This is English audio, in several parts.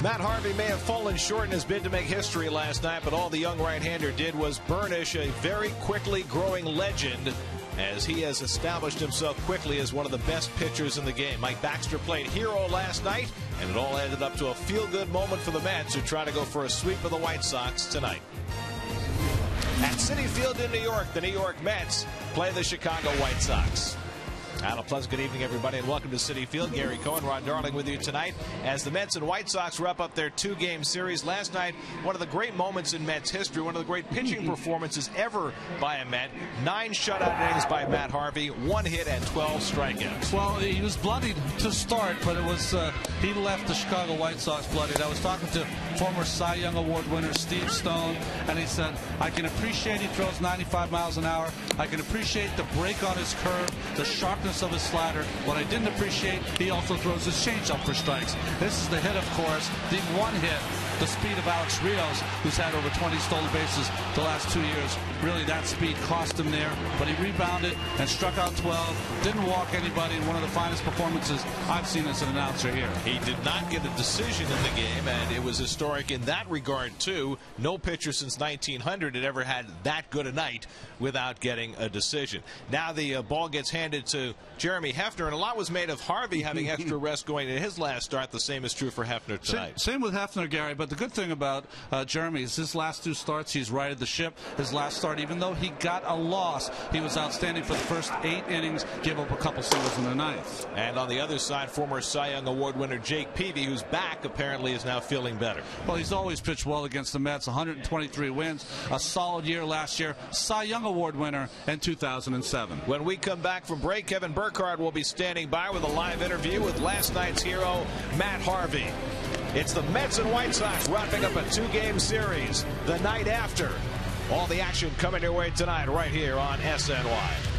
Matt Harvey may have fallen short in his bid to make history last night, but all the young right-hander did was burnish a very quickly growing legend, as he has established himself quickly as one of the best pitchers in the game. Mike Baxter played hero last night, and it all ended up to a feel-good moment for the Mets, who try to go for a sweep of the White Sox tonight. At Citi Field in New York, the New York Mets play the Chicago White Sox. And a pleasant good evening, everybody, and welcome to Citi Field. Gary Cohen, Ron Darling with you tonight as the Mets and White Sox wrap up their two-game series. Last night, one of the great moments in Mets history, one of the great pitching performances ever by a Met. 9 shutout innings by Matt Harvey, 1 hit and 12 strikeouts. Well, he was bloodied to start, but it was he left the Chicago White Sox bloodied. I was talking to former Cy Young Award winner Steve Stone, and he said, I can appreciate he throws 95 miles an hour. I can appreciate the break on his curve, the sharpness of his slider. What I didn't appreciate, he also throws his changeup for strikes. This is the hit, of course, the one hit, the speed of Alex Rios, who's had over 20 stolen bases the last 2 years. Really, that speed cost him there, but he rebounded and struck out 12, didn't walk anybody, in one of the finest performances I've seen as an announcer here. He did not get a decision in the game, and it was historic in that regard, too. No pitcher since 1900 had ever had that good a night without getting a decision. Now the ball gets handed to Jeremy Hefner, and a lot was made of Harvey having extra rest going into his last start. The same is true for Hefner tonight. Same with Hefner, Gary, but the good thing about Jeremy is his last 2 starts, he's righted the ship. His last start, even though he got a loss, he was outstanding for the first 8 innings, gave up a couple singles in the 9th. And on the other side, former Cy Young Award winner Jake Peavy, who's back, apparently is now feeling better. Well, he's always pitched well against the Mets, 123 wins, a solid year last year, Cy Young Award winner in 2007. When we come back from break, Kevin Burkhardt will be standing by with a live interview with last night's hero, Matt Harvey. It's the Mets and White Sox wrapping up a 2-game series the night after. All the action coming your way tonight right here on SNY.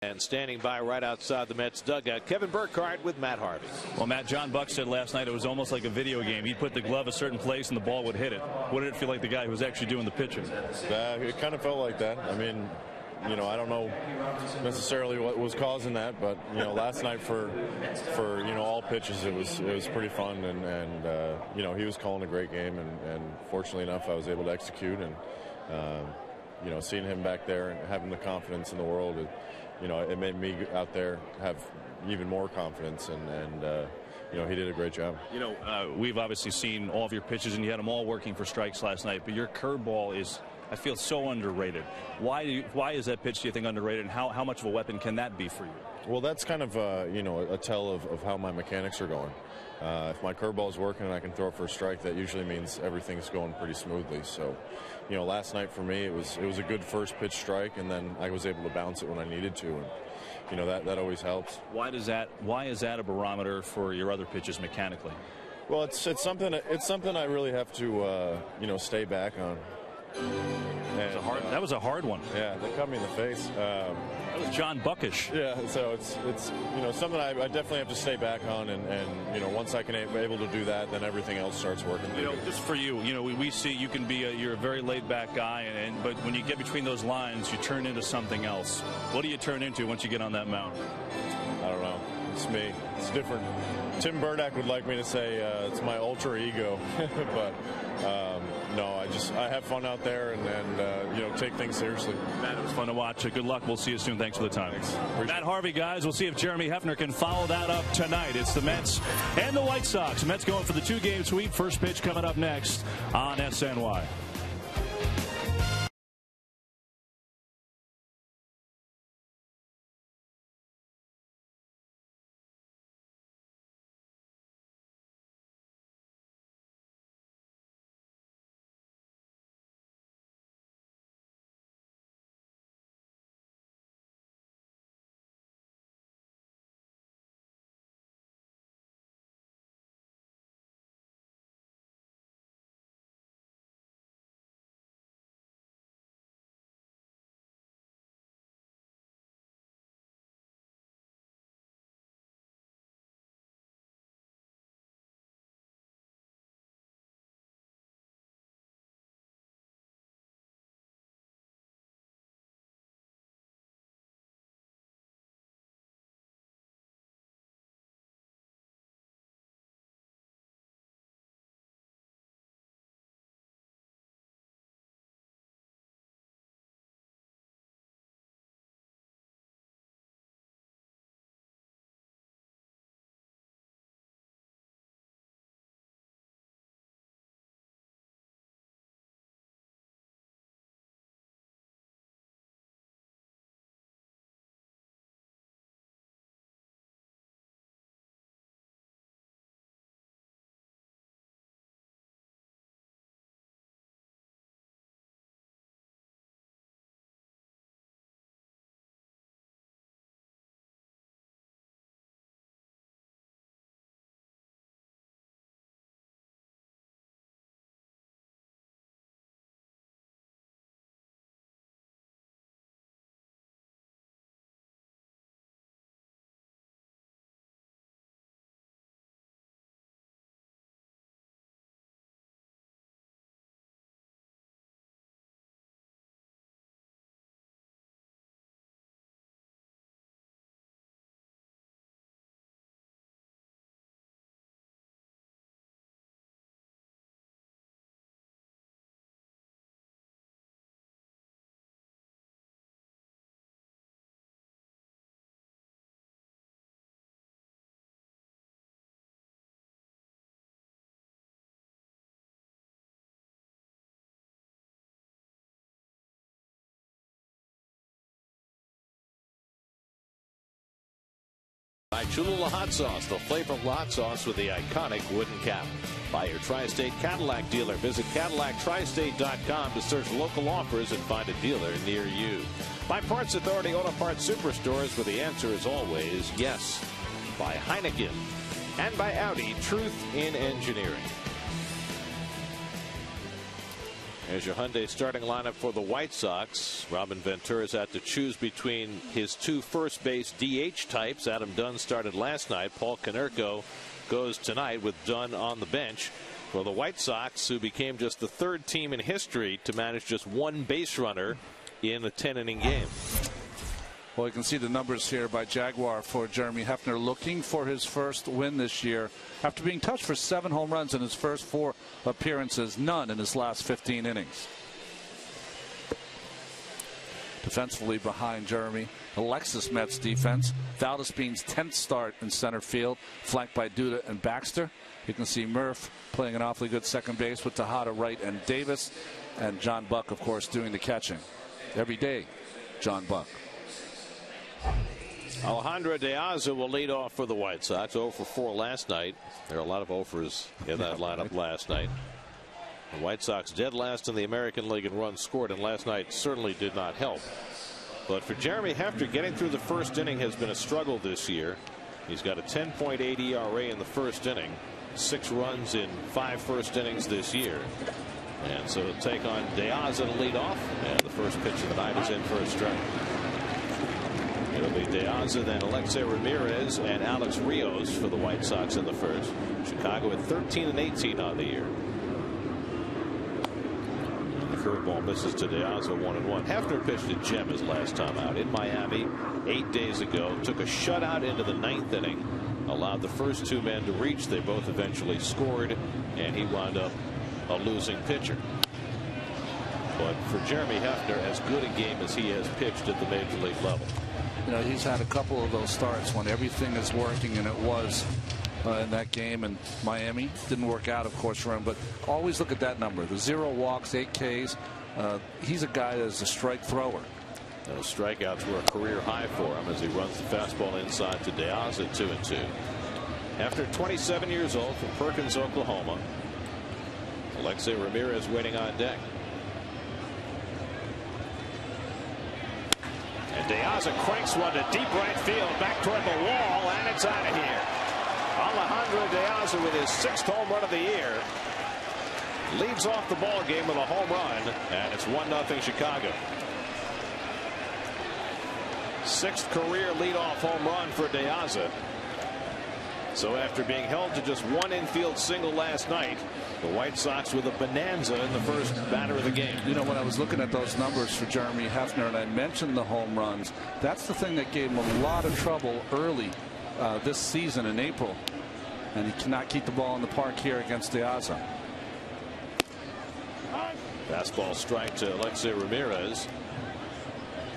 And standing by right outside the Mets dugout, Kevin Burkhardt with Matt Harvey. Well, Matt, John Buck said last night it was almost like a video game. He'd put the glove a certain place and the ball would hit it. What did it feel like, the guy who was actually doing the pitching? It kind of felt like that. I mean, I don't know necessarily what was causing that, but last night for all pitches it was pretty fun, and he was calling a great game, and fortunately enough I was able to execute, and seeing him back there and having the confidence in the world, it made me out there have even more confidence, and he did a great job. We've obviously seen all of your pitches, and you had them all working for strikes last night, but your curveball is, I feel, so underrated. Why is that pitch, do you think, underrated, and how much of a weapon can that be for you? Well, that's kind of a tell of how my mechanics are going. If my curveball is working and I can throw it for a strike, that usually means everything's going pretty smoothly. So, last night for me, it was a good first pitch strike, and then I was able to bounce it when I needed to, and that always helps. Why is that a barometer for your other pitches mechanically? Well, it's something I really have to stay back on. That was a hard one. Yeah, that cut me in the face. That was John Buckish. Yeah, so it's something I definitely have to stay back on, and once I can able to do that, then everything else starts working. Just for you, we see you can be you're a very laid back guy, but when you get between those lines, you turn into something else. What do you turn into once you get on that mound? I don't know. It's me. It's different. Tim Burdack would like me to say it's my alter ego, but no, I have fun out there and take things seriously. Matt, it was fun to watch. Good luck. We'll see you soon. Thanks for the time. Thanks. Matt Harvey, guys. We'll see if Jeremy Hefner can follow that up tonight. It's the Mets and the White Sox. Mets going for the 2-game sweep. First pitch coming up next on SNY. By Cholula Hot Sauce, the flavorful hot sauce with the iconic wooden cap. By your Tri-State Cadillac dealer. Visit CadillacTristate.com to search local offers and find a dealer near you. By Parts Authority Auto Parts Superstores, where the answer is always yes. By Heineken. And by Audi, truth in engineering. There's your Hyundai starting lineup for the White Sox. Robin Ventura's had to choose between his two first base DH types. Adam Dunn started last night. Paul Konerko goes tonight with Dunn on the bench for the White Sox, who became just the third team in history to manage just one base runner in a 10-inning game. Well, you can see the numbers here by Jaguar for Jeremy Hefner, looking for his first win this year after being touched for 7 home runs in his first 4 appearances, none in his last 15 innings. Defensively behind Jeremy, Alexis Met's defense. Valdespin's 10th start in center field, flanked by Duda and Baxter. You can see Murph playing an awfully good second base with Tejada, Wright, and Davis. And John Buck, of course, doing the catching. Every day, John Buck. Alejandro De Aza will lead off for the White Sox. 0 for 4 last night. There are a lot of 0-fers in that lineup last night. The White Sox dead last in the American League in runs scored, and last night certainly did not help. But for Jeremy Hefner, getting through the first inning has been a struggle this year. He's got a 10.8 ERA in the first inning, 6 runs in 5 first innings this year. And so to take on De Aza to lead off, and the first pitch of the night is in for a strike. It'll be De Aza, then Alexei Ramirez, and Alex Rios for the White Sox in the first. Chicago at 13 and 18 on the year. The curveball misses to De Aza, 1-1. Hefner pitched a gem his last time out in Miami 8 days ago. Took a shutout into the 9th inning. Allowed the first 2 men to reach. They both eventually scored, and he wound up a losing pitcher. But for Jeremy Hefner, as good a game as he has pitched at the major league level. You know, he's had a couple of those starts when everything is working, and it was in that game in Miami. Didn't work out, of course, for him, but always look at that number. The 0 walks, 8 Ks. He's a guy that's a strike thrower. Those strikeouts were a career high for him as he runs the fastball inside to De Aza, 2-2. After 27 years old from Perkins, Oklahoma, Alexei Ramirez waiting on deck. And De Aza cranks one to deep right field, back toward the wall, and it's out of here. Alejandro De Aza with his 6th home run of the year leads off the ball game with a home run, and it's 1-0 Chicago. 6th career leadoff home run for De Aza. So after being held to just 1 infield single last night, the White Sox with a bonanza in the first batter of the game. You know, when I was looking at those numbers for Jeremy Hefner, and I mentioned the home runs, that's the thing that gave him a lot of trouble early this season in April. And he cannot keep the ball in the park here against De Aza. Fastball strike to Alexei Ramirez.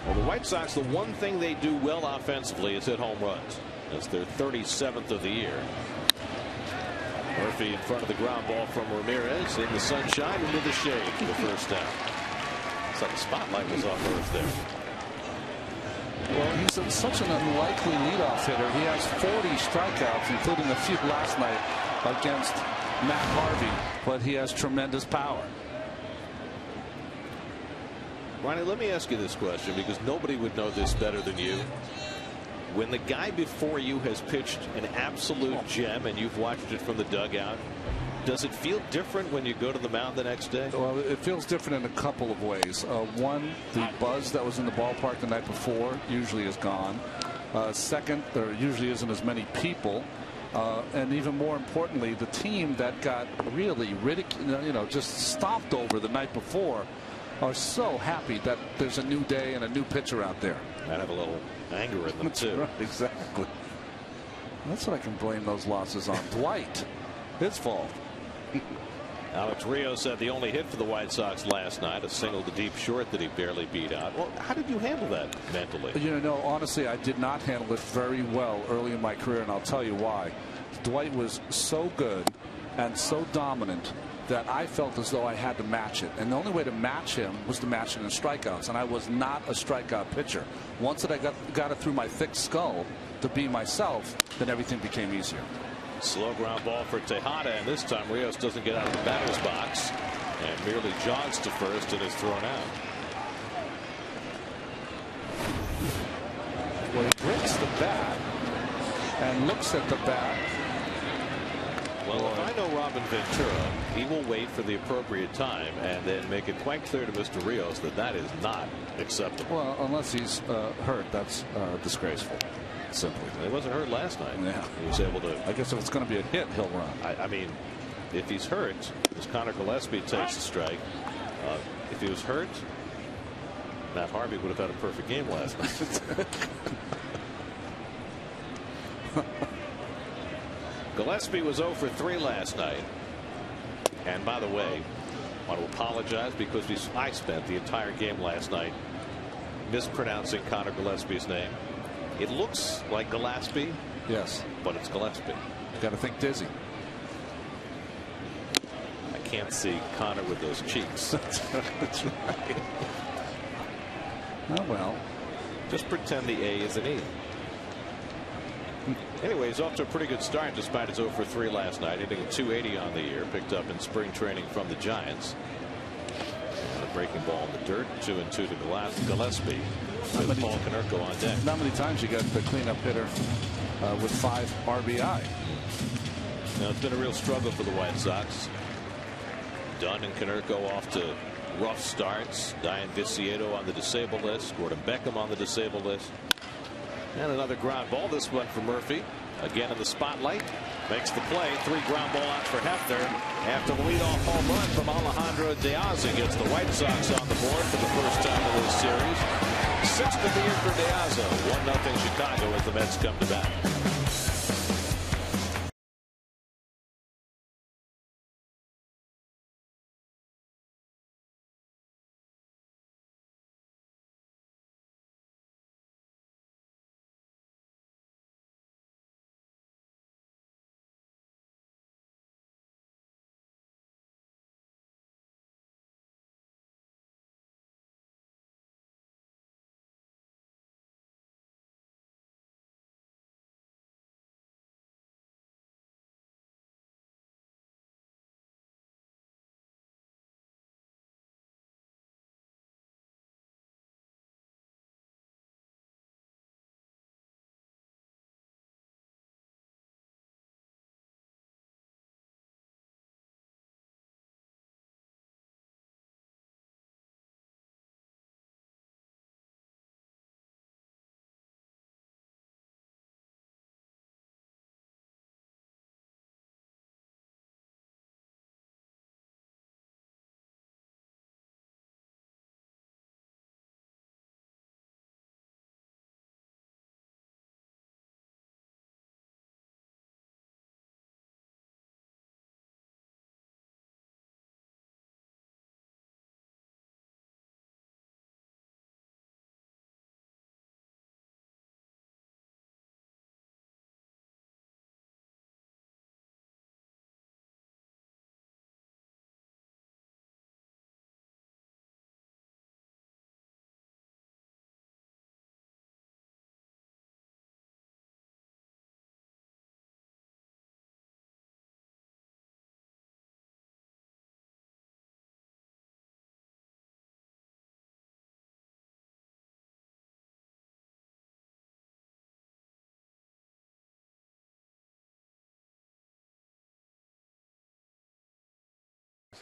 Well, the White Sox, the one thing they do well offensively is hit home runs. That's their 37th of the year. Murphy in front of the ground ball from Ramirez in the sunshine into the shade for the first down. It's like the spotlight was on Murph there. Well, he's such an unlikely leadoff hitter. He has 40 strikeouts, including a few last night against Matt Harvey, but he has tremendous power. Ronnie, let me ask you this question, because nobody would know this better than you. When the guy before you has pitched an absolute gem and you've watched it from the dugout, does it feel different when you go to the mound the next day? Well, it feels different in a couple of ways. One, the buzz that was in the ballpark the night before usually is gone. Second, there usually isn't as many people. And even more importantly, the team that got really ridiculed, just stomped over the night before, are so happy that there's a new day and a new pitcher out there. Might have a little anger in them. That's too. Right, exactly. That's what I can blame those losses on. Dwight, his fault. Alex Rios had the only hit for the White Sox last night, a single to deep short that he barely beat out. Well, how did you handle that mentally? You know, honestly, I did not handle it very well early in my career, and I'll tell you why. Dwight was so good and so dominant that I felt as though I had to match it. And the only way to match him was to match it in strikeouts. And I was not a strikeout pitcher. Once that I got it through my thick skull to be myself, then everything became easier. Slow ground ball for Tejada, and this time Rios doesn't get out of the batter's box and merely jogs to first and is thrown out. Well, he breaks the bat and looks at the bat. Well, if I know Robin Ventura, he will wait for the appropriate time and then make it quite clear to Mr. Rios that that is not acceptable. Well, unless he's hurt, that's disgraceful. Simply. He wasn't hurt last night. Yeah. He was able to. I guess if it's going to be a hit, he'll run. I mean, if he's hurt, as Connor Gillespie takes the strike, if he was hurt, Matt Harvey would have had a perfect game last night. Gillespie was 0 for 3 last night. And by the way, I want to apologize because I spent the entire game last night mispronouncing Connor Gillespie's name. It looks like Gillespie. Yes. But it's Gillespie. You got to think Dizzy. I can't see Connor with those cheeks. That's right. Oh, well. Just pretend the A is an E. Anyway, he's off to a pretty good start despite his 0 for 3 last night, hitting a .280 on the year, picked up in spring training from the Giants. And a breaking ball in the dirt, 2-2 to Gillespie. With Paul Konerko on deck. Not many times you got the cleanup hitter with 5 RBI. Now it's been a real struggle for the White Sox. Dunn and Konerko off to rough starts. Diane Viciedo on the disabled list. Gordon Beckham on the disabled list. And another ground ball. This one for Murphy. Again in the spotlight. Makes the play. 3 ground ball outs for Hefner. After the leadoff home run from Alejandro Diaz, gets the White Sox on the board for the first time in this series. 6th of the year for Diaz. 1-0 Chicago as the Mets come to bat.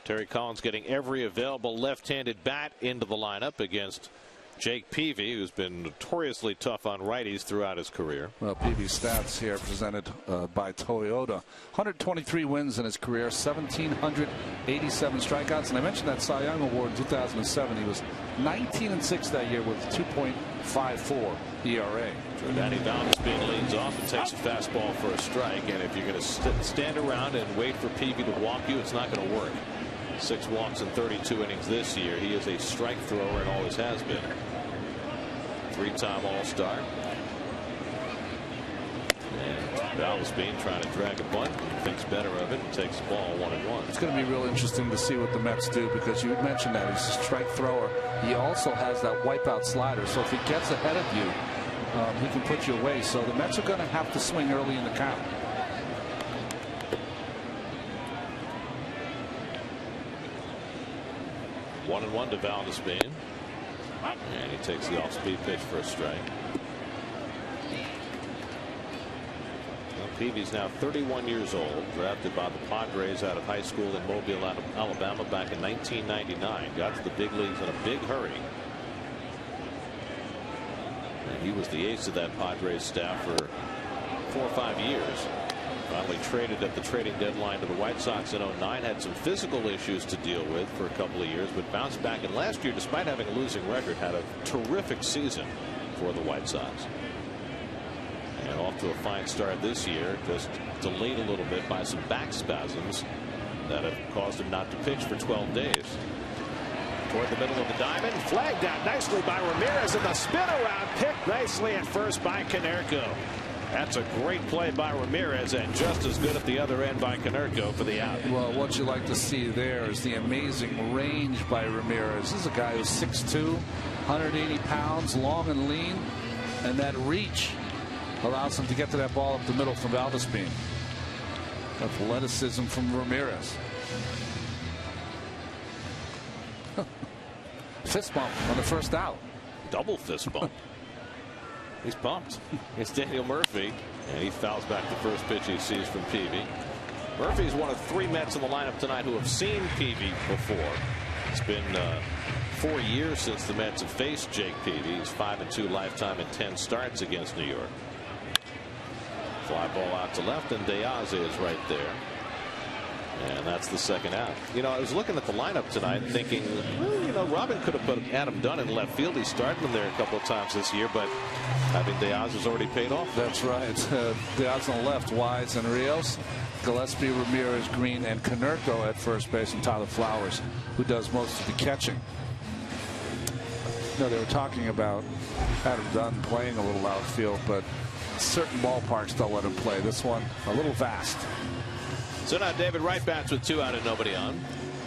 Terry Collins getting every available left-handed bat into the lineup against Jake Peavy, who's been notoriously tough on righties throughout his career. Well, Peavy's stats here presented by Toyota. 123 wins in his career, 1,787 strikeouts. And I mentioned that Cy Young Award in 2007. He was 19-6 that year with 2.54 ERA. Danny Valdes leads off and takes a fastball for a strike. And if you're going to stand around and wait for Peavy to walk you, it's not going to work. 6 walks in 32 innings this year. He is a strike thrower and always has been. 3-time All-Star. And Valdes trying to drag a bunt, thinks better of it, and takes the ball 1-1. It's going to be real interesting to see what the Mets do, because you had mentioned that he's a strike thrower. He also has that wipeout slider, so if he gets ahead of you, he can put you away. So the Mets are going to have to swing early in the count. One and one to Valdes, and he takes the off-speed pitch for a strike. Well, Peavy's now 31 years old, drafted by the Padres out of high school in Mobile, Alabama, back in 1999. Got to the big leagues in a big hurry. And he was the ace of that Padres staff for 4 or 5 years. Finally traded at the trading deadline to the White Sox in 09. Had some physical issues to deal with for a couple of years, but bounced back. And last year, despite having a losing record, had a terrific season for the White Sox. And off to a fine start this year, just delayed a little bit by some back spasms that have caused him not to pitch for 12 days. Toward the middle of the diamond, flagged out nicely by Ramirez, and the spin around picked nicely at first by Konerko. That's a great play by Ramirez, and just as good at the other end by Konerko for the out. Well, what you like to see there is the amazing range by Ramirez. This is a guy who's 6'2", 180 pounds, long and lean, and that reach allows him to get to that ball up the middle from Valdespin. Athleticism from Ramirez. Fist bump on the first out. Double fist bump. He's pumped. It's Daniel Murphy, and he fouls back the first pitch he sees from Peavy. Murphy's one of 3 Mets in the lineup tonight who have seen Peavy before. It's been 4 years since the Mets have faced Jake Peavy. He's 5-2 lifetime in 10 starts against New York. Fly ball out to left, and Diaz is right there. And that's the second out. You know, I was looking at the lineup tonight thinking, well, you know, Robin could have put Adam Dunn in left field. He started him there a couple of times this year, but having Diaz has already paid off. That's right. Diaz on the left, Wise and Rios, Gillespie, Ramirez, Green, and Konerko at first base, and Tyler Flowers, who does most of the catching. You know, they were talking about Adam Dunn playing a little outfield, but certain ballparks don't let him play. This one, a little vast. So now David Wright bats with 2 out and nobody on.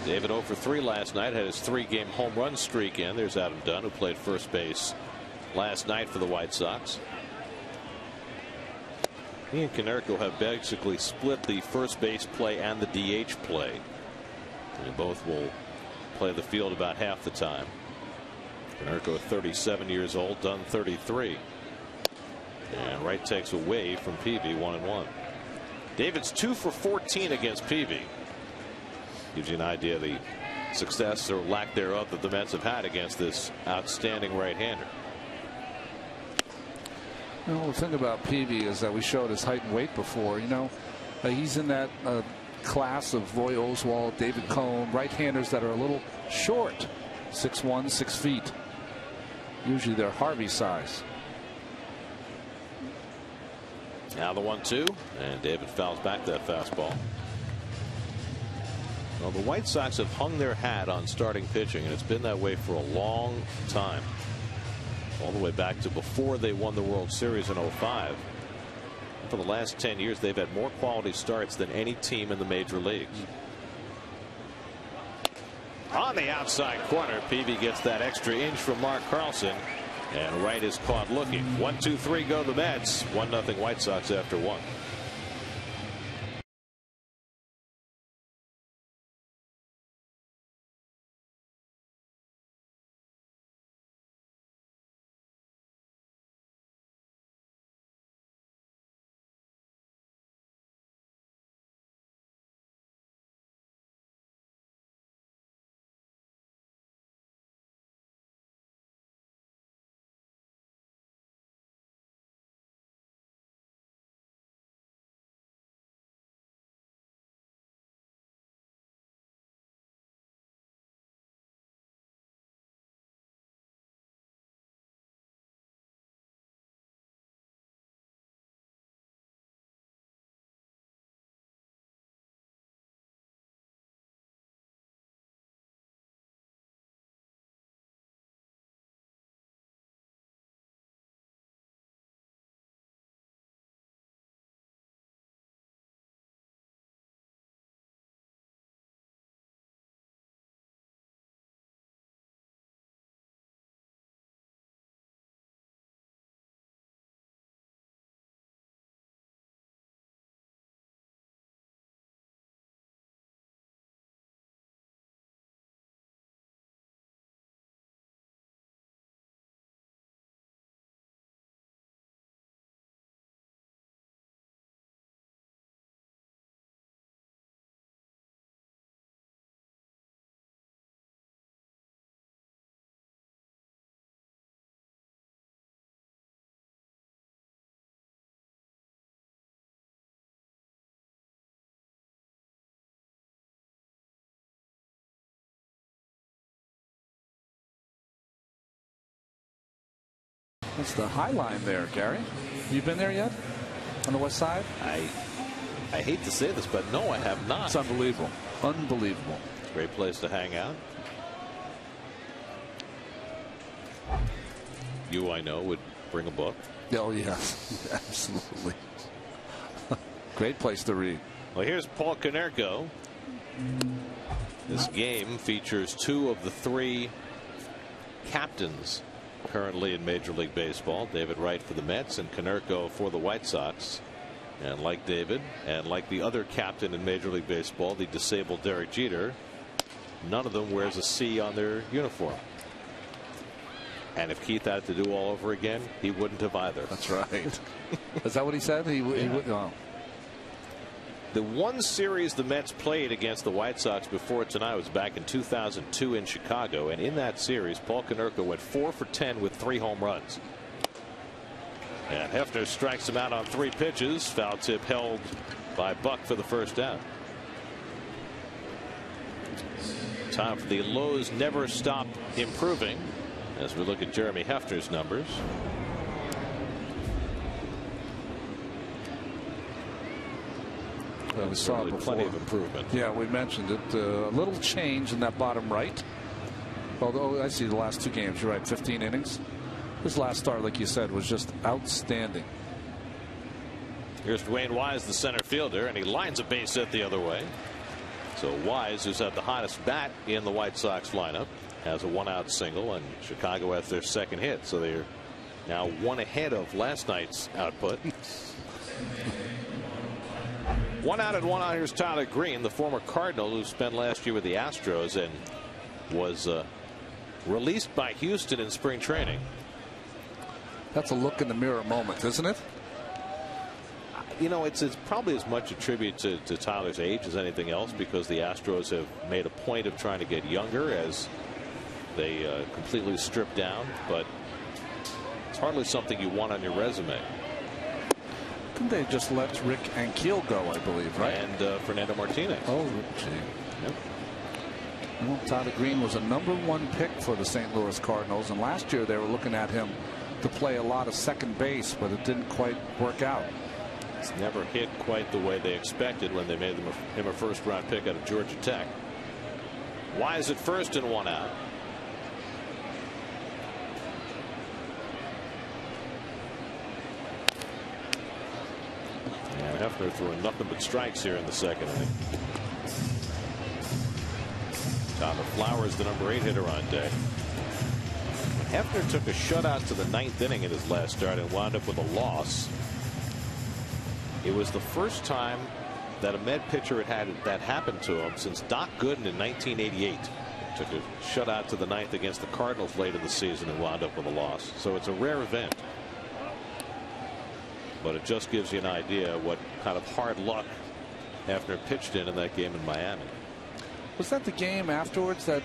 David 0 for 3 last night, had his 3-game home run streak in. There's Adam Dunn, who played first base last night for the White Sox. He and Konerko have basically split the first base play and the DH play. They both will play the field about half the time. Konerko 37 years old, Dunn 33. And Wright takes away from Peavy, 1-1. David's 2 for 14 against Peavy. Gives you an idea of the success or lack thereof that the Mets have had against this outstanding right-hander. You know, the thing about Peavy is that we showed his height and weight before. You know, he's in that class of Roy Oswalt, David Cone, right-handers that are a little short, 6'1", 6 feet. Usually they're Harvey size. Now the 1-2, and David fouls back that fastball. Well, the White Sox have hung their hat on starting pitching, and it's been that way for a long time. All the way back to before they won the World Series in 05. For the last 10 years, they've had more quality starts than any team in the major leagues. On the outside corner, Peavy gets that extra inch from Mark Carlson. And Wright is caught looking. 1-2-3 go the Mets. 1-0 White Sox after 1. That's the High Line there, Gary. You been there yet? On the west side? I hate to say this, but no, I have not. It's unbelievable. Unbelievable. Great place to hang out. You, I know, would bring a book. Oh, yeah. Absolutely. Great place to read. Well, here's Paul Konerko. This game features 2 of the 3 captains currently in Major League Baseball. David Wright for the Mets and Konerko for the White Sox. And like David and like the other captain in Major League Baseball, the disabled Derek Jeter, none of them wears a C on their uniform. And if Keith had to do all over again, he wouldn't have either. That's right. Is that what he said? He would. Oh. The one series the Mets played against the White Sox before tonight was back in 2002 in Chicago, and in that series Paul Konerko went 4 for 10 with 3 home runs. And Hefner strikes him out on 3 pitches. Foul tip held by Buck for the first down. Time for the lows never stop improving as we look at Jeremy Hefner's numbers. We saw it plenty of improvement. Yeah, we mentioned it. A little change in that bottom right. Although I see the last 2 games. You're right, 15 innings. His last start, like you said, was just outstanding. Here's Dwayne Wise, the center fielder, and he lines a base hit the other way. So Wise, who's had the hottest bat in the White Sox lineup, has a 1-out single, and Chicago has their second hit. So they're now 1 ahead of last night's output. 1 out and 1 out. Here's Tyler Green, the former Cardinal who spent last year with the Astros and was released by Houston in spring training. That's a look in the mirror moment, isn't it? You know, it's probably as much a tribute to Tyler's age as anything else, because the Astros have made a point of trying to get younger as they completely strip down, but it's hardly something you want on your resume. Couldn't they just let Rick Ankiel go, I believe, right? And Fernando Martinez. Oh, gee. Yep. Well, Tyler Green was a #1 pick for the St. Louis Cardinals, and last year they were looking at him to play a lot of second base, but it didn't quite work out. It's never hit quite the way they expected when they made him a first-round pick out of Georgia Tech. Wise at first and 1 out. And Hefner throwing nothing but strikes here in the second inning. Tyler Flowers, the #8 hitter on deck. Hefner took a shutout to the 9th inning in his last start and wound up with a loss. It was the first time that a Met pitcher had that happened to him since Doc Gooden in 1988. Took a shutout to the 9th against the Cardinals late in the season and wound up with a loss. So it's a rare event. But it just gives you an idea what kind of hard luck Hefner pitched in that game in Miami. Was that the game afterwards that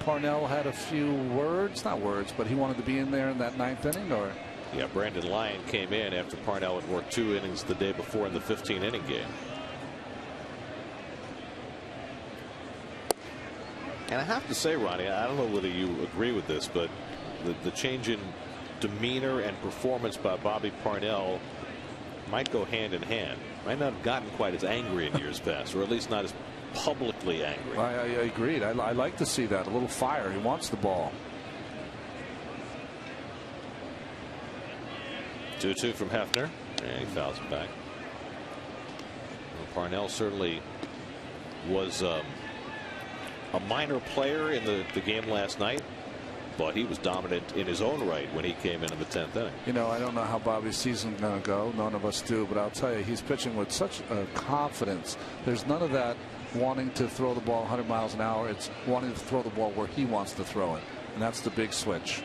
Parnell had a few words, not words, but he wanted to be in there in that 9th inning, or? Yeah, Brandon Lyon came in after Parnell had worked 2 innings the day before in the 15-inning game. And I have to say, Ronnie, I don't know whether you agree with this, but the change in demeanor and performance by Bobby Parnell might go hand in hand. Might not have gotten quite as angry in years past, or at least not as publicly angry. I agreed. I like to see that. A little fire. He wants the ball. 2-2 from Hefner, and he fouls it back. Well, Parnell certainly was a minor player in the game last night, but he was dominant in his own right when he came in the 10th inning. You know, I don't know how Bobby's season's going to go. None of us do, but I'll tell you, he's pitching with such confidence. There's none of that wanting to throw the ball 100 miles an hour. It's wanting to throw the ball where he wants to throw it, and that's the big switch.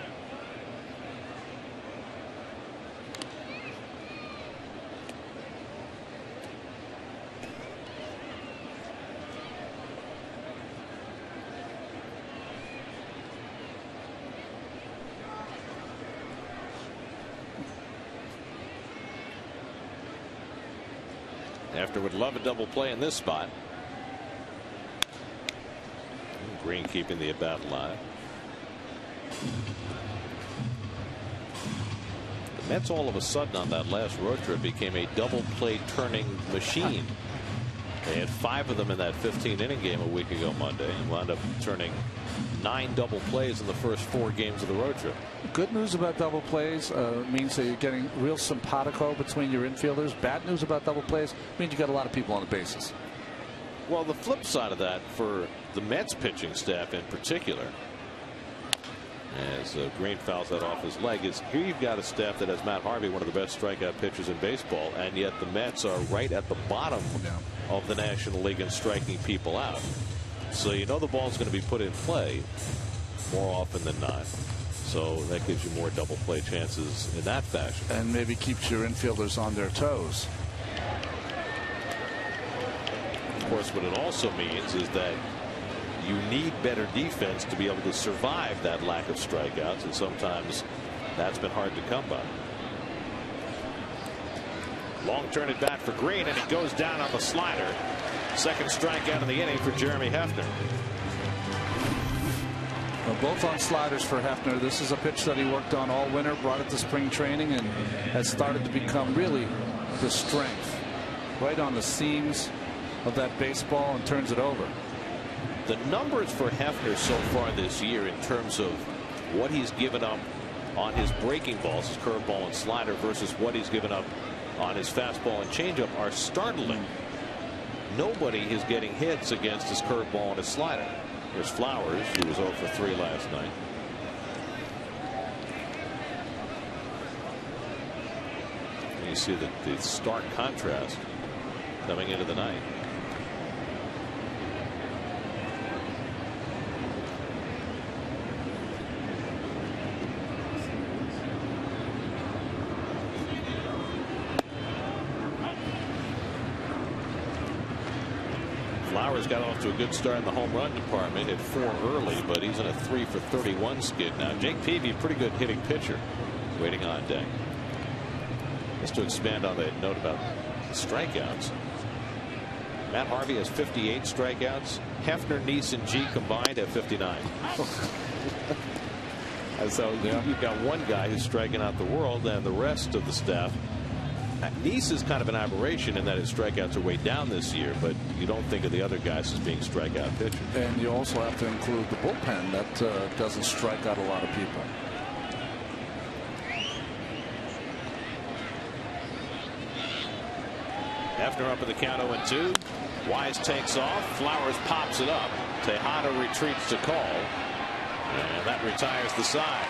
Hefner would love a double play in this spot. Green keeping the at bat alive. Mets all of a sudden on that last road trip became a double play turning machine. They had 5 of them in that 15-inning game a week ago Monday and wound up turning 9 double plays in the first 4 games of the road trip. Good news about double plays means that you're getting real simpatico between your infielders. Bad news about double plays means you got a lot of people on the bases. Well, the flip side of that for the Mets pitching staff in particular, as Green fouls that off his leg, is here you've got a staff that has Matt Harvey, one of the best strikeout pitchers in baseball, and yet the Mets are right at the bottom of the National League in striking people out. So you know the ball's going to be put in play more often than not. So that gives you more double play chances in that fashion. And maybe keeps your infielders on their toes. Of course, what it also means is that you need better defense to be able to survive that lack of strikeouts, and sometimes that's been hard to come by. Long turn at bat for Green, and it goes down on the slider. Second strikeout in the inning for Jeremy Hefner. Well, both on sliders for Hefner. This is a pitch that he worked on all winter, brought it to spring training, and has started to become really the strength. Right on the seams of that baseball and turns it over. The numbers for Hefner so far this year in terms of what he's given up on his breaking balls, his curveball and slider, versus what he's given up on his fastball and changeup are startling. Nobody is getting hits against his curveball and his slider. Here's Flowers, who was 0 for 3 last night. And you see the stark contrast coming into the night. Flowers got off to a good start in the home run department at 4 early, but he's in a 3 for 31 skid now. Jake Peavy, pretty good hitting pitcher, waiting on deck. Just to expand on that note about the strikeouts, Matt Harvey has 58 strikeouts. Hefner, Neese, and G combined have 59. And so you've got one guy who's striking out the world, and the rest of the staff. Neese is kind of an aberration in that his strikeouts are way down this year, but you don't think of the other guys as being strikeout pitchers. And you also have to include the bullpen that doesn't strike out a lot of people. Hefner up at the count 0-2. Wise takes off. Flowers pops it up. Tejada retreats to call. And that retires the side.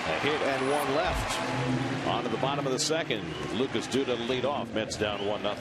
A hit and 1 left. On to the bottom of the second. Lucas Duda lead off. Mets down 1-0.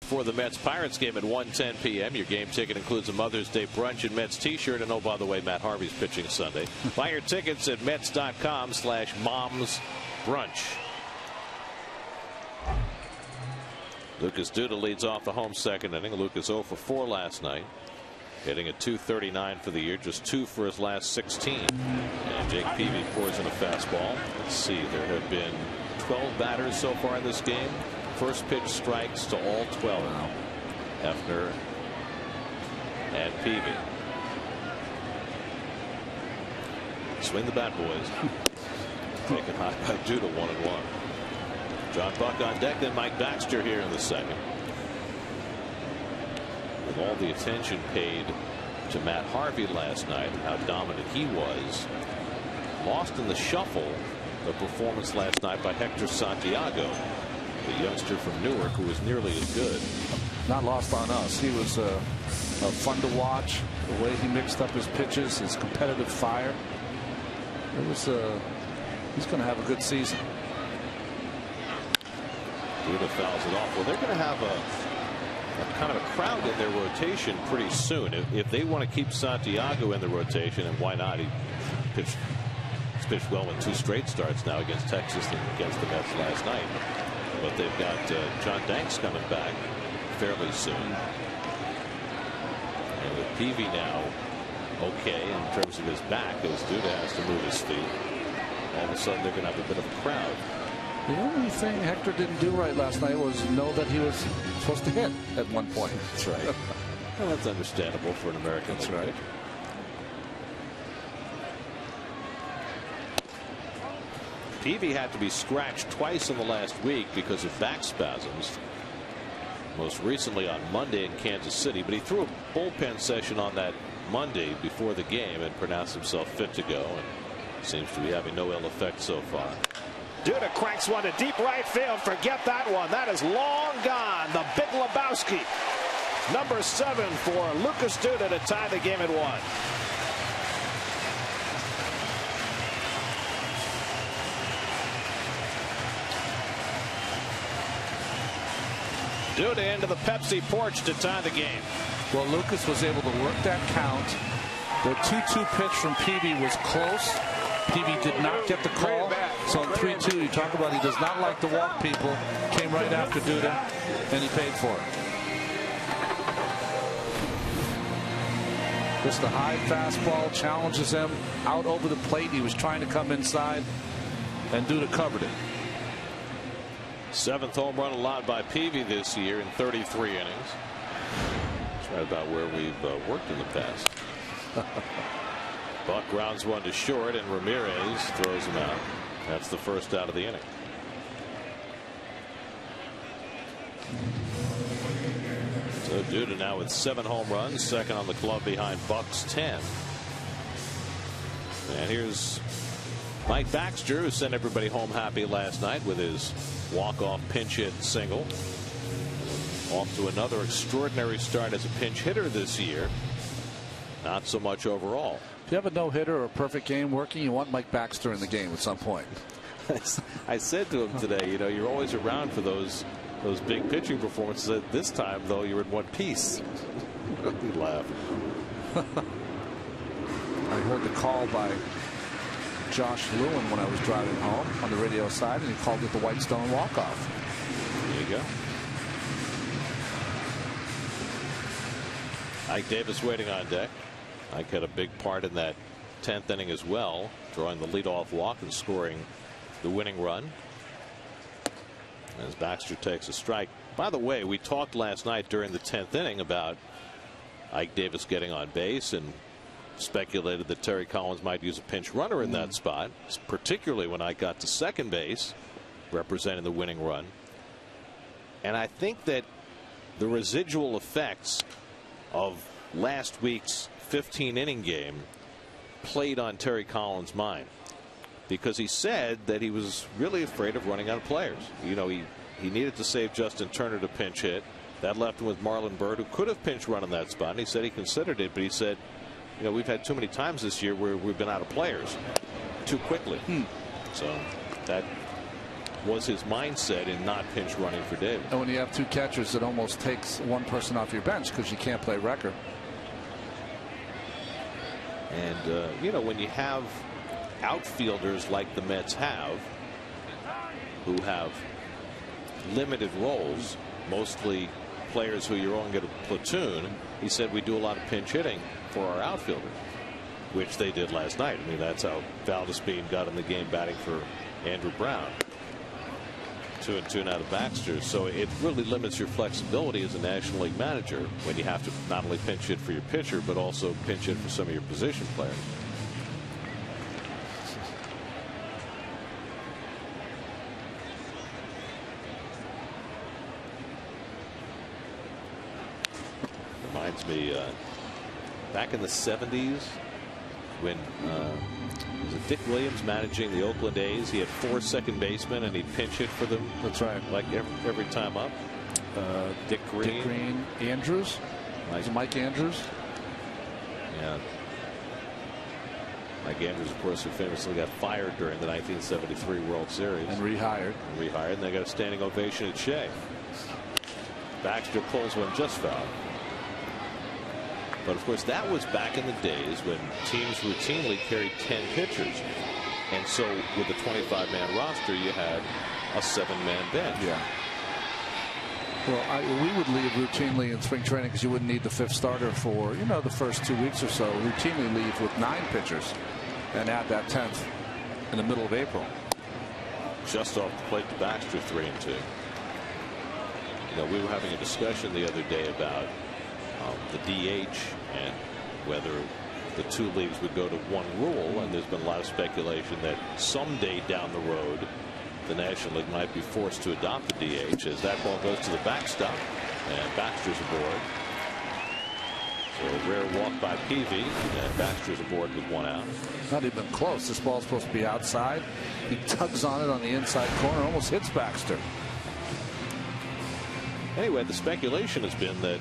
for the Mets-Pirates game at 1:10 p.m. Your game ticket includes a Mother's Day brunch and Mets t-shirt. And oh, by the way, Matt Harvey's pitching Sunday. Buy your tickets at Mets.com/momsbrunch. Lucas Duda leads off the home second inning. Lucas 0 for 4 last night, hitting a .239 for the year, just 2 for his last 16. And Jake Peavy pours in a fastball. Let's see, there have been 12 batters so far in this game. First pitch strikes to all 12. Hefner and Peavy. Swing the bat, boys. Taken high by Duda, 1-1. John Buck on deck, then Mike Baxter here in the second. With all the attention paid to Matt Harvey last night, how dominant he was, lost in the shuffle the performance last night by Hector Santiago, the youngster from Newark, who was nearly as good. Not lost on us. He was fun to watch. The way he mixed up his pitches, his competitive fire. It was he's going to have a good season. Duda fouls it off. Well, they're going to have a kind of a crowd in their rotation pretty soon. If they want to keep Santiago in the rotation, and why not? He's pitched well in 2 straight starts now against Texas and against the Mets last night. But they've got John Danks coming back fairly soon. And with Peavy now okay in terms of his back, as Duda has to move his feet, all of a sudden they're going to have a bit of a crowd. The only thing Hector didn't do right last night was know that he was supposed to hit at one point. That's right. Well, that's understandable for an American. That's right. Peavy had to be scratched twice in the last week because of back spasms. Most recently on Monday in Kansas City, but he threw a bullpen session on that Monday before the game and pronounced himself fit to go, and seems to be having no ill effect so far. Duda cranks one to deep right field. Forget that one. That is long gone. The Big Lebowski. Number 7 for Lucas Duda to tie the game at 1. Duda into the Pepsi porch to tie the game. Well, Lucas was able to work that count. The 2-2 pitch from Peavy was close. Peavy did not get the call. So in 3-2, you talk about he does not like to walk people. Came right after Duda, and he paid for it. Just a high fastball challenges him out over the plate. He was trying to come inside, and Duda covered it. 7th home run allowed by Peavy this year in 33 innings. That's right about where we've worked in the past. Buck grounds one to short, and Ramirez throws him out. That's the first out of the inning. So Duda now with 7 home runs, second on the club behind Buck's 10. And here's Mike Baxter, who sent everybody home happy last night with his walk-off pinch hit single. Off to another extraordinary start as a pinch hitter this year. Not so much overall. If you have a no-hitter or a perfect game working, you want Mike Baxter in the game at some point. I said to him today, you know, you're always around for those big pitching performances. At this time, though, you're in one piece. He laughed. I heard the call by Josh Lewin when I was driving home on the radio side, and he called it the Whitestone walk-off. There you go. Ike Davis waiting on deck. Ike had a big part in that 10th inning as well, drawing the leadoff walk and scoring the winning run. As Baxter takes a strike. By the way, we talked last night during the 10th inning about Ike Davis getting on base and speculated that Terry Collins might use a pinch runner in that spot, particularly when Ike got to second base representing the winning run. And I think that the residual effects of last week's 15-inning game played on Terry Collins' mind, because he said that he was really afraid of running out of players. You know, he needed to save Justin Turner to pinch hit. That left him with Marlon Byrd, who could have pinch run in that spot, and he said he considered it, but he said, you know, we've had too many times this year where we've been out of players too quickly. So that was his mindset in not pinch running for Davis. And when you have two catchers, it almost takes one person off your bench because you can't play record. And you know, when you have outfielders like the Mets have, who have limited roles, mostly players who you're only going to platoon, he said we do a lot of pinch hitting for our outfielders, which they did last night. I mean, that's how Valdespin got in the game batting for Andrew Brown. 2-2 now to Baxter. So it really limits your flexibility as a National League manager when you have to not only pinch hit for your pitcher, but also pinch hit for some of your position players. Reminds me back in the 70s when was it Dick Williams managing the Oakland A's. He had 4 second basemen and he'd pinch hit for them. That's right. Like every time up. Dick Green. Andrews. Mike Andrews. Yeah. Mike Andrews, of course, who famously got fired during the 1973 World Series. And rehired. And they got a standing ovation at Shea. Baxter pulls one just foul. But of course, that was back in the days when teams routinely carried 10 pitchers. And so with a 25-man roster, you had a 7-man bench. Yeah. Well, we would leave routinely in spring training because you wouldn't need the 5th starter for, you know, the first 2 weeks or so. Routinely leave with 9 pitchers and add that 10th in the middle of April. Just off the plate to Baxter, 3-2. You know, we were having a discussion the other day about the DH and whether the 2 leagues would go to 1 rule, and there's been a lot of speculation that someday down the road the National League might be forced to adopt the DH as that ball goes to the backstop and Baxter's aboard. So a rare walk by Peavy and Baxter's aboard with 1 out. Not even close. This ball's supposed to be outside. He tugs on it on the inside corner, almost hits Baxter. Anyway, the speculation has been that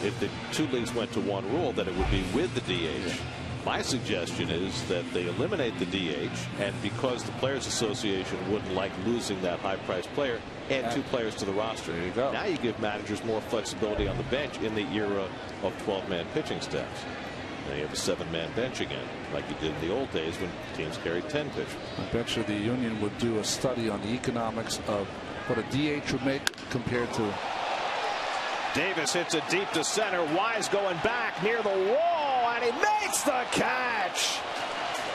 if the 2 leagues went to 1 rule, that it would be with the DH. Yeah. My suggestion is that they eliminate the DH, and because the Players Association wouldn't like losing that high-priced player, add 2 players to the roster. There you go. Now you give managers more flexibility on the bench in the era of 12-man pitching staffs. Now you have a 7-man bench again, like you did in the old days when teams carried 10 pitchers. I bet you the union would do a study on the economics of what a DH would make compared to. Davis hits it deep to center. Wise going back near the wall, and he makes the catch.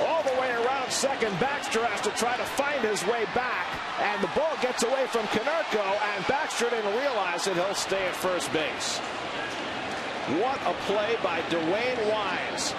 All the way around second. Baxter has to try to find his way back, and the ball gets away from Konerko, and Baxter didn't realize that he'll stay at first base. What a play by Dwayne Wise.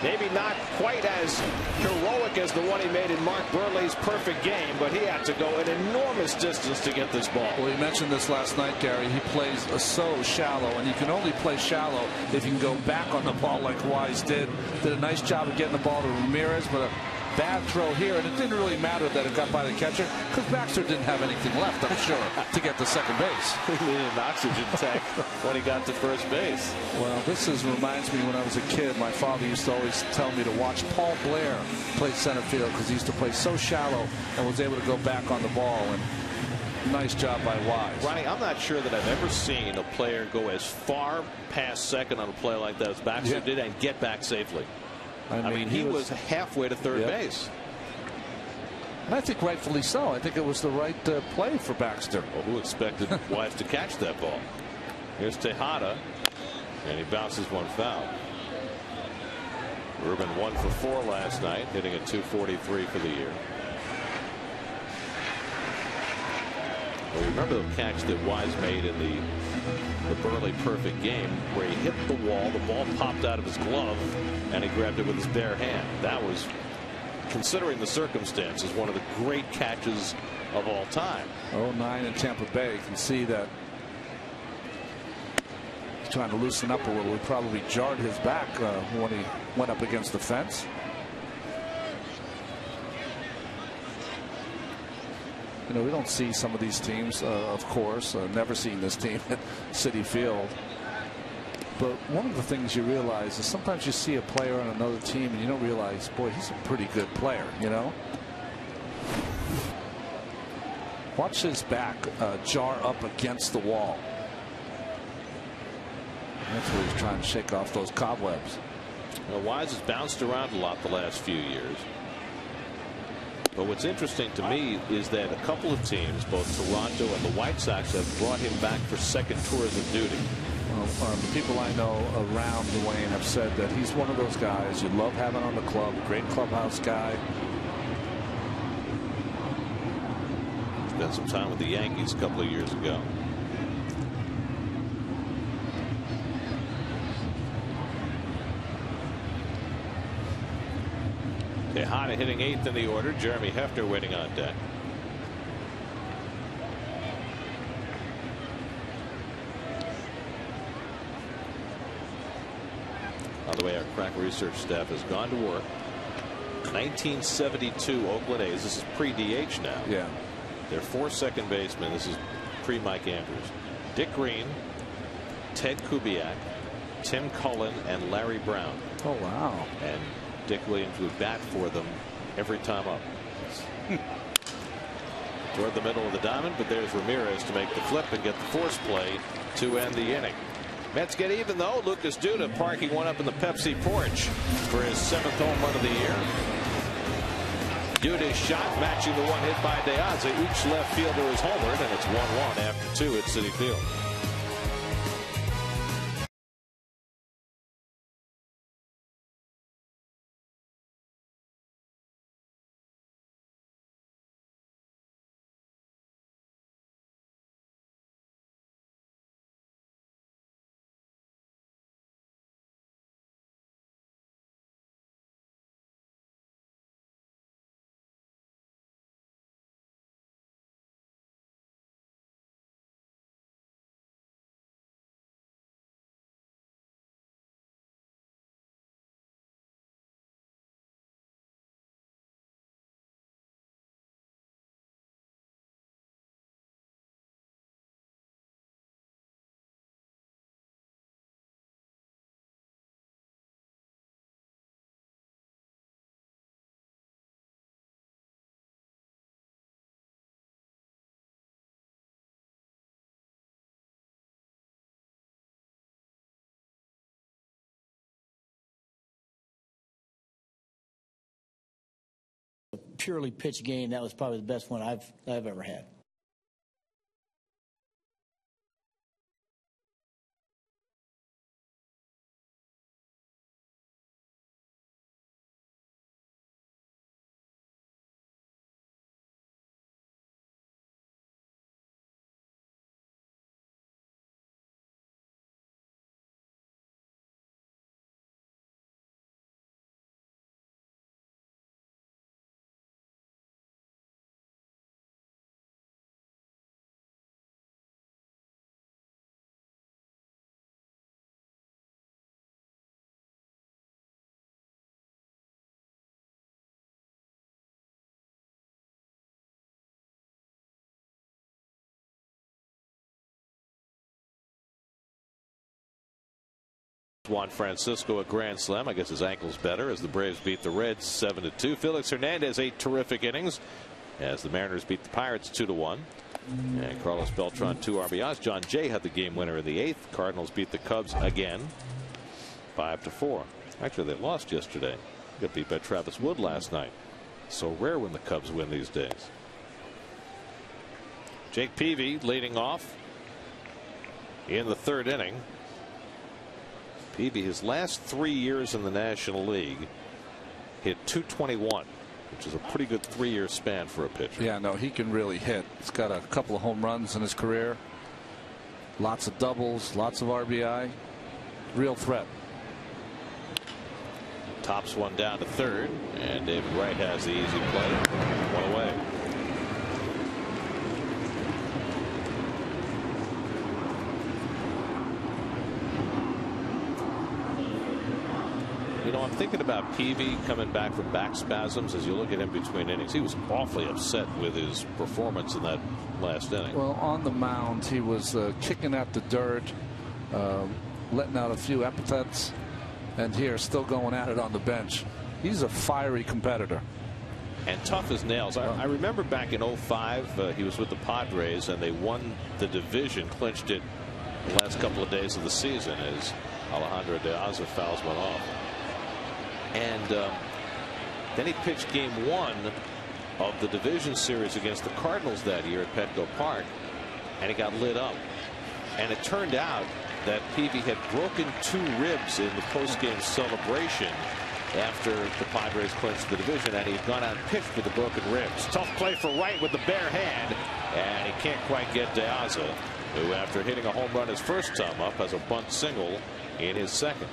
Maybe not quite as heroic as the one he made in Mark Burley's perfect game, but he had to go an enormous distance to get this ball. Well, you mentioned this last night, Gary. He plays so shallow, and you can only play shallow if you can go back on the ball like Wise did. Did a nice job of getting the ball to Ramirez, but a bad throw here, and it didn't really matter that it got by the catcher because Baxter didn't have anything left, I'm sure, to get to second base. He needed an oxygen tank when he got to first base. Well, this reminds me when I was a kid, my father used to always tell me to watch Paul Blair play center field because he used to play so shallow and was able to go back on the ball. And nice job by Wise. Ronnie, I'm not sure that I've ever seen a player go as far past second on a play like that as Baxter did and get back safely. I mean, he was halfway to third base. And I think rightfully so. I think it was the right play for Baxter. Well, who expected Wise to catch that ball? Here's Tejada, and he bounces one foul. Rubin 1 for 4 last night, hitting a .243 for the year. Well, you remember the catch that Wise made in the Burley perfect game where he hit the wall, the ball popped out of his glove, and he grabbed it with his bare hand. That was, considering the circumstances, one of the great catches of all time. 09 in Tampa Bay. You can see that he's trying to loosen up a little. He probably jarred his back when he went up against the fence. You know, we don't see some of these teams, of course. Never seen this team at Citi Field. But one of the things you realize is sometimes you see a player on another team and you don't realize, boy, he's a pretty good player, you know? Watch his back jar up against the wall. That's what he's trying to shake off those cobwebs. Well, Wise has bounced around a lot the last few years. But what's interesting to me is that a couple of teams, both Toronto and the White Sox, have brought him back for second tours of duty. Well, the people I know around Wayne have said that he's one of those guys you love having on the club, great clubhouse guy. Spent some time with the Yankees a couple of years ago. Tejada hitting 8th in the order. Jeremy Hefner waiting on deck. By the way, our crack research staff has gone to work. 1972 Oakland A's. This is pre-DH now. Yeah. Their 4 second basemen. This is pre-Mike Andrews. Dick Green, Ted Kubiak, Tim Cullen, and Larry Brown. Oh, wow. And Dick Williams would bat for them every time up. Toward the middle of the diamond, but there's Ramirez to make the flip and get the force play to end the inning. Mets get even though. Lucas Duda parking one up in the Pepsi porch for his 7th home run of the year. Duda's shot matching the one hit by De Aza. Each left fielder is homered, and it's 1-1 after 2 at Citi Field. Purely pitch game, that was probably the best one I've ever had. Juan Francisco a grand slam. I guess his ankle's better as the Braves beat the Reds 7-2. Felix Hernandez 8 terrific innings as the Mariners beat the Pirates 2-1. And Carlos Beltran 2 RBIs. John Jay had the game winner in the 8th. Cardinals beat the Cubs again 5-4. Actually, they lost yesterday. Got beat by Travis Wood last night. So rare when the Cubs win these days. Jake Peavy leading off in the 3rd inning. Peavy, his last 3 years in the National League, hit .221, which is a pretty good 3-year span for a pitcher. Yeah, no, he can really hit. He's got a couple of home runs in his career. Lots of doubles, lots of RBI. Real threat. Tops one down to 3rd, and David Wright has the easy play. One away. You know, I'm thinking about Peavy coming back from back spasms. As you look at him between innings, he was awfully upset with his performance in that last inning. Well, on the mound, he was kicking at the dirt, letting out a few epithets, and here still going at it on the bench. He's a fiery competitor. and tough as nails. I remember back in 05, he was with the Padres, and they won the division, clinched it the last couple of days of the season as Alejandro De Aza fouls one off. And then he pitched game 1 of the division series against the Cardinals that year at Petco Park, and he got lit up. And it turned out that Peavy had broken 2 ribs in the postgame celebration after the Padres clinched the division, and he'd gone out and pitched with the broken ribs. Tough play for Wright with the bare hand, and he can't quite get De Aza, who, after hitting a home run his first time up, has a bunt single in his second.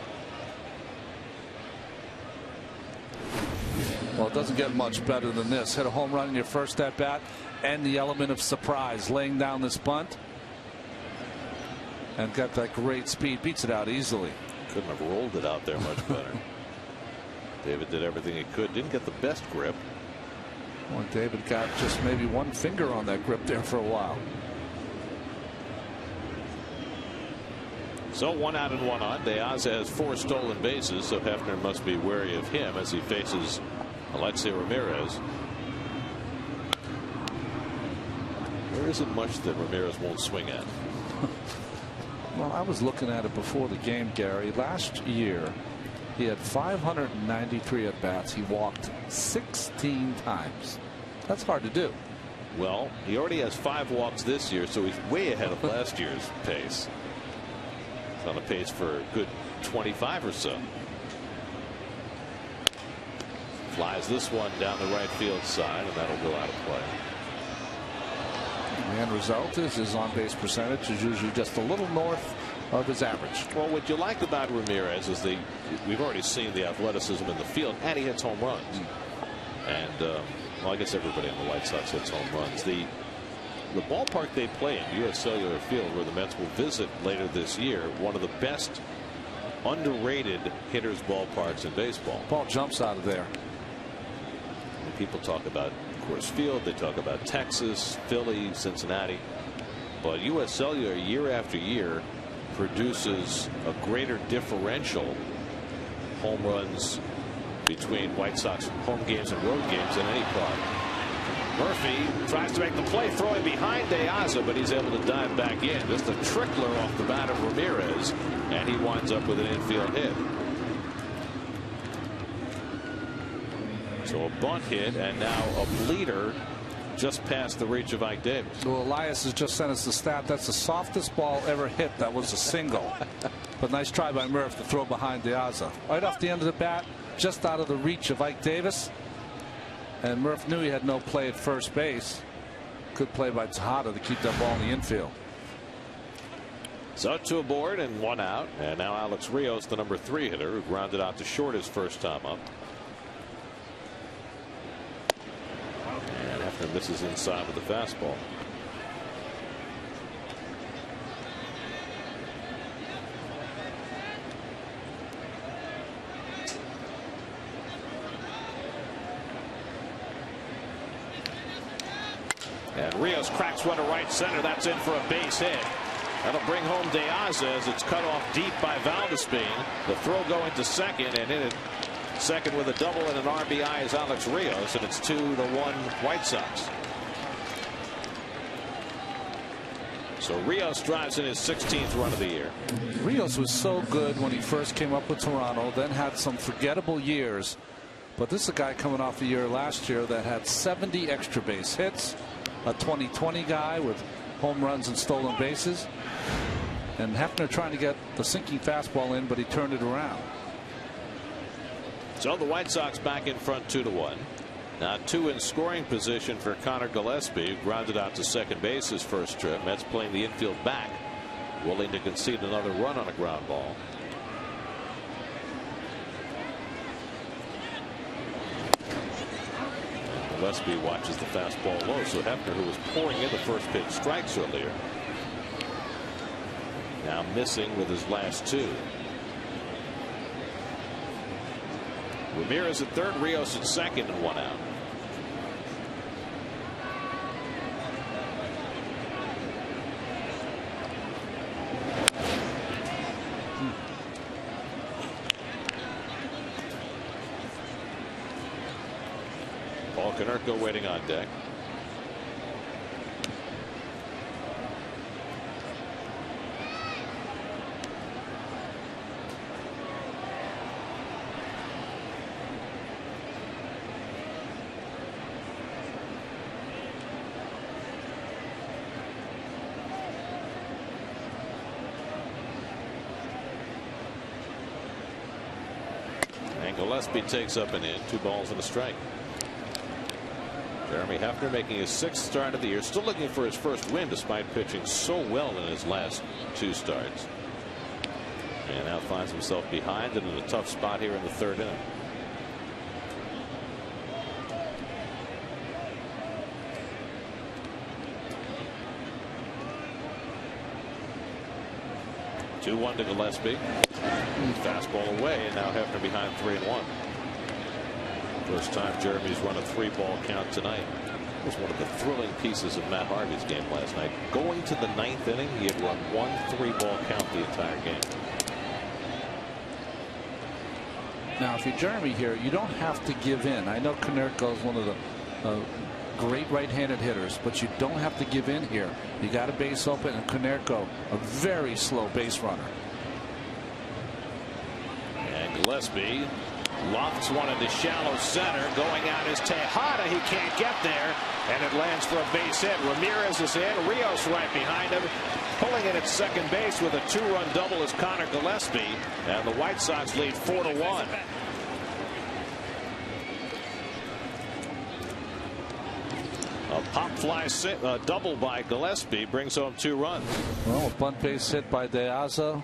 Well, it doesn't get much better than this. Hit a home run in your first at bat, and the element of surprise, laying down this bunt, and got that great speed. Beats it out easily. Couldn't have rolled it out there much better. David did everything he could. Didn't get the best grip. Well, David got just maybe one finger on that grip there for a while. So 1 out and 1 on. De Aza has 4 stolen bases, so Hefner must be wary of him as he faces Alexei Ramirez. There isn't much that Ramirez won't swing at. Well, I was looking at it before the game, Gary. Last year, he had 593 at bats. He walked 16 times. That's hard to do. Well, he already has 5 walks this year, so he's way ahead of last year's pace. He's on a pace for a good 25 or so. Flies this one down the right field side, and that'll go out of play. The end result is his on-base percentage is usually just a little north of his average. Well, what you like about Ramirez is we've already seen the athleticism in the field, and he hits home runs. And well, I guess everybody on the White Sox hits home runs. The ballpark they play in, US Cellular Field, where the Mets will visit later this year, one of the best underrated hitters ballparks in baseball. Ball jumps out of there. And people talk about Coors Field, they talk about Texas, Philly, Cincinnati, but US Cellular year after year produces a greater differential home runs between White Sox home games and road games than any park. Murphy tries to make the play, throwing behind De Aza, but he's able to dive back in. Just a trickler off the bat of Ramirez, and he winds up with an infield hit. So a bunt hit, and now a bleeder just past the reach of Ike Davis. Well, Elias has just sent us the stat. That's the softest ball ever hit. That was a single. But nice try by Murph to throw behind De Aza. Right off the end of the bat, just out of the reach of Ike Davis. And Murph knew he had no play at first base. Good play by Tejada to keep that ball in the infield. So 2 aboard and 1 out. And now Alex Rios, the number 3 hitter, who grounded out to short his first time up. And Hefner misses inside with the fastball. And Rios cracks one to right center. That's in for a base hit. That'll bring home De Aza as it's cut off deep by Valdespin. The throw going to second, and in it second with a double and an RBI is Alex Rios, and it's 2-1 White Sox. So Rios drives in his 16th run of the year. Rios was so good when he first came up with Toronto, then had some forgettable years. But this is a guy coming off the year last year that had 70 extra base hits, a 20-20 guy with home runs and stolen bases. And Hefner trying to get the sinking fastball in, but he turned it around. So the White Sox back in front 2-1. Now 2 in scoring position for Connor Gillespie, who grounded out to second base his first trip. Mets playing the infield back, willing to concede another run on a ground ball. And Gillespie watches the fastball low, so Hefner, who was pouring in the first pitch, strikes earlier. Now missing with his last 2. Ramirez at third, Rios at second, and 1 out. Paul Konerko waiting on deck. Gillespie takes up and in. 2 balls and a strike. Jeremy Hefner making his 6th start of the year. Still looking for his first win despite pitching so well in his last 2 starts. And now finds himself behind and in a tough spot here in the 3rd inning. Two-1 to Gillespie. Fastball away, and now Hefner behind 3-1. First time Jeremy's run a 3-ball count tonight. It was one of the thrilling pieces of Matt Harvey's game last night. Going to the 9th inning, he had run 1 3-ball count the entire game. Now, if you're Jeremy here, you don't have to give in. I know Konerko is one of the great right-handed hitters, but you don't have to give in here. You got a base open, and Konerko, a very slow base runner. And Gillespie lofts one in the shallow center. Going out is Tejada. He can't get there, and it lands for a base hit. Ramirez is in. Rios right behind him. Pulling in at second base with a 2-run double is Connor Gillespie, and the White Sox lead 4-1. A pop fly double by Gillespie brings home 2 runs. Well, a bunt base hit by De Aza.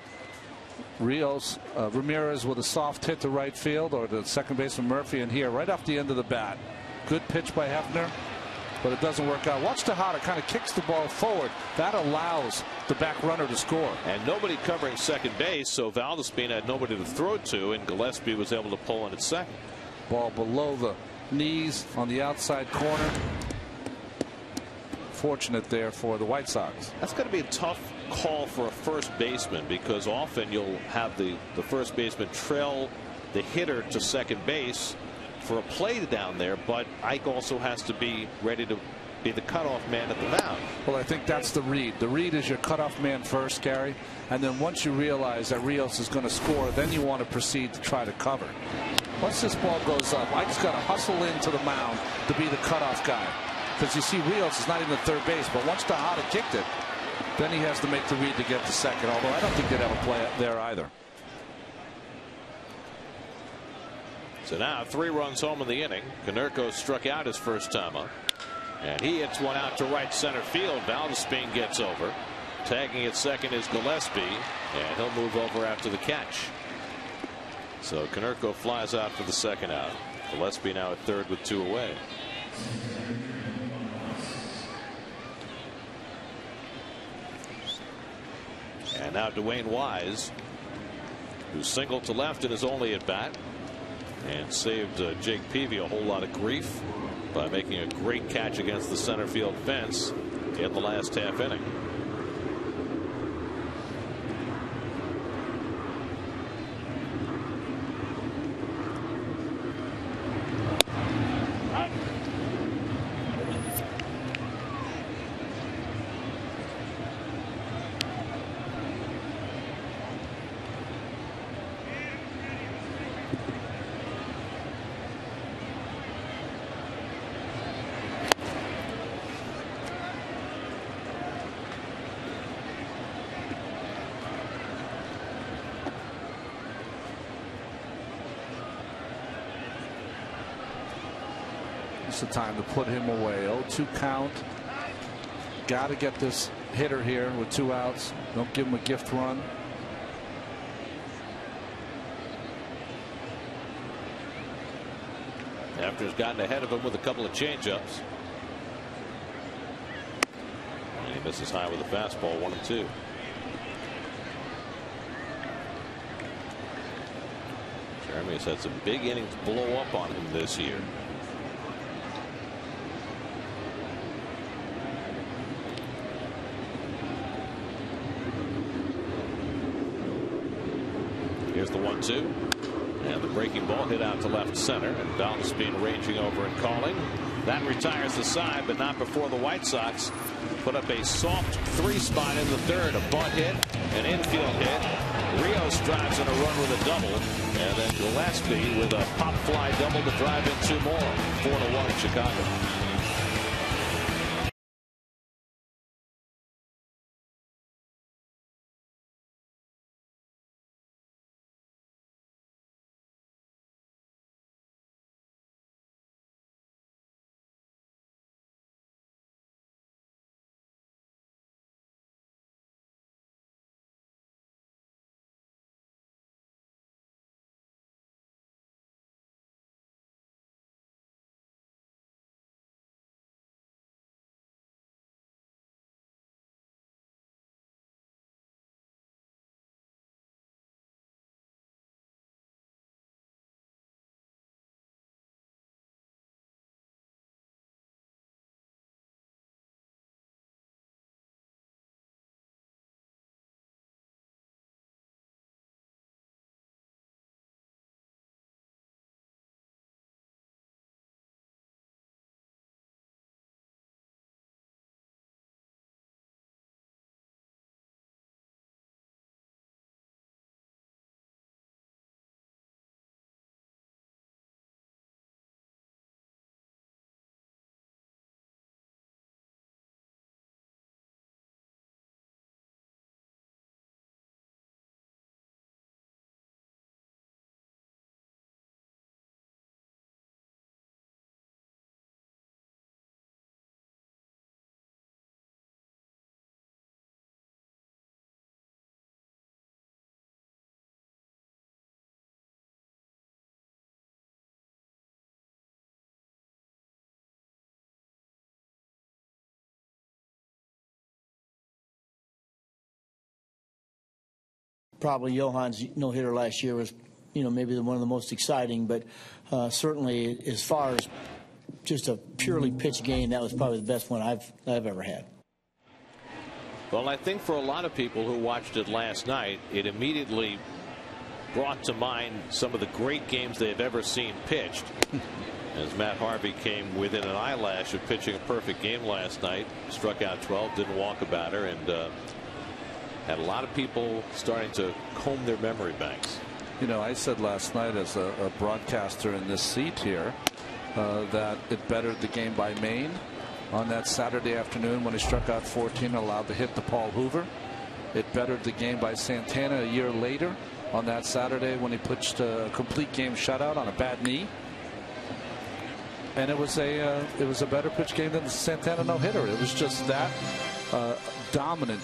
Rios, Ramirez with a soft hit to right field, or the second baseman Murphy, and here right off the end of the bat. Good pitch by Hefner, but it doesn't work out. Watch Tejada kind of kicks the ball forward. That allows the back runner to score. And nobody covering second base, so Valdespin had nobody to throw to, and Gillespie was able to pull in at second. Ball below the knees on the outside corner. Fortunate there for the White Sox. That's going to be a tough call for a first baseman, because often you'll have the first baseman trail the hitter to second base for a play down there, but Ike also has to be ready to be the cutoff man at the mound. Well, I think that's the read. The read is your cutoff man first, Gary, and then once you realize that Rios is going to score, then you want to proceed to try to cover. Once this ball goes up, Ike's got to hustle into the mound to be the cutoff guy. Because you see, Rios is not even at third base, but once Tejada kicked it, then he has to make the read to get to second, although I don't think they'd have a play there either. So now 3 runs home in the inning. Konerko struck out his first time up, and he hits one out to right center field. Valdespin gets over. Tagging at second is Gillespie, and he'll move over after the catch. So Konerko flies out for the second out. Gillespie now at third with 2 away. And now Dwayne Wise, who singled to left in his only at bat and saved Jake Peavy a whole lot of grief by making a great catch against the center field fence in the last half inning. The time to put him away. 0-2 count. Got to get this hitter here with 2 outs. Don't give him a gift run. Hefner's gotten ahead of him with a couple of changeups. And he misses high with a fastball, 1-2. Jeremy has had some big innings blow up on him this year. Here's the 1-2, and And the breaking ball hit out to left center, and Valdespin ranging over and calling. That retires the side, but not before the White Sox put up a soft 3 spot in the third. A bunt hit, an infield hit. Rios drives in a run with a double, and then Gillespie with a pop fly double to drive in 2 more. 4-1 Chicago. Probably Johan's no-hitter last year was, maybe one of the most exciting, but certainly as far as just a purely pitch game, that was probably the best one I've ever had. Well, I think for a lot of people who watched it last night, it immediately brought to mind some of the great games they've ever seen pitched. As Matt Harvey came within an eyelash of pitching a perfect game last night, struck out 12, didn't walk a batter, and had a lot of people starting to comb their memory banks. I said last night as a broadcaster in this seat here that it bettered the game by Maine on that Saturday afternoon when he struck out 14 and allowed the hit to Paul Hoover. It bettered the game by Santana a year later on that Saturday when he pitched a complete game shutout on a bad knee. And it was a better pitch game than the Santana no-hitter. It was just that dominant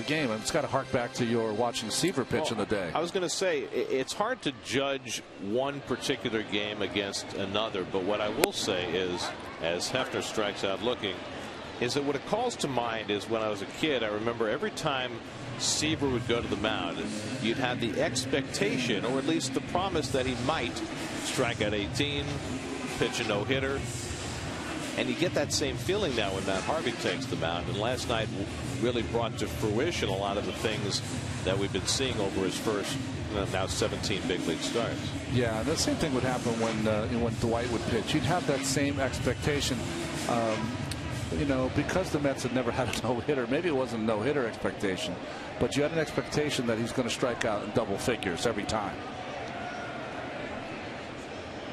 game. And it's got to hark back to your watching Seaver pitch in the day. I was going to say it's hard to judge one particular game against another, but what I will say is, as Hefner strikes out looking, is that what it calls to mind is when I was a kid, I remember every time Seaver would go to the mound, you'd have the expectation, or at least the promise, that he might strike out 18, pitch a no-hitter. And you get that same feeling now when Matt Harvey takes the mound. And last night really brought to fruition a lot of the things that we've been seeing over his first now 17 big league starts. Yeah, the same thing would happen when Dwight would pitch. You'd have that same expectation. Because the Mets had never had a no-hitter, maybe it wasn't a no-hitter expectation, but you had an expectation that he's going to strike out in double figures every time.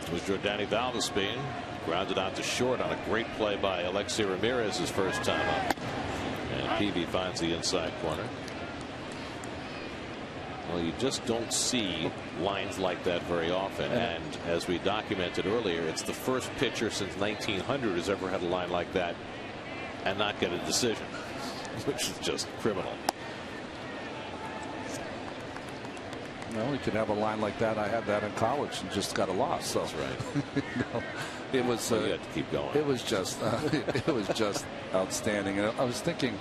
It was Jordani Valdespin, grounded out to short on a great play by Alexei Ramirez his first time up. And Peavy finds the inside corner. Well, you just don't see lines like that very often. And as we documented earlier, it's the first pitcher since 1900 who's ever had a line like that and not get a decision, which is just criminal. Well, you could have a line like that. I had that in college and just got a loss. So. That's right. It was. You had to keep going. It was just. It was just outstanding. And I was thinking,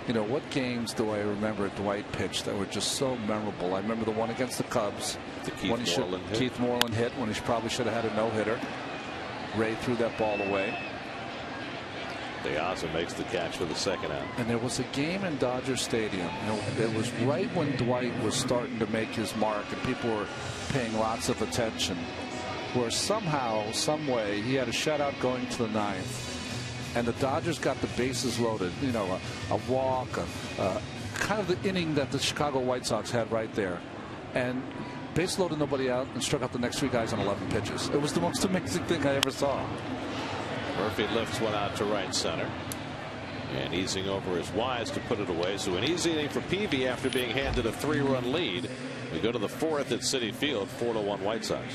what games do I remember Dwight pitched that were just so memorable? I remember the one against the Cubs. The Keith Moreland hit when he probably should have had a no-hitter. Ray threw that ball away. De Aza makes the catch for the second out. And there was a game in Dodger Stadium. It was right when Dwight was starting to make his mark and people were paying lots of attention, where somehow, some way, he had a shutout going to the ninth, and the Dodgers got the bases loaded. You know, a walk, kind of the inning that the Chicago White Sox had right there, and base loaded nobody out and struck out the next 3 guys on 11 pitches. It was the most amazing thing I ever saw. Murphy lifts one out to right center, and easing over is Wise to put it away. So an easy inning for Peavy after being handed a 3-run lead. We go to the 4th at Citi Field, 4-1 White Sox.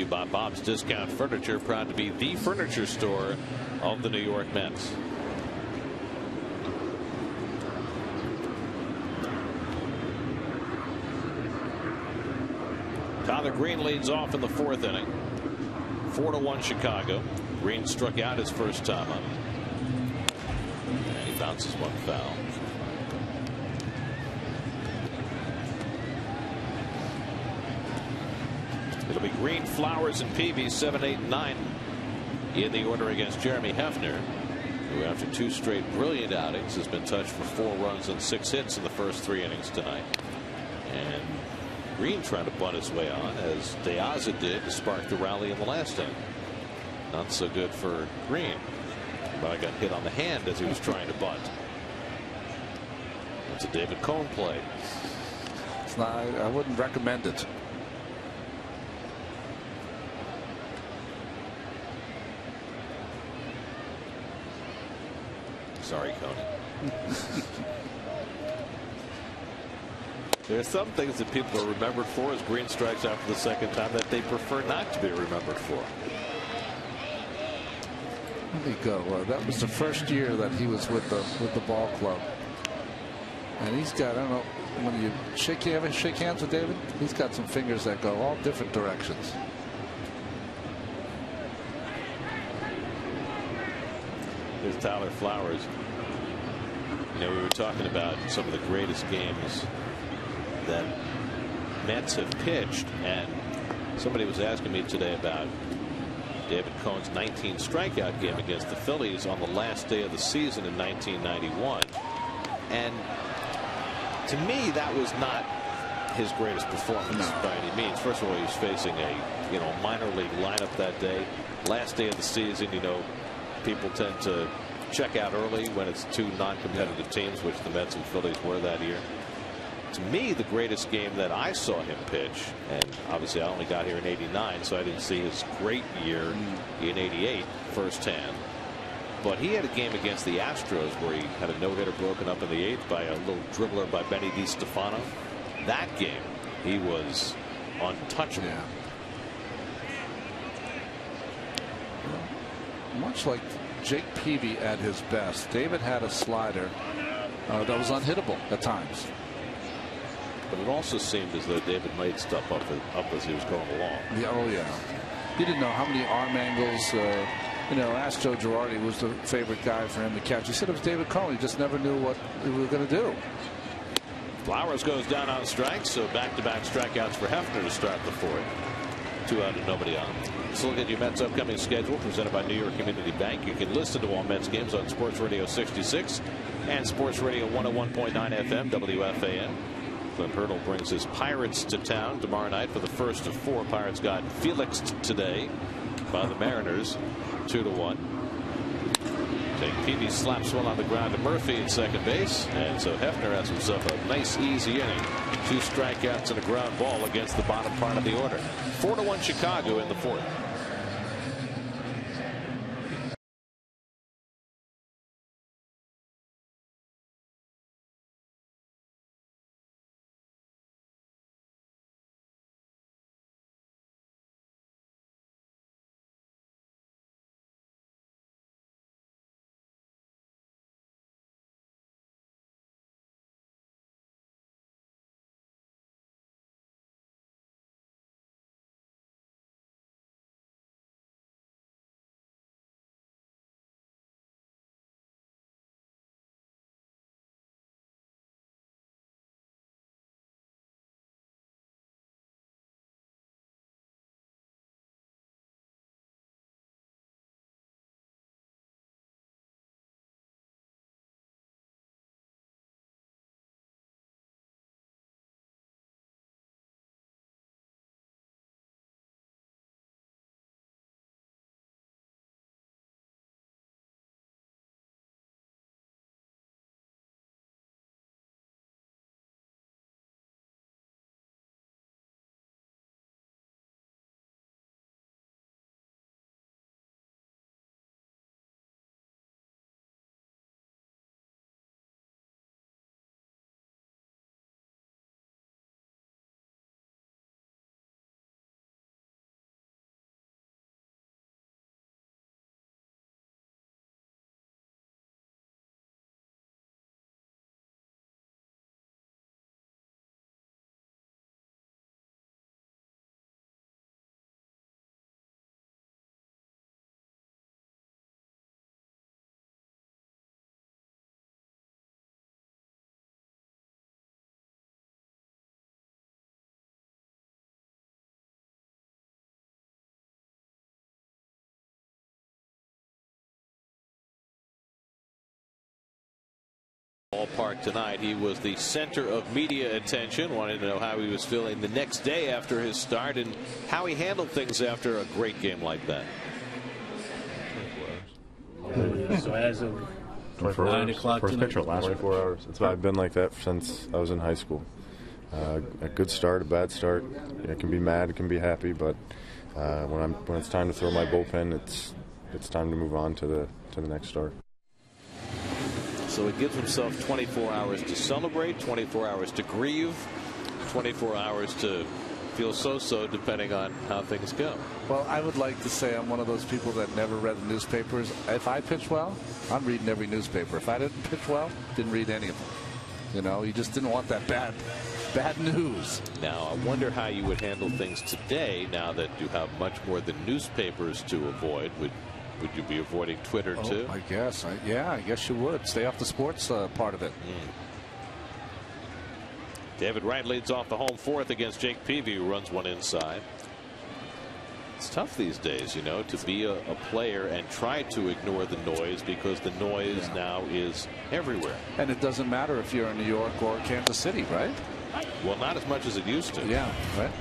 By Bob's Discount Furniture, proud to be the furniture store of the New York Mets. Tyler Green leads off in the 4th inning. 4-1 Chicago. Green struck out his first time up, and he bounces one foul. It'll be Green, Flowers, and Peavy, 7, 8, 9 in the order against Jeremy Hefner, who after 2 straight brilliant outings has been touched for 4 runs and 6 hits in the first 3 innings tonight. And Green trying to bunt his way on, as De Aza did to spark the rally in the last inning. Not so good for Green, but I got hit on the hand as he was trying to bunt. It's a David Cone play. It's not, I wouldn't recommend it. Sorry, Coney. There are some things that people are remembered for, as Green strikes out for the second time, that they prefer not to be remembered for. Let me go. That was the first year that he was with the ball club, and he's got, I don't know, when you shake hands with David, he's got some fingers that go all different directions. There's Tyler Flowers. You know, we were talking about some of the greatest games that Mets have pitched, and somebody was asking me today about David Cone's 19 strikeout game against the Phillies on the last day of the season in 1991. And to me, that was not his greatest performance by any means. First of all, he was facing a minor league lineup that day. Last day of the season, people tend to check out early when it's 2 non-competitive teams, which the Mets and Phillies were that year. to me, the greatest game that I saw him pitch, and obviously I only got here in '89, so I didn't see his great year in '88 firsthand. But he had a game against the Astros where he had a no-hitter broken up in the 8th by a little dribbler by Benny DiStefano. That game, he was untouchable. Yeah. Much like Jake Peavy at his best, David had a slider that was unhittable at times. But it also seemed as though David made stuff up as he was going along. Yeah, oh yeah. He didn't know how many arm angles. You know, asked Joe Girardi was the favorite guy for him to catch. He said it was David Cohn. He just never knew what he was going to do. Flowers goes down on strikes, so back-to-back strikeouts for Hefner to start the 4th. 2 out and nobody on. Let's look at your Mets' upcoming schedule presented by New York Community Bank. You can listen to all Mets games on Sports Radio 66 and Sports Radio 101.9 FM WFAN. Clint Hurdle brings his Pirates to town tomorrow night for the first of 4. Pirates got Felixed today by the Mariners 2-1. Jake Peavy slaps one on the ground to Murphy at second base, and so Hefner has himself a nice easy inning. 2 strikeouts and a ground ball against the bottom part of the order. 4-1 Chicago in the 4th. Ballpark tonight. He was the center of media attention. Wanted to know how he was feeling the next day after his start and how he handled things after a great game like that. So as of 9 o'clock first pitch last 24 hours. I've been like that since I was in high school. A good start, a bad start. I can be mad, I can be happy, but when it's time to throw my bullpen, it's time to move on to the next start. So he gives himself 24 hours to celebrate, 24 hours to grieve, 24 hours to feel so-so depending on how things go. Well, I would like to say I'm one of those people that never read the newspapers. If I pitch well, I'm reading every newspaper. If I didn't pitch well, didn't read any of them. You know, you just didn't want that bad news. Now, I wonder how you would handle things today now that you have much more than newspapers to avoid. Would you be avoiding Twitter too? I guess. Yeah, I guess you would. Stay off the sports part of it. David Wright leads off the home 4th against Jake Peavy, who runs one inside. It's tough these days, you know, to be a player and try to ignore the noise because the noise now is everywhere. And it doesn't matter if you're in New York or Kansas City, right? Well, not as much as it used to. Yeah, right.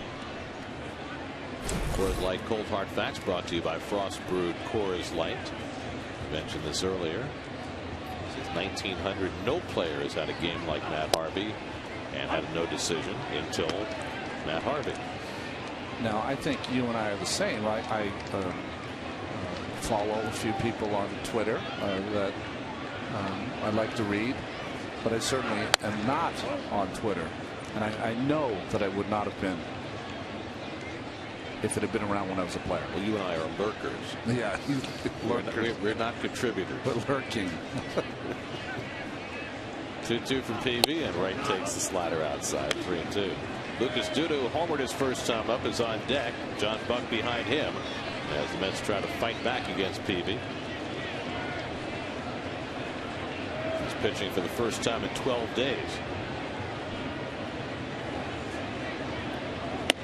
Coors Light Cold Hard Facts brought to you by Frost Brewed Coors Light. I mentioned this earlier. Since 1900, no player has had a game like Matt Harvey. and had a no decision until Matt Harvey. Now, I think you and I are the same. I follow a few people on Twitter that I like to read, but I certainly am not on Twitter. And I know that I would not have been if it had been around when I was a player. Well, you and I are lurkers. Yeah, we're not contributors. But lurking. 2-2 from PV, and Wright takes the slider outside. 3-2. Lucas Duda, homered his first time up, is on deck. John Buck behind him as the Mets try to fight back against PV. He's pitching for the first time in 12 days.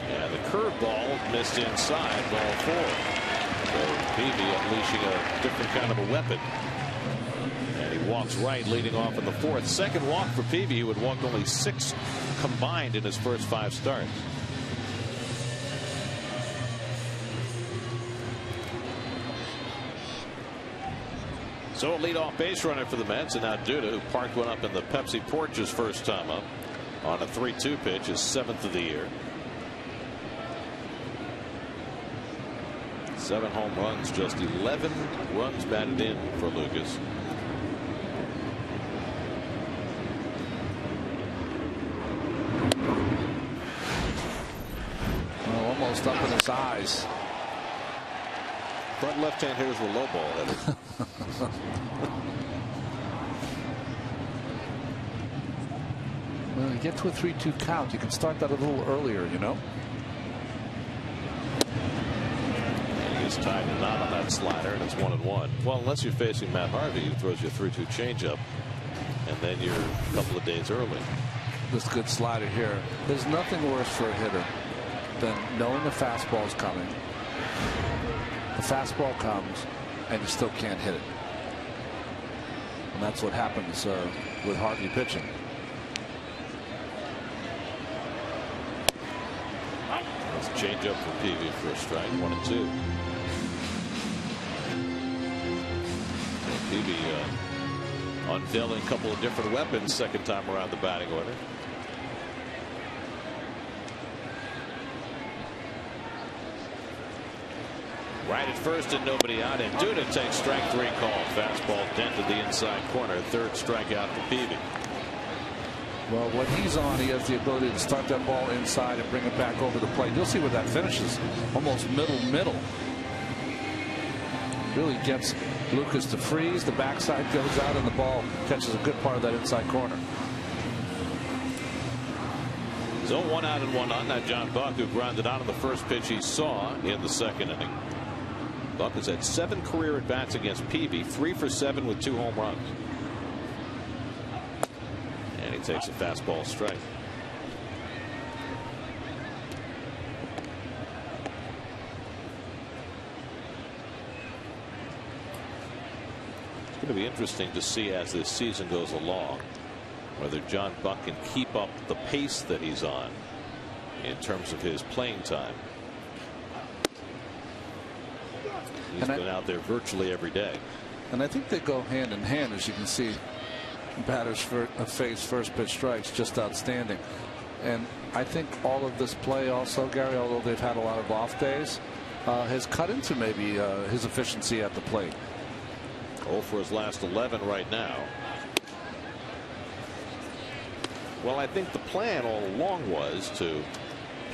And the curveball missed inside, ball 4. So PV unleashing a different kind of a weapon. And he walks right, leading off in the 4th. Second walk for PV, who had walked only 6 combined in his first 5 starts. So a leadoff base runner for the Mets, and now Duda, who parked one up in the Pepsi porch his first time up on a 3-2 pitch, his 7th of the year. 7 home runs, just 11 runs batted in for Lucas. Well, almost up in his eyes. Front left-hand hitters were low ball headed. Well, you get to a 3-2 count, you can start that a little earlier, you know. And he gets tied and not on that slider, and it's 1-1. Well, unless you're facing Matt Harvey, who throws you a 3-2 changeup, and then you're a couple of days early. This good slider here. There's nothing worse for a hitter than knowing the fastball is coming. The fastball comes, and you still can't hit it. And that's what happens with Harvey pitching. That's a changeup for PV for a strike. 1-2. PV unveiling a couple of different weapons second time around the batting order. Right at first and nobody out, and Duda takes strike 3 call. Fastball dented the inside corner. 3rd strikeout for PV. Well, when he's on, he has the ability to start that ball inside and bring it back over the plate. You'll see where that finishes. Almost middle. Really gets Lucas to freeze. The backside goes out, and the ball catches a good part of that inside corner. So 1 out and 1 on. Now John Buck, who grounded out on the first pitch he saw in the 2nd inning. Buck has had 7 career at bats against PV, 3 for 7 with 2 home runs. And he takes a fastball strike. It's going to be interesting to see as this season goes along whether John Buck can keep up the pace that he's on in terms of his playing time. He's been out there virtually every day. And I think they go hand in hand, as you can see. Batters face first pitch strikes, just outstanding. And I think all of this play also, Gary, although they've had a lot of off days, has cut into maybe his efficiency at the plate. 0 for his last 11 right now. Well, I think the plan all along was to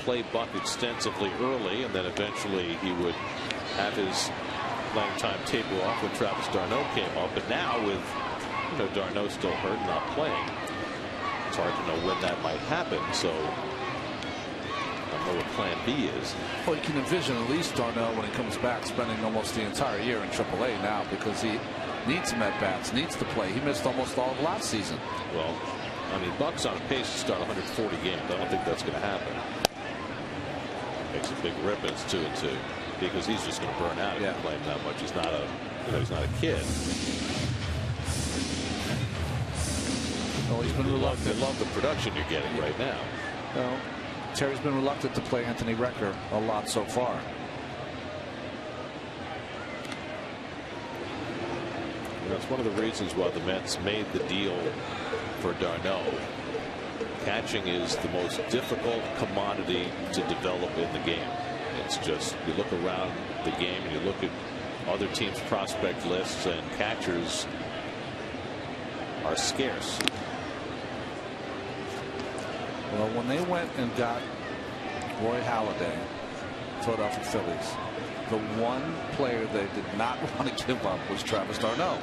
play Buck extensively early, and then eventually he would have his playing time taper off when Travis d'Arnaud came up. But now with d'Arnaud still hurt and not playing, it's hard to know when that might happen. So I don't know what plan B is. Well, you can envision at least d'Arnaud, when he comes back, spending almost the entire year in AAA now, because he needs some at-bats, needs to play. He missed almost all of last season. Well, I mean, Buck's on pace to start 140 games. I don't think that's going to happen. Makes a big rip, and it's 2-2. Because he's just going to burn out if you play him that much. He's not a, he's not a kid. Well, he's been reluctant. They love the production you're getting right now. Well, Terry's been reluctant to play Anthony Recker a lot so far. That's one of the reasons why the Mets made the deal for d'Arnaud. Catching is the most difficult commodity to develop in the game. It's just, you look around the game and you look at other teams' prospect lists, and catchers are scarce. Well, when they went and got Roy Halladay, Philadelphia Phillies, the one player they did not want to give up was Travis d'Arnaud.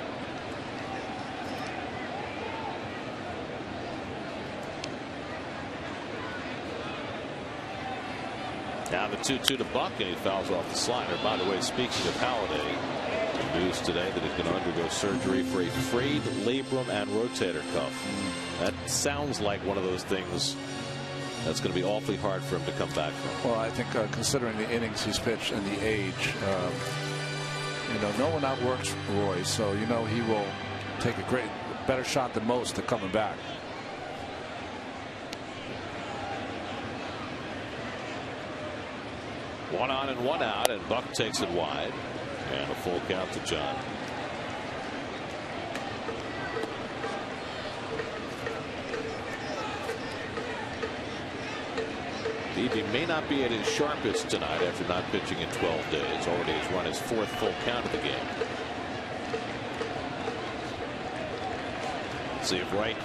Now the 2-2 to Buck, and he fouls off the slider. By the way, speaking of Halladay, news today that he's going to undergo surgery for a frayed labrum and rotator cuff. That sounds like one of those things that's going to be awfully hard for him to come back from. Well, I think considering the innings he's pitched and the age, no one outworks Roy, so he will take a better shot than most at coming back. One on and one out, and Buck takes it wide, and a full count to John. Beebe may not be at his sharpest tonight after not pitching in 12 days. Already has run his 4th full count of the game. Let's see if Wright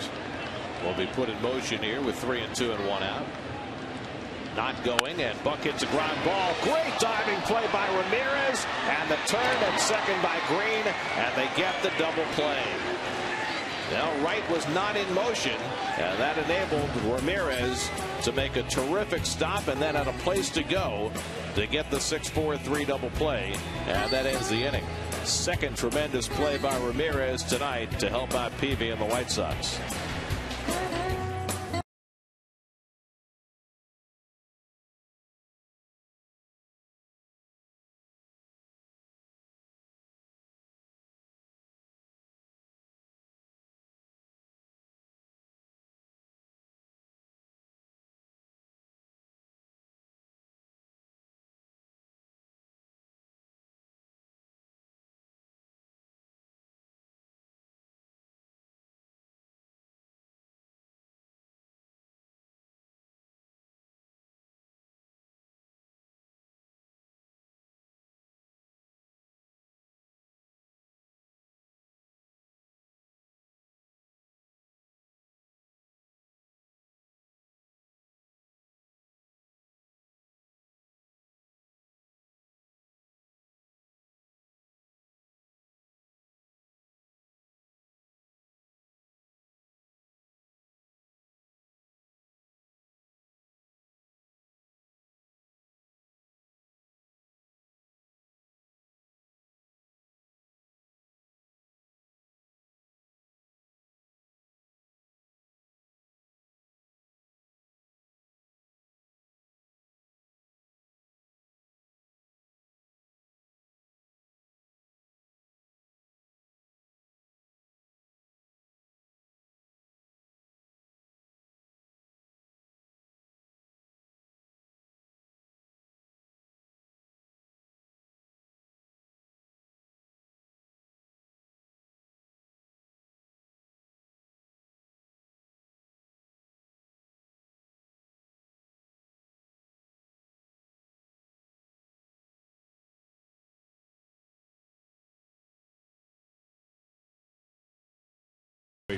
will be put in motion here with 3 and 2 and 1 out. Not going, and Buck hits a ground ball. Great diving play by Ramirez, and the turn at second by Green, and they get the double play. Now Wright was not in motion, and that enabled Ramirez to make a terrific stop, and then had a place to go to get the 6-4-3 double play, and that ends the inning. Second tremendous play by Ramirez tonight to help out Peavy and the White Sox.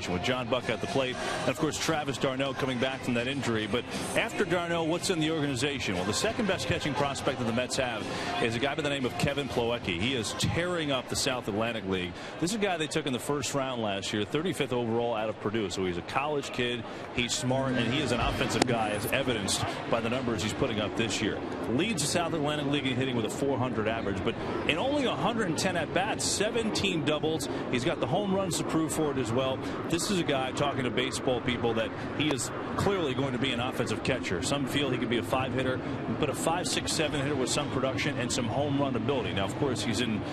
With John Buck at the plate, and of course Travis d'Arnaud coming back from that injury. But after d'Arnaud, what's in the organization? Well, the second best catching prospect that the Mets have is a guy by the name of Kevin Plawecki. He is tearing up the South Atlantic League. This is a guy they took in the first round last year, 35th overall out of Purdue. So he's a college kid, he's smart, and he is an offensive guy, as evidenced by the numbers he's putting up this year. Leads the South Atlantic League in hitting with a 400 average, but in only 110 at bats, 17 doubles. He's got the home runs to prove for it as well. This is a guy, talking to baseball people, that he is clearly going to be an offensive catcher. Some feel he could be a 5-hitter, but a 5, 6, 7 hitter with some production and some home run ability. Now, of course, he's in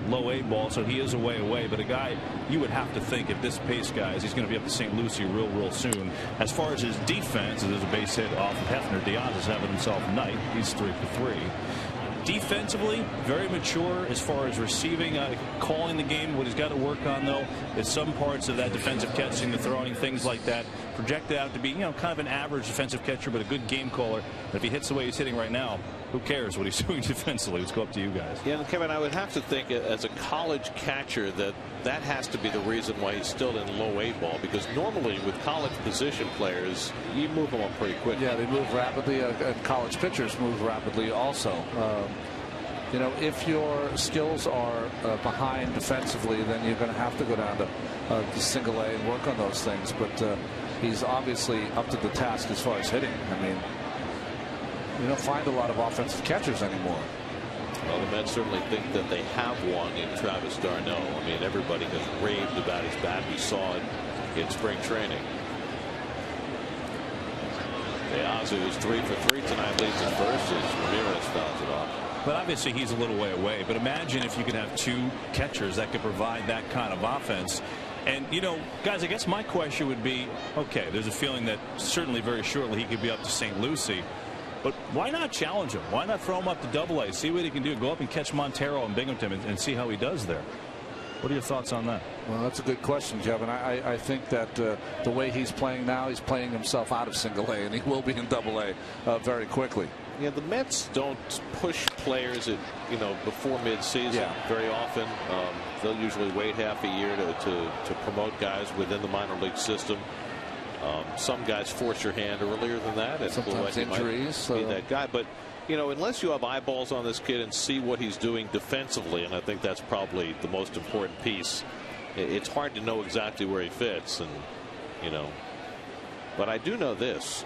low A ball, so he is a way away, but a guy you would have to think, if this pace guy, he's going to be up to St. Lucie real soon. As far as his defense, there's a base hit off of Hefner. Diaz is having himself a night. He's 3 for 3. Defensively, very mature as far as receiving, calling the game. What he's got to work on, though, is some parts of that defensive catching, the throwing, things like that. projected out to be, kind of an average defensive catcher, but a good game caller. And if he hits the way he's hitting right now, who cares what he's doing defensively? Let's go up to you guys. Yeah, and Kevin, I would have to think as a college catcher that has to be the reason why he's still in low A ball, because normally with college position players, you move them up pretty quickly. Yeah, they move rapidly, and college pitchers move rapidly also. If your skills are behind defensively, then you're going to have to go down to single A and work on those things. But he's obviously up to the task as far as hitting. I mean, you don't find a lot of offensive catchers anymore. Well, the Mets certainly think that they have one in Travis d'Arnaud. I mean, everybody has raved about his bat. We saw it in spring training. De Aza, who's 3 for 3 tonight, leads at first as Ramirez fouls it off. But obviously he's a little way away. But imagine if you could have 2 catchers that could provide that kind of offense. And, guys, I guess my question would be, okay, there's a feeling that certainly very shortly he could be up to St. Lucie. But why not challenge him? Why not throw him up to Double-A? See what he can do. Go up and catch Montero and Binghamton and see how he does there. What are your thoughts on that? Well, that's a good question, Kevin. I think that the way he's playing now, he's playing himself out of Single A, and he will be in Double-A very quickly. Yeah, the Mets don't push players before midseason very often. They'll usually wait half a year to promote guys within the minor league system. Some guys force your hand earlier than that. And sometimes injuries. Be that guy, but unless you have eyeballs on this kid and see what he's doing defensively, and I think that's probably the most important piece. It's hard to know exactly where he fits, but I do know this.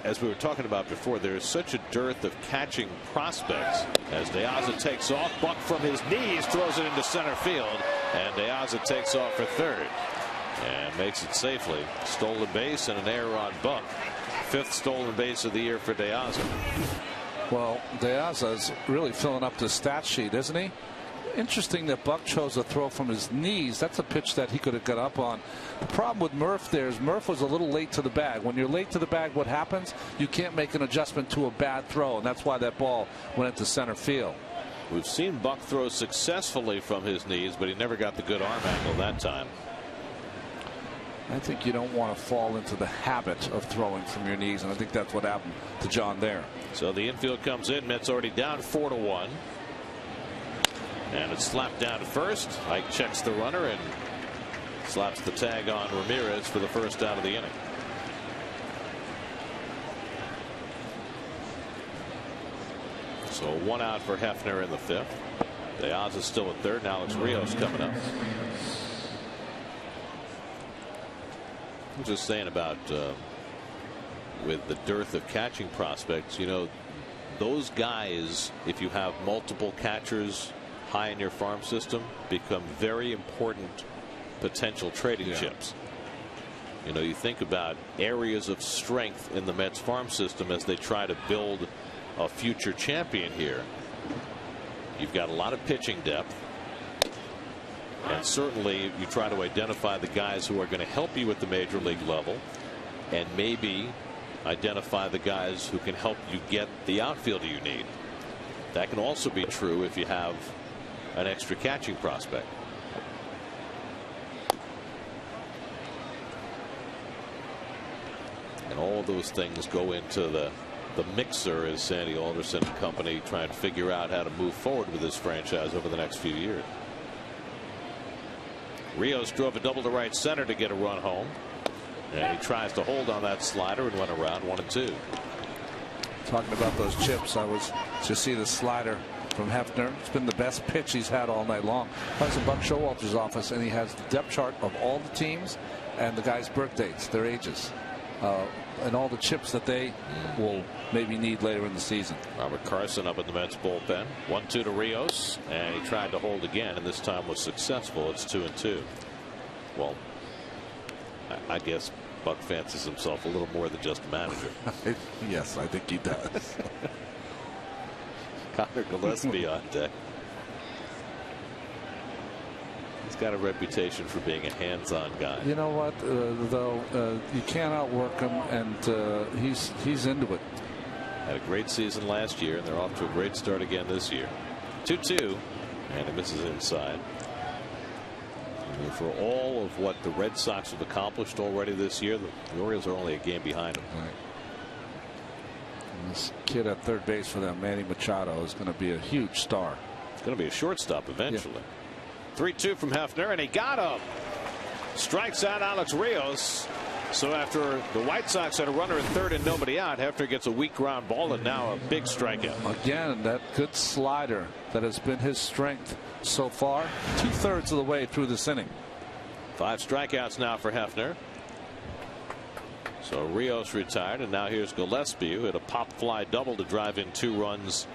As we were talking about before, there is such a dearth of catching prospects. As De Aza takes off, Buck from his knees throws it into center field, and De Aza takes off for third and makes it safely. Stolen base and an error on Buck. 5th stolen base of the year for De Aza. Well, De Aza's really filling up the stat sheet, isn't he? Interesting that Buck chose a throw from his knees. That's a pitch that he could have got up on. The problem with Murph there is Murph was a little late to the bag. When you're late to the bag, what happens? You can't make an adjustment to a bad throw, and that's why that ball went into center field. We've seen Buck throw successfully from his knees, but he never got the good arm angle that time. I think you don't want to fall into the habit of throwing from your knees, and I think that's what happened to John there. So the infield comes in. Mets already down 4-1. And it's slapped down to first. Ike checks the runner and slaps the tag on Ramirez for the first out of the inning. So 1 out for Hefner in the 5th. De Aza still at third. Now Alex Rios coming up. I was just saying about with the dearth of catching prospects, those guys, if you have multiple catchers high in your farm system, become very important potential trading chips. You think about areas of strength in the Mets farm system as they try to build a future champion here. You've got a lot of pitching depth, and certainly you try to identify the guys who are going to help you at the major league level, and maybe identify the guys who can help you get the outfielder you need. That can also be true if you have an extra catching prospect. And all those things go into the mixer as Sandy Alderson and company try and figure out how to move forward with this franchise over the next few years. Rios drove a double to right center to get a run home, and he tries to hold on that slider and went around 1-2. Talking about those chips, I was to see the slider from Hefner. It's been the best pitch he's had all night long. I was in Buck Showalter's office, and he has the depth chart of all the teams and the guys' birth dates, their ages, and all the chips that they will maybe need later in the season. Robert Carson up in the Mets bullpen. 1-2 to Rios, and he tried to hold again, and this time was successful. It's 2-2. Well, I guess Buck fancies himself a little more than just a manager. Yes, I think he does. Connor Gillespie on deck. He's got a reputation for being a hands-on guy. You know what, though, you can't outwork him, and he's into it. Had a great season last year, and they're off to a great start again this year. 2-2, and he misses inside. For all of what the Red Sox have accomplished already this year, the Orioles are only a game behind them. Right. This kid at third base for them, Manny Machado, is going to be a huge star. It's going to be a shortstop eventually. 3-2 from Hefner, and he got him. Strikes out Alex Rios. So after the White Sox had a runner at third and nobody out, Hefner gets a weak ground ball and now a big strikeout. Again, that good slider that has been his strength so far, 2/3 of the way through this inning. 5 strikeouts now for Hefner. So Rios retired, and now here's Gillespie, who hit a pop fly double to drive in 2 runs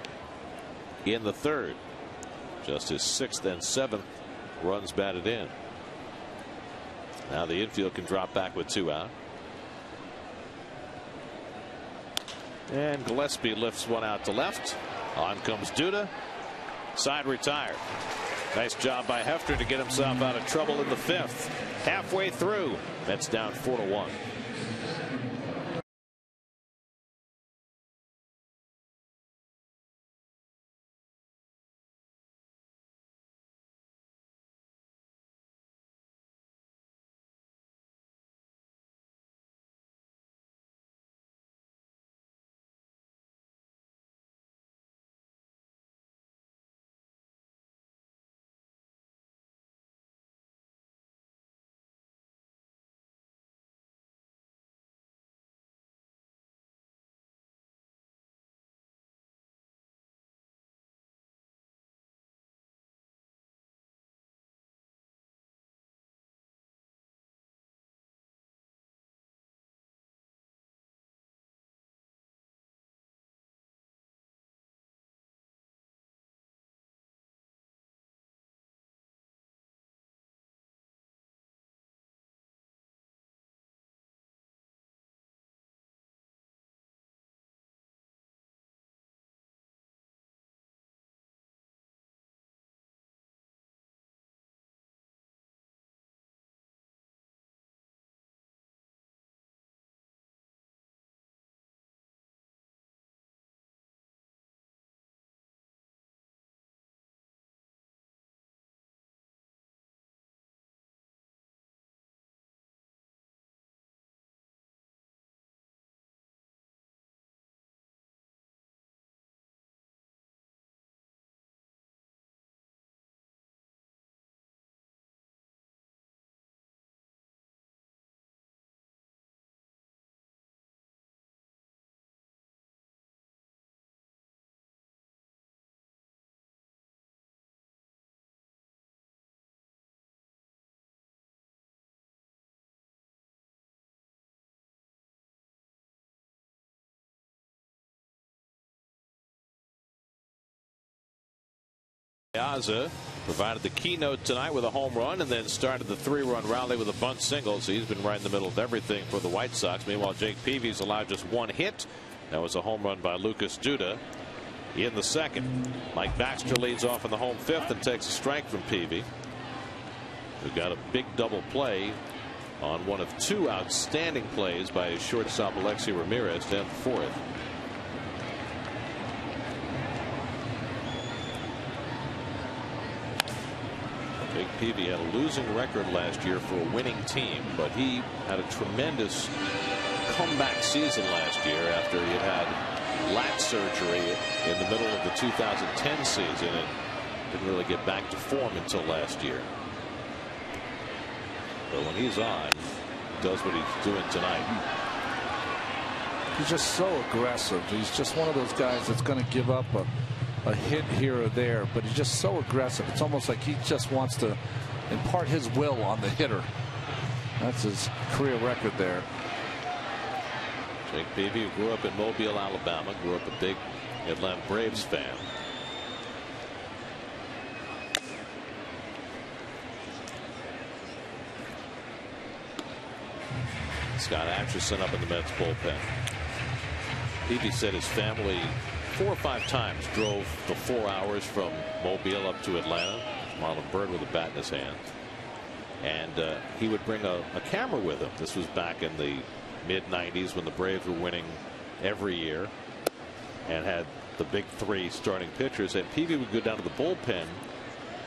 in the third. Just his 6th and 7th runs batted in. Now the infield can drop back with 2 out. And Gillespie lifts one out to left. On comes Duda. Side retired. Nice job by Hefner to get himself out of trouble in the 5th. Halfway through, Mets down 4-1. Piazza provided the keynote tonight with a home run and then started the 3-run rally with a bunt single. So he's been right in the middle of everything for the White Sox. Meanwhile, Jake Peavy's allowed just 1 hit. That was a home run by Lucas Duda in the 2nd. Mike Baxter leads off in the home 5th and takes a strike from Peavy, who got a big double play on one of 2 outstanding plays by his shortstop Alexi Ramirez to end the 4th. Jake Peavy had a losing record last year for a winning team, but he had a tremendous comeback season last year after he had lat surgery in the middle of the 2010 season and didn't really get back to form until last year. But when he's on, he does what he's doing tonight. He's just so aggressive. He's just one of those guys that's going to give up a hit here or there, but he's just so aggressive. It's almost like he just wants to impart his will on the hitter. That's his career record there. Jake Peavy, who grew up in Mobile, Alabama, grew up a big Atlanta Braves fan. Scott Atchison up in the Mets bullpen. Peavy said his family 4 or 5 times drove the 4 hours from Mobile up to Atlanta. Marlon Byrd with a bat in his hand. And he would bring a camera with him. This was back in the mid-90s when the Braves were winning every year and had the big 3 starting pitchers. And Peavy would go down to the bullpen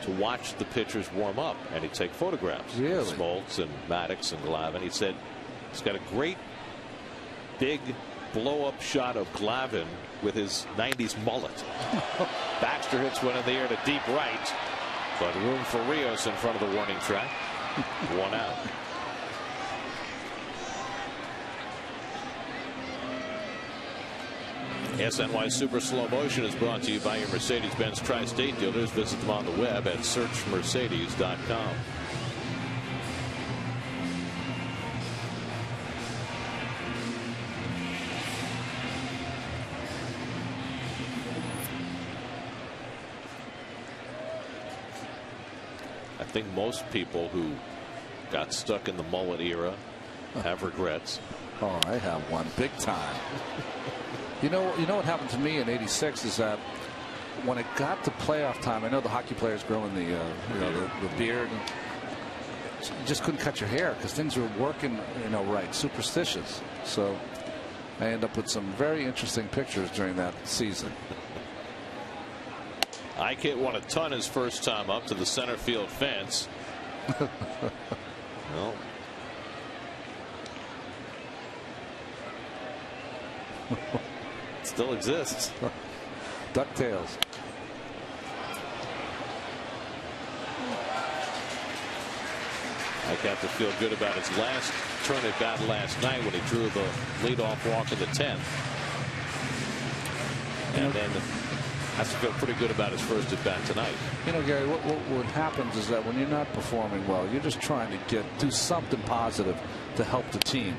to watch the pitchers warm up, and he'd take photographs. Really? Smoltz and Maddox and Glavine. He said he's got a great big blow-up shot of Glavine with his 90s mullet. Baxter hits one in the air to deep right, but room for Rios in front of the warning track. 1 out. SNY Super Slow Motion is brought to you by your Mercedes-Benz Tri-State dealers. Visit them on the web at searchmercedes.com. I think most people who got stuck in the mullet era have regrets. Oh, I have one big time. You know what happened to me in '86 is that when it got to playoff time, I know the hockey players growing the beard, and you just couldn't cut your hair because things were working right, superstitious. So I end up with some very interesting pictures during that season. Ike hit one a ton his first time up to the center field fence. Well, still exists. DuckTales. Ike had to feel good about his last turn at bat last night when he drew the leadoff walk in the 10th. And then has to feel pretty good about his first at bat tonight. Gary, what happens is that when you're not performing well, you're just trying to do something positive to help the team.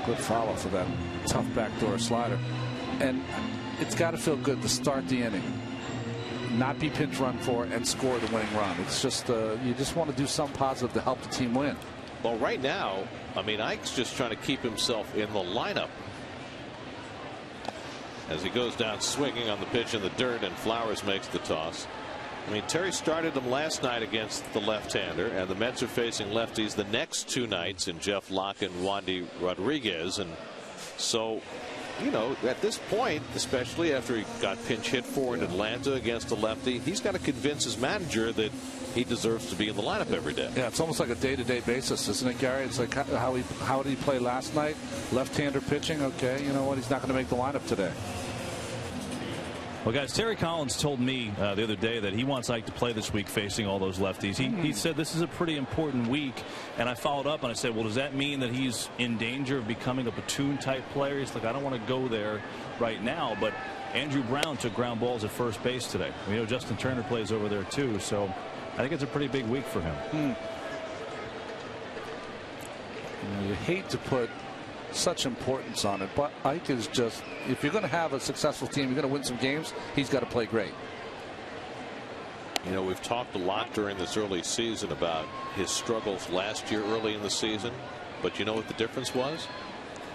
Good follow for that tough backdoor slider. And it's got to feel good to start the inning, not be pinch run for, and score the winning run. It's just you just want to do something positive to help the team win. Well, right now, I mean, Ike's just trying to keep himself in the lineup as he goes down swinging on the pitch in the dirt, and Flowers makes the toss. I mean, Terry started him last night against the left-hander, and the Mets are facing lefties the next 2 nights in Jeff Locke and Wandy Rodriguez. And so, at this point, especially after he got pinch hit for in Atlanta against a lefty, he's got to convince his manager that he deserves to be in the lineup every day. Yeah, it's almost like a day-to-day basis, isn't it, Gary? It's like how did he play last night? Left-hander pitching. Okay, you know what? He's not going to make the lineup today. Well, guys, Terry Collins told me the other day that he wants Ike to play this week facing all those lefties. He said this is a pretty important week, and I followed up and I said, well, does that mean that he's in danger of becoming a platoon-type player? He's like, I don't want to go there right now, but Andrew Brown took ground balls at first base today. We know Justin Turner plays over there, too, so I think it's a pretty big week for him. You hate to put such importance on it, but Ike is just, if you're going to have a successful team, you're going to win some games, he's got to play great. We've talked a lot during this early season about his struggles last year early in the season, but you know what the difference was?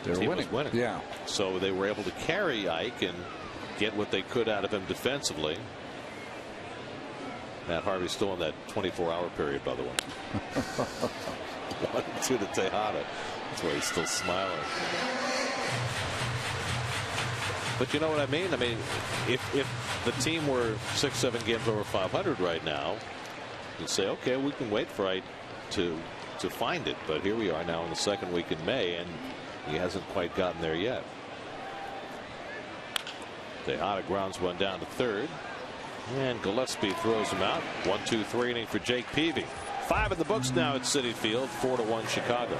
They were winning. Yeah. So they were able to carry Ike and get what they could out of him defensively. Matt Harvey's still in that 24-hour period, by the way. 1-2 to Tejada. That's why he's still smiling. But you know what I mean? I mean, if the team were 6-7 games over 500 right now, you'd say, okay, we can wait for Ike to find it. But here we are now in the second week in May, and he hasn't quite gotten there yet. Tejada grounds one down to third, and Gillespie throws him out. 1-2-3 inning for Jake Peavy. 5 in the books now at Citi Field. 4-1 Chicago.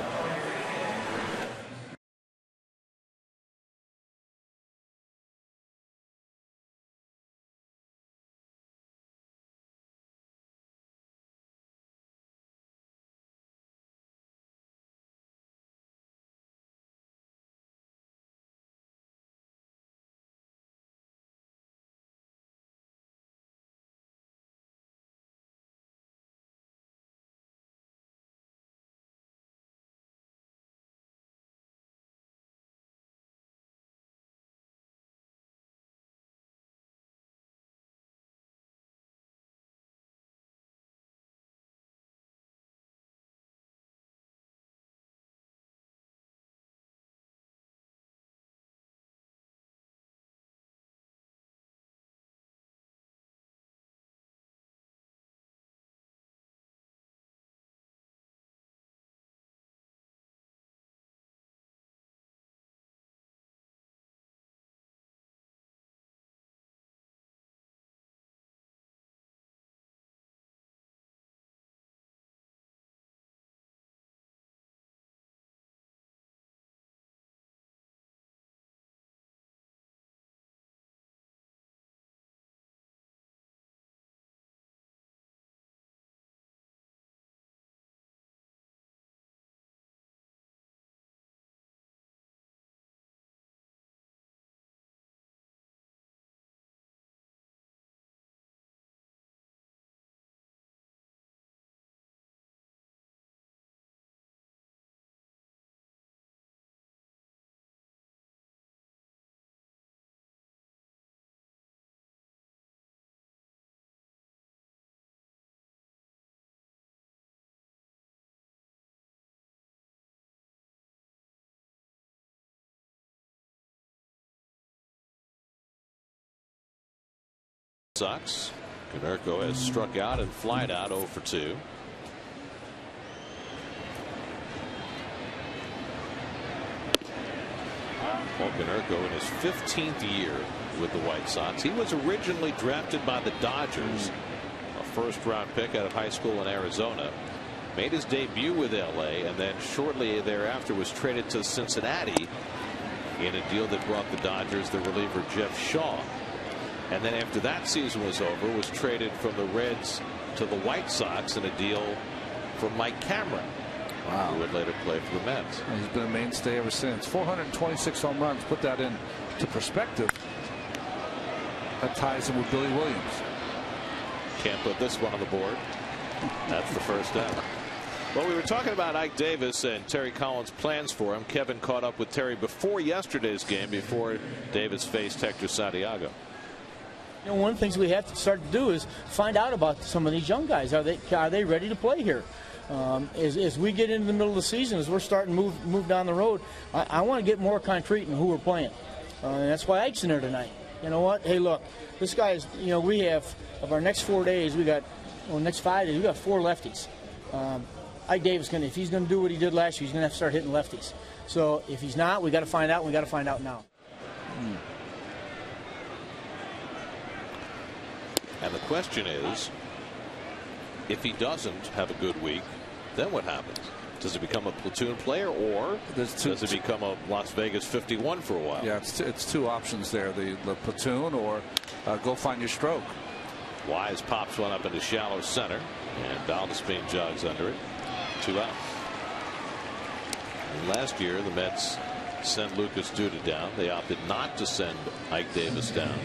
Sox. Konerko has struck out and flied out 0 for 2. Paul Konerko in his 15th year with the White Sox. He was originally drafted by the Dodgers, a first-round pick out of high school in Arizona. Made his debut with LA, and then shortly thereafter was traded to Cincinnati in a deal that brought the Dodgers the reliever Jeff Shaw. And then after that season was over, was traded from the Reds to the White Sox in a deal for Mike Cameron, who would later play for the Mets. And he's been a mainstay ever since. 426 home runs. Put that into perspective. That ties him with Billy Williams. Can't put this one on the board. That's the first out. Well, we were talking about Ike Davis and Terry Collins' plans for him. Kevin caught up with Terry before yesterday's game, before Davis faced Hector Santiago. You know, one of the things we have to start to do is find out about some of these young guys. Are they ready to play here? As we get into the middle of the season, as we're starting to move down the road, I want to get more concrete in who we're playing. And that's why Ike's in there tonight. You know what? Hey, look, this guy is, you know, we have, of our next 4 days, next 5 days, we got 4 lefties. Ike Davis, if he's going to do what he did last year, he's going to have to start hitting lefties. So if he's not, we got to find out, and we got to find out now. And the question is, if he doesn't have a good week, then what happens? Does he become a platoon player, or does he become a Las Vegas 51 for a while? Yeah, it's 2 options there: the platoon, or go find your stroke. Wise pops one up into shallow center, and Valdespin jogs under it. 2 out. And last year, the Mets sent Lucas Duda down. They opted not to send Ike Davis down,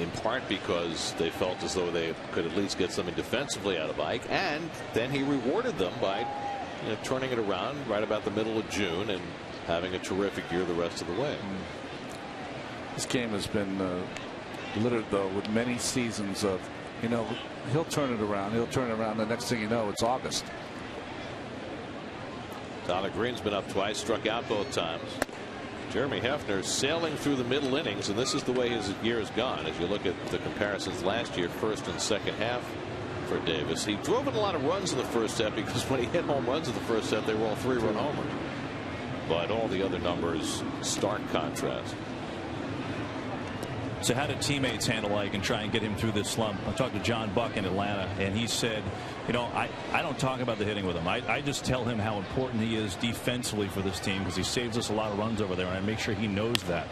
in part because they felt as though they could at least get something defensively out of Ike, and then he rewarded them by turning it around right about the middle of June and having a terrific year the rest of the way. This game has been littered, though, with many seasons of, he'll turn it around. He'll turn it around. The next thing you know, it's August. Tyler Green's been up twice, struck out both times. Jeremy Hefner sailing through the middle innings, and this is the way his year has gone. As you look at the comparisons last year, first and second half for Davis, he drove in a lot of runs in the first half, because when he hit home runs in the first half, they were all 3-run homers. But all the other numbers, stark contrast. So how did teammates handle Ike and try and get him through this slump? I talked to John Buck in Atlanta, and he said, I don't talk about the hitting with him. I just tell him how important he is defensively for this team, because he saves us a lot of runs over there, and I make sure he knows that.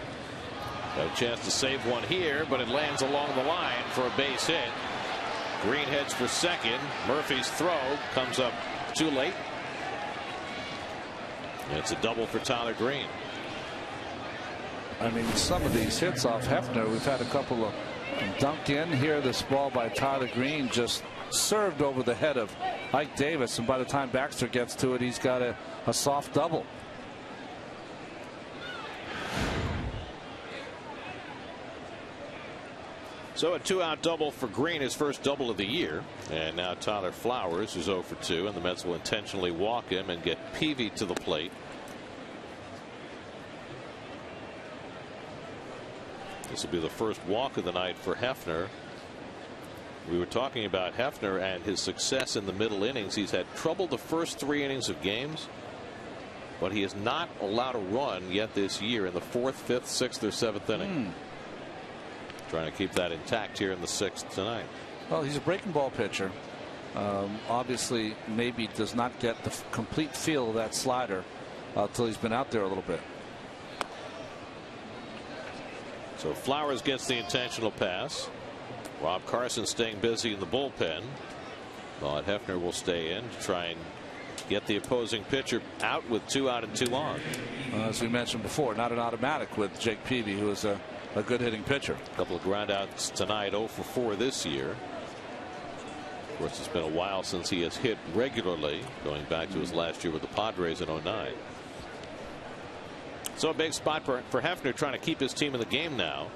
Got a chance to save one here, but it lands along the line for a base hit. Green heads for second. Murphy's throw comes up too late. And it's a double for Tyler Green. I mean, some of these hits off Hefner, we've had a couple of dunked in here. This ball by Tyler Green just served over the head of Ike Davis, and by the time Baxter gets to it, he's got a soft double. So a 2-out double for Green, his first double of the year. And now Tyler Flowers is 0 for 2, and the Mets will intentionally walk him and get Peavy to the plate. This will be the first walk of the night for Hefner. We were talking about Hefner and his success in the middle innings. He's had trouble the first 3 innings of games, but he has not allowed a run yet this year in the 4th, 5th, 6th, or 7th inning. Trying to keep that intact here in the 6th tonight. Well, he's a breaking ball pitcher. Obviously, maybe does not get the complete feel of that slider until he's been out there a little bit. So Flowers gets the intentional pass. Rob Carson staying busy in the bullpen. But Hefner will stay in to try and get the opposing pitcher out with 2 out and 2 on. As we mentioned before, not an automatic with Jake Peavy, who is a good hitting pitcher. A couple of groundouts tonight, 0 for 4 this year. Of course, it's been a while since he has hit regularly, going back to his last year with the Padres in 2009. So a big spot for Hefner, trying to keep his team in the game now.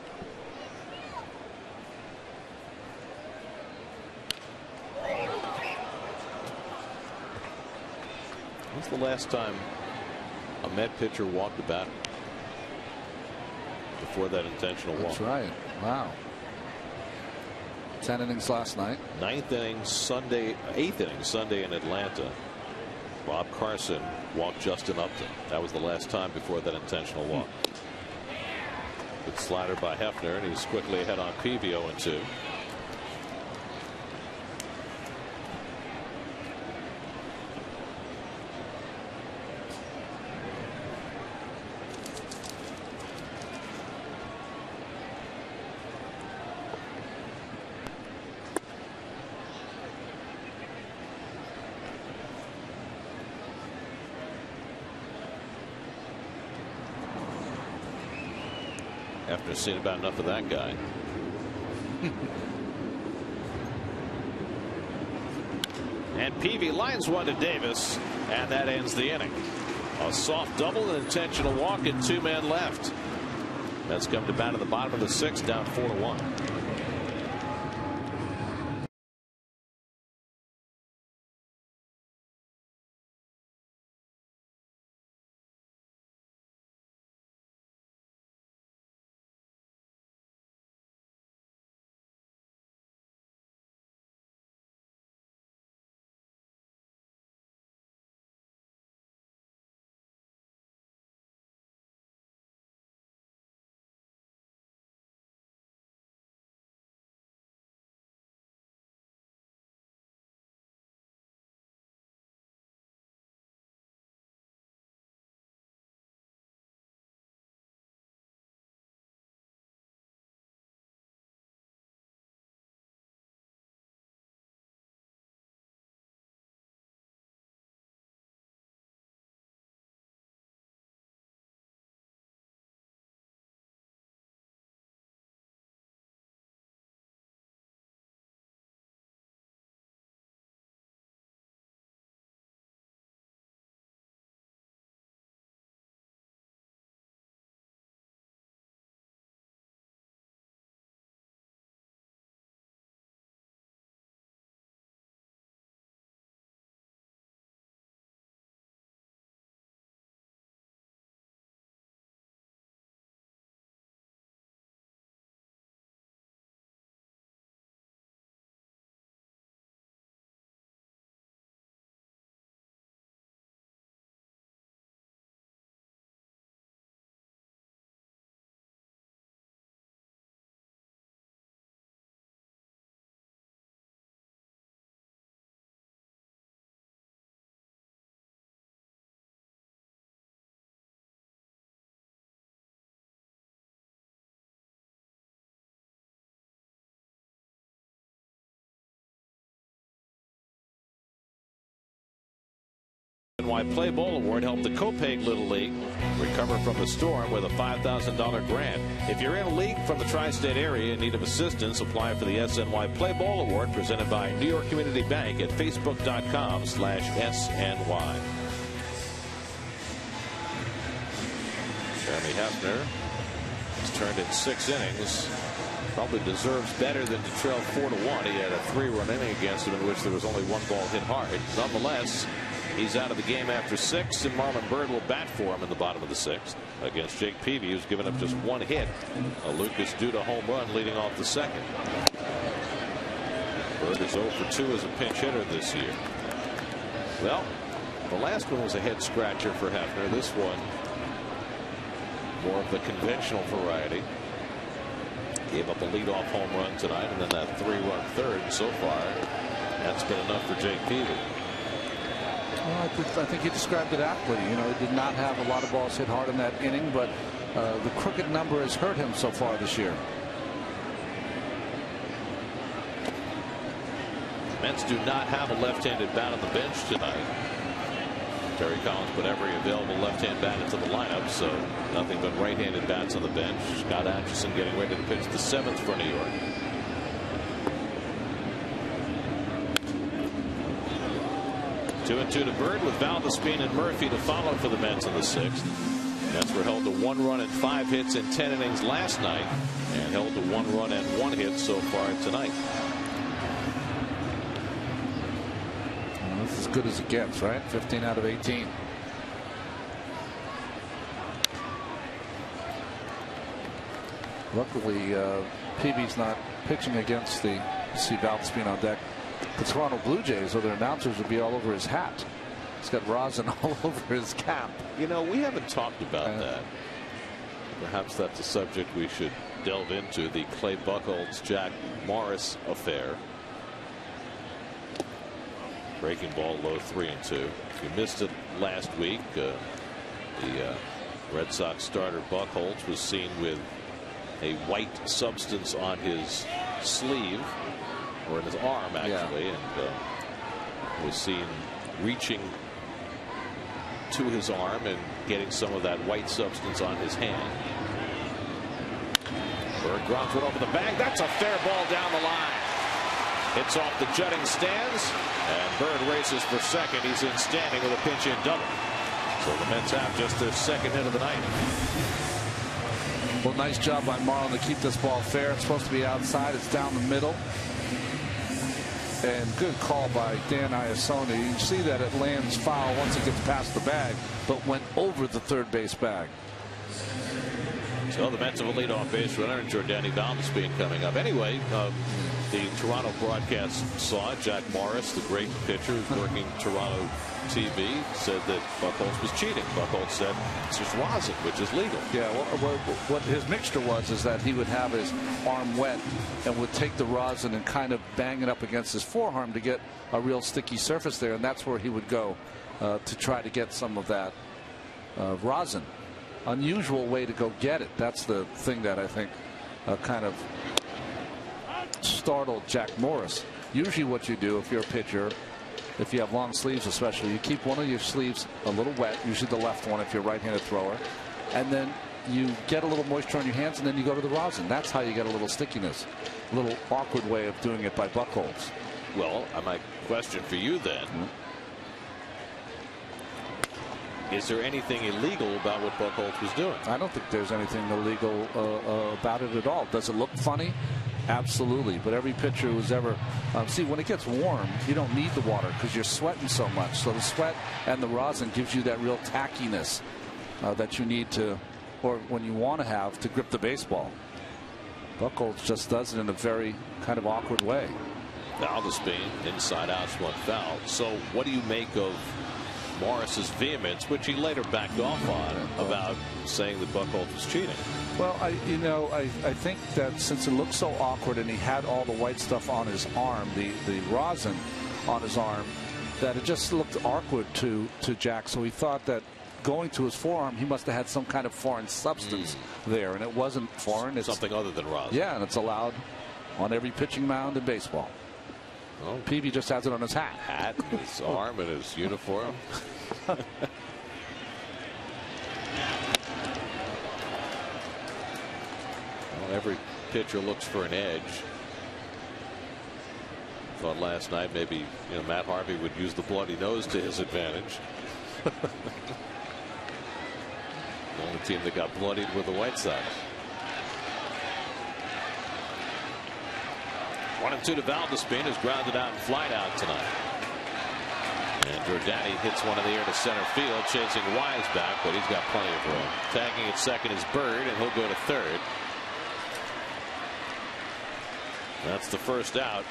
When's the last time a Met pitcher walked the batter before that intentional walk? That's right. Wow. 10 innings last night. 8th inning Sunday in Atlanta. Bob Carson walked Justin Upton. That was the last time before that intentional walk. Good slider by Hefner, and he's quickly ahead on Peavy 0-2. After seeing about enough of that guy. And Peavy lines one to Davis, and that ends the inning. A soft double, an intentional walk, and 2 men left. Mets come to bat at the bottom of the 6th, down 4-1. NY Play Bowl Award helped the Copeg Little League recover from the storm with a $5,000 grant. If you're in a league from the tri-state area in need of assistance, apply for the SNY Play Bowl Award presented by New York Community Bank at facebook.com/SNY. Jeremy Hefner has turned in 6 innings. Probably deserves better than to trail 4-1. He had a 3-run inning against him in which there was only 1 ball hit hard. Nonetheless, he's out of the game after 6, and Marlon Byrd will bat for him in the bottom of the 6th against Jake Peavy, who's given up just 1 hit. A Lucas Duda home run leading off the 2nd. Byrd is 0 for 2 as a pinch hitter this year. Well, the last one was a head scratcher for Hefner. This one more of the conventional variety. Gave up a leadoff home run tonight, and then that 3-run third. And so far, that's been enough for Jake Peavy. Well, I think he described it aptly. You know, he did not have a lot of balls hit hard in that inning, but the crooked number has hurt him so far this year. Mets do not have a left-handed bat on the bench tonight. Terry Collins put every available left-hand bat into the lineup, so nothing but right-handed bats on the bench. Scott Atchison getting ready to pitch the 7th for New York. Two and 2 to Byrd with Valdespin and Murphy to follow for the Mets in the 6th. Mets were held to 1 run and 5 hits in 10 innings last night, and held to 1 run and 1 hit so far tonight. Well, this is as good as it gets, right? 15 out of 18. Luckily, Peavy's not pitching against the see Valdespin on deck. The Toronto Blue Jays or their announcers would be all over his hat. He's got rosin all over his cap. You know, we haven't talked about that. Perhaps that's a subject we should delve into, the Clay Buchholz, Jack Morris affair. Breaking ball low 3-2. If you missed it last week, the Red Sox starter Buchholz was seen with a white substance on his sleeve, or in his arm actually, and was seen reaching to his arm and getting some of that white substance on his hand. Bird grounds one over the bag. That's a fair ball down the line. Hits off the jutting stands, and Bird races for second. He's in standing with a pinch in double. So the Mets have just their second hit of the night. Well, nice job by Marlin to keep this ball fair. It's supposed to be outside. It's down the middle. And good call by Dan Iasone. You see that it lands foul once it gets past the bag, but went over the third base bag. So the Mets have a leadoff base runner, and Jordani Valdespin coming up. Anyway, the Toronto broadcast saw it. Jack Morris, the great pitcher who's working Toronto TV, said that Buchholz was cheating. Buchholz said it's just rosin, which is legal. Yeah, what his mixture was is that he would have his arm wet and would take the rosin and kind of bang it up against his forearm to get a real sticky surface there, and that's where he would go to try to get some of that rosin. Unusual way to go get it. That's the thing that I think kind of startled Jack Morris. Usually what you do if you're a pitcher, if you have long sleeves especially, you keep one of your sleeves a little wet, usually the left one if you're a right-handed thrower, and then you get a little moisture on your hands, and then you go to the rosin. That's how you get a little stickiness. A little awkward way of doing it by Buchholz. Well, my question for you then, is there anything illegal about what Buchholz was doing? I don't think there's anything illegal about it at all. Does it look funny? Absolutely. But every pitcher who's ever see, when it gets warm, you don't need the water because you're sweating so much. So the sweat and the rosin gives you that real tackiness that you need to, or when you want to have to grip the baseball. Buchholz just does it in a very kind of awkward way. Valdespin inside out, swung foul. So what do you make of Morris's vehemence, which he later backed off on, about saying that Buchholz was cheating? Well, I think that since it looked so awkward and he had all the white stuff on his arm, the rosin on his arm, that it just looked awkward to Jack. So he thought that going to his forearm, he must have had some kind of foreign substance there, and it wasn't foreign. It's something other than rosin. Yeah, and it's allowed on every pitching mound in baseball. Oh. Peavy just has it on his hat. His arm, and his uniform. Well, every pitcher looks for an edge. Thought last night maybe Matt Harvey would use the bloody nose to his advantage. The only team that got bloodied were the White Sox. 1-2 to Valdespin, who's grounded out and flied out tonight. And Jordani hits one in the air to center field, chasing Wise back, but he's got plenty of room. Tagging at second is Bird, and he'll go to third. That's the first out.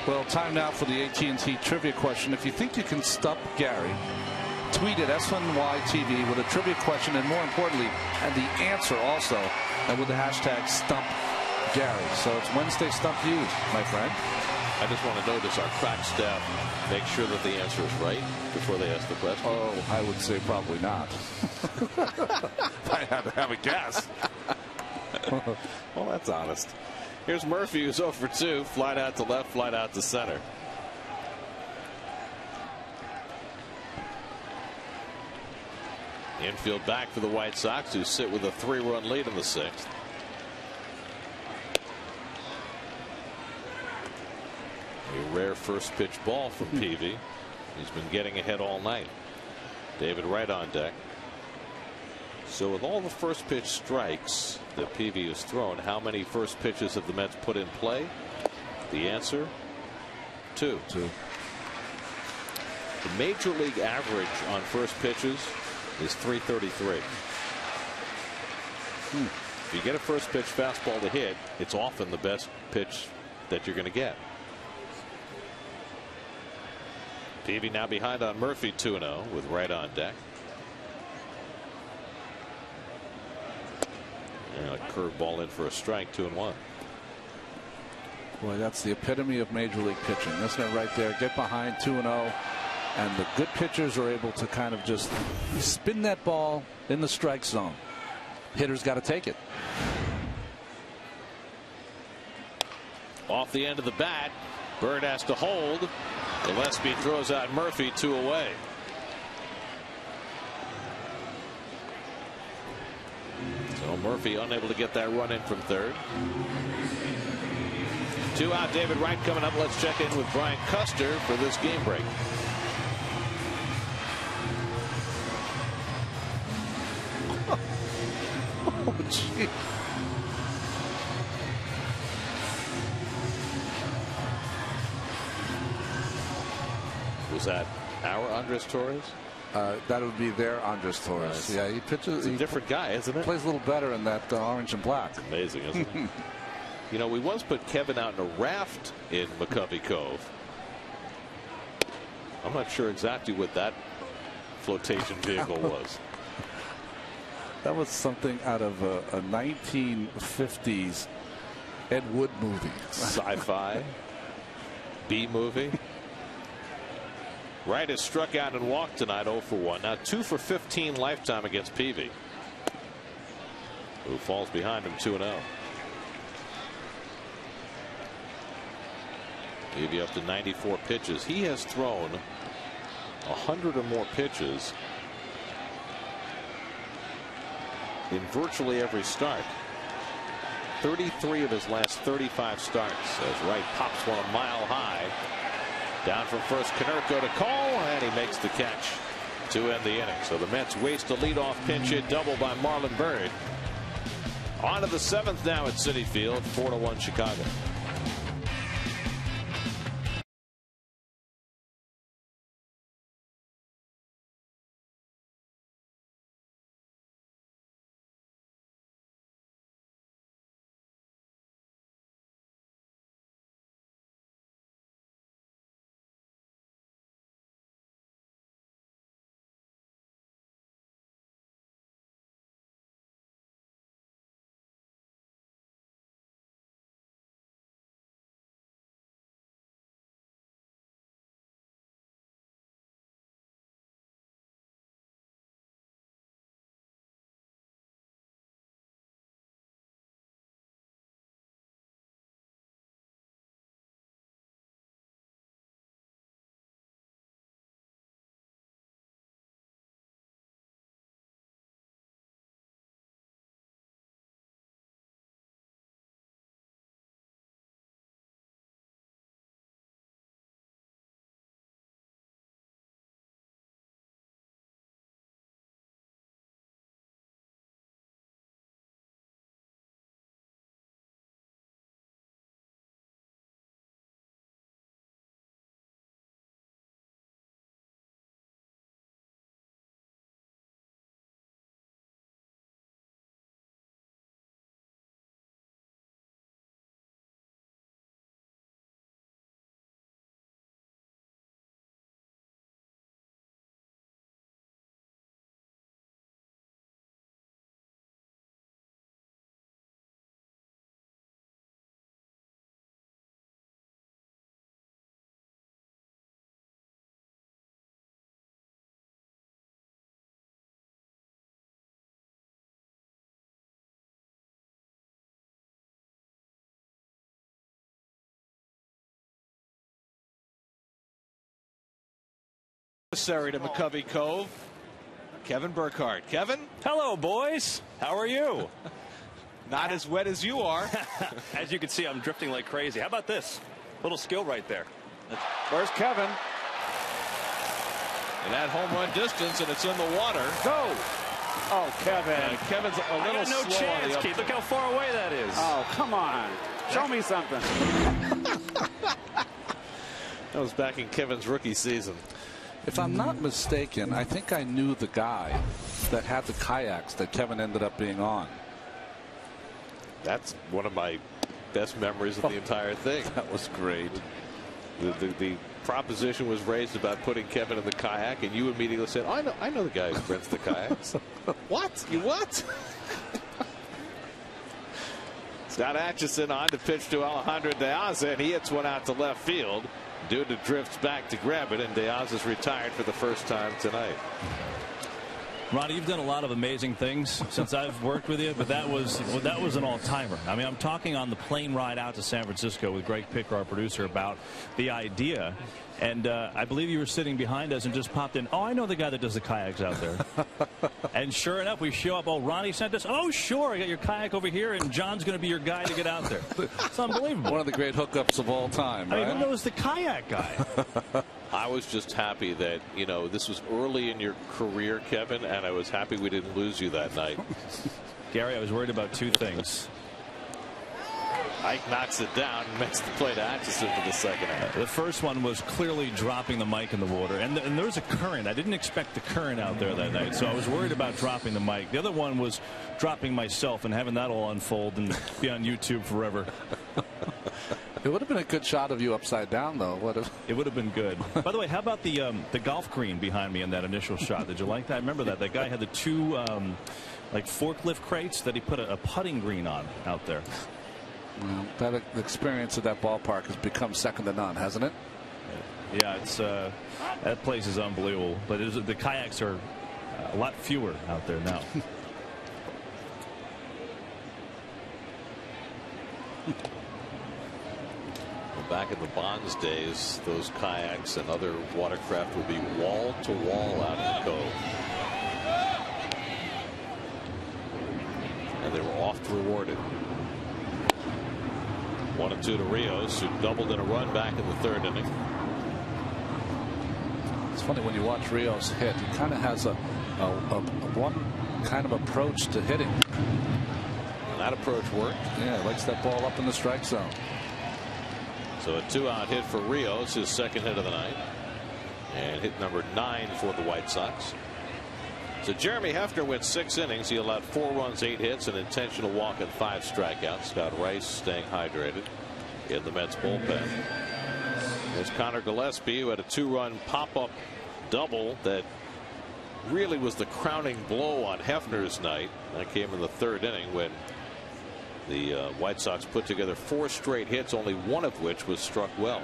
Well, time now for the AT&T trivia question. If you think you can stump Gary, tweet at SNYTV with a trivia question, and more importantly, and the answer also, and with the hashtag #StumpGary. So it's Wednesday Stump You, my friend. I just want to notice our crack staff make sure that the answer is right before they ask the question. Oh, I would say probably not. If I had to have a guess. Well, that's honest. Here's Murphy, who's 0 for 2. Flight out to left, flight out to center. Infield back for the White Sox, who sit with a 3-run lead in the 6th. A rare first pitch ball from Peavy. He's been getting ahead all night. David Wright on deck. So with all the first pitch strikes that Peavy has thrown, how many first pitches have the Mets put in play? The answer, 2. The major league average on first pitches is 333. If you get a first pitch fastball to hit, it's often the best pitch that you're going to get. Peavy now behind on Murphy 2-0 with Wright on deck. And a curveball in for a strike, 2-1. Boy, that's the epitome of major league pitching, isn't it? Right there, get behind 2-0, and the good pitchers are able to kind of just spin that ball in the strike zone. Hitter's got to take it. Off the end of the bat, Bird has to hold. Gillespie throws out Murphy, 2 away. So Murphy unable to get that run in from third. 2 out, David Wright coming up. Let's check in with Brian Custer for this game break. Oh, gee. Was that our Andres Torres? That would be their Andres Torres. Nice. Yeah, he pitches. He's a different guy, isn't it? Plays a little better in that orange and black. Amazing, isn't it? You know, we once put Kevin out in a raft in McCovey Cove. I'm not sure exactly what that flotation vehicle was. That was something out of a 1950s Ed Wood movie. Sci-fi. B movie. Wright has struck out and walked tonight, 0 for 1. Now 2 for 15 lifetime against Peavy, who falls behind him 2-0. Peavy up to 94 pitches. He has thrown 100 or more pitches in virtually every start. 33 of his last 35 starts as Wright pops one a mile high. Down from first, Konerko to call, and he makes the catch to end the inning. So the Mets waste a leadoff pinch hit double by Marlon Byrd. On to the 7th now at Citi Field, 4-1 Chicago. Necessary to McCovey Cove. Kevin Burkhardt. Kevin? Hello, boys. How are you? Not as wet as you are. As you can see, I'm drifting like crazy. How about this? Little skill right there. Where's Kevin? And at home run distance, and it's in the water. Go! Oh, Kevin. Kevin's a little I got no slow chance, on the Keith. Look how far away that is. Oh, come on. Show me something. That was back in Kevin's rookie season. If I'm not mistaken, I think I knew the guy that had the kayaks that Kevin ended up being on. That's one of my best memories of the entire thing. That was great. The proposition was raised about putting Kevin in the kayak, and you immediately said, oh, I know the guy who rents the kayaks. What? You what? Scott Atchison on to pitch to Alejandro De Aza, and he hits one out to left field. Duda drifts back to grab it, and De Aza's retired for the first time tonight. Ronnie, you've done a lot of amazing things since I've worked with you, but that was an all-timer. I mean, I'm talking on the plane ride out to San Francisco with Greg Picker, our producer, about the idea. And I believe you were sitting behind us and just popped in. Oh, I know the guy that does the kayaks out there. And sure enough, we show up. Oh, Ronnie sent us. Oh, sure. I got your kayak over here, and John's going to be your guy to get out there. It's unbelievable. One of the great hookups of all time. I mean, who knows the kayak guy? I was just happy that, you know, this was early in your career, Kevin, and I was happy we didn't lose you that night. Gary, I was worried about two things. Ike knocks it down and makes the play to Atchison for the second half. The first one was clearly dropping the mic in the water, and there was a current. I didn't expect the current out there that night, so I was worried about dropping the mic. The other one was dropping myself and having that all unfold and be on YouTube forever. It would have been a good shot of you upside down, though. It would have been good. By the way, how about the golf green behind me in that initial shot? Did you like that? I remember that. That guy had the two like forklift crates that he put a putting green on out there. Well, that experience at that ballpark has become second to none, hasn't it? Yeah, it's that place is unbelievable. But the kayaks are a lot fewer out there now. Back in the Bonds days, those kayaks and other watercraft would be wall to wall out in the cove. And they were oft rewarded. 1-2 to Rios, who doubled in a run back in the third inning. It's funny when you watch Rios hit, he kind of has a one kind of approach to hitting. That approach worked. Yeah, likes that ball up in the strike zone. So a 2-out hit for Rios, his second hit of the night, and hit number 9 for the White Sox. So Jeremy Hefner went 6 innings. He allowed 4 runs, 8 hits, an intentional walk, and 5 strikeouts. Scott Rice staying hydrated in the Mets bullpen. There's Connor Gillespie, who had a 2-run pop-up double that really was the crowning blow on Hefner's night. That came in the third inning when the White Sox put together 4 straight hits, only one of which was struck well.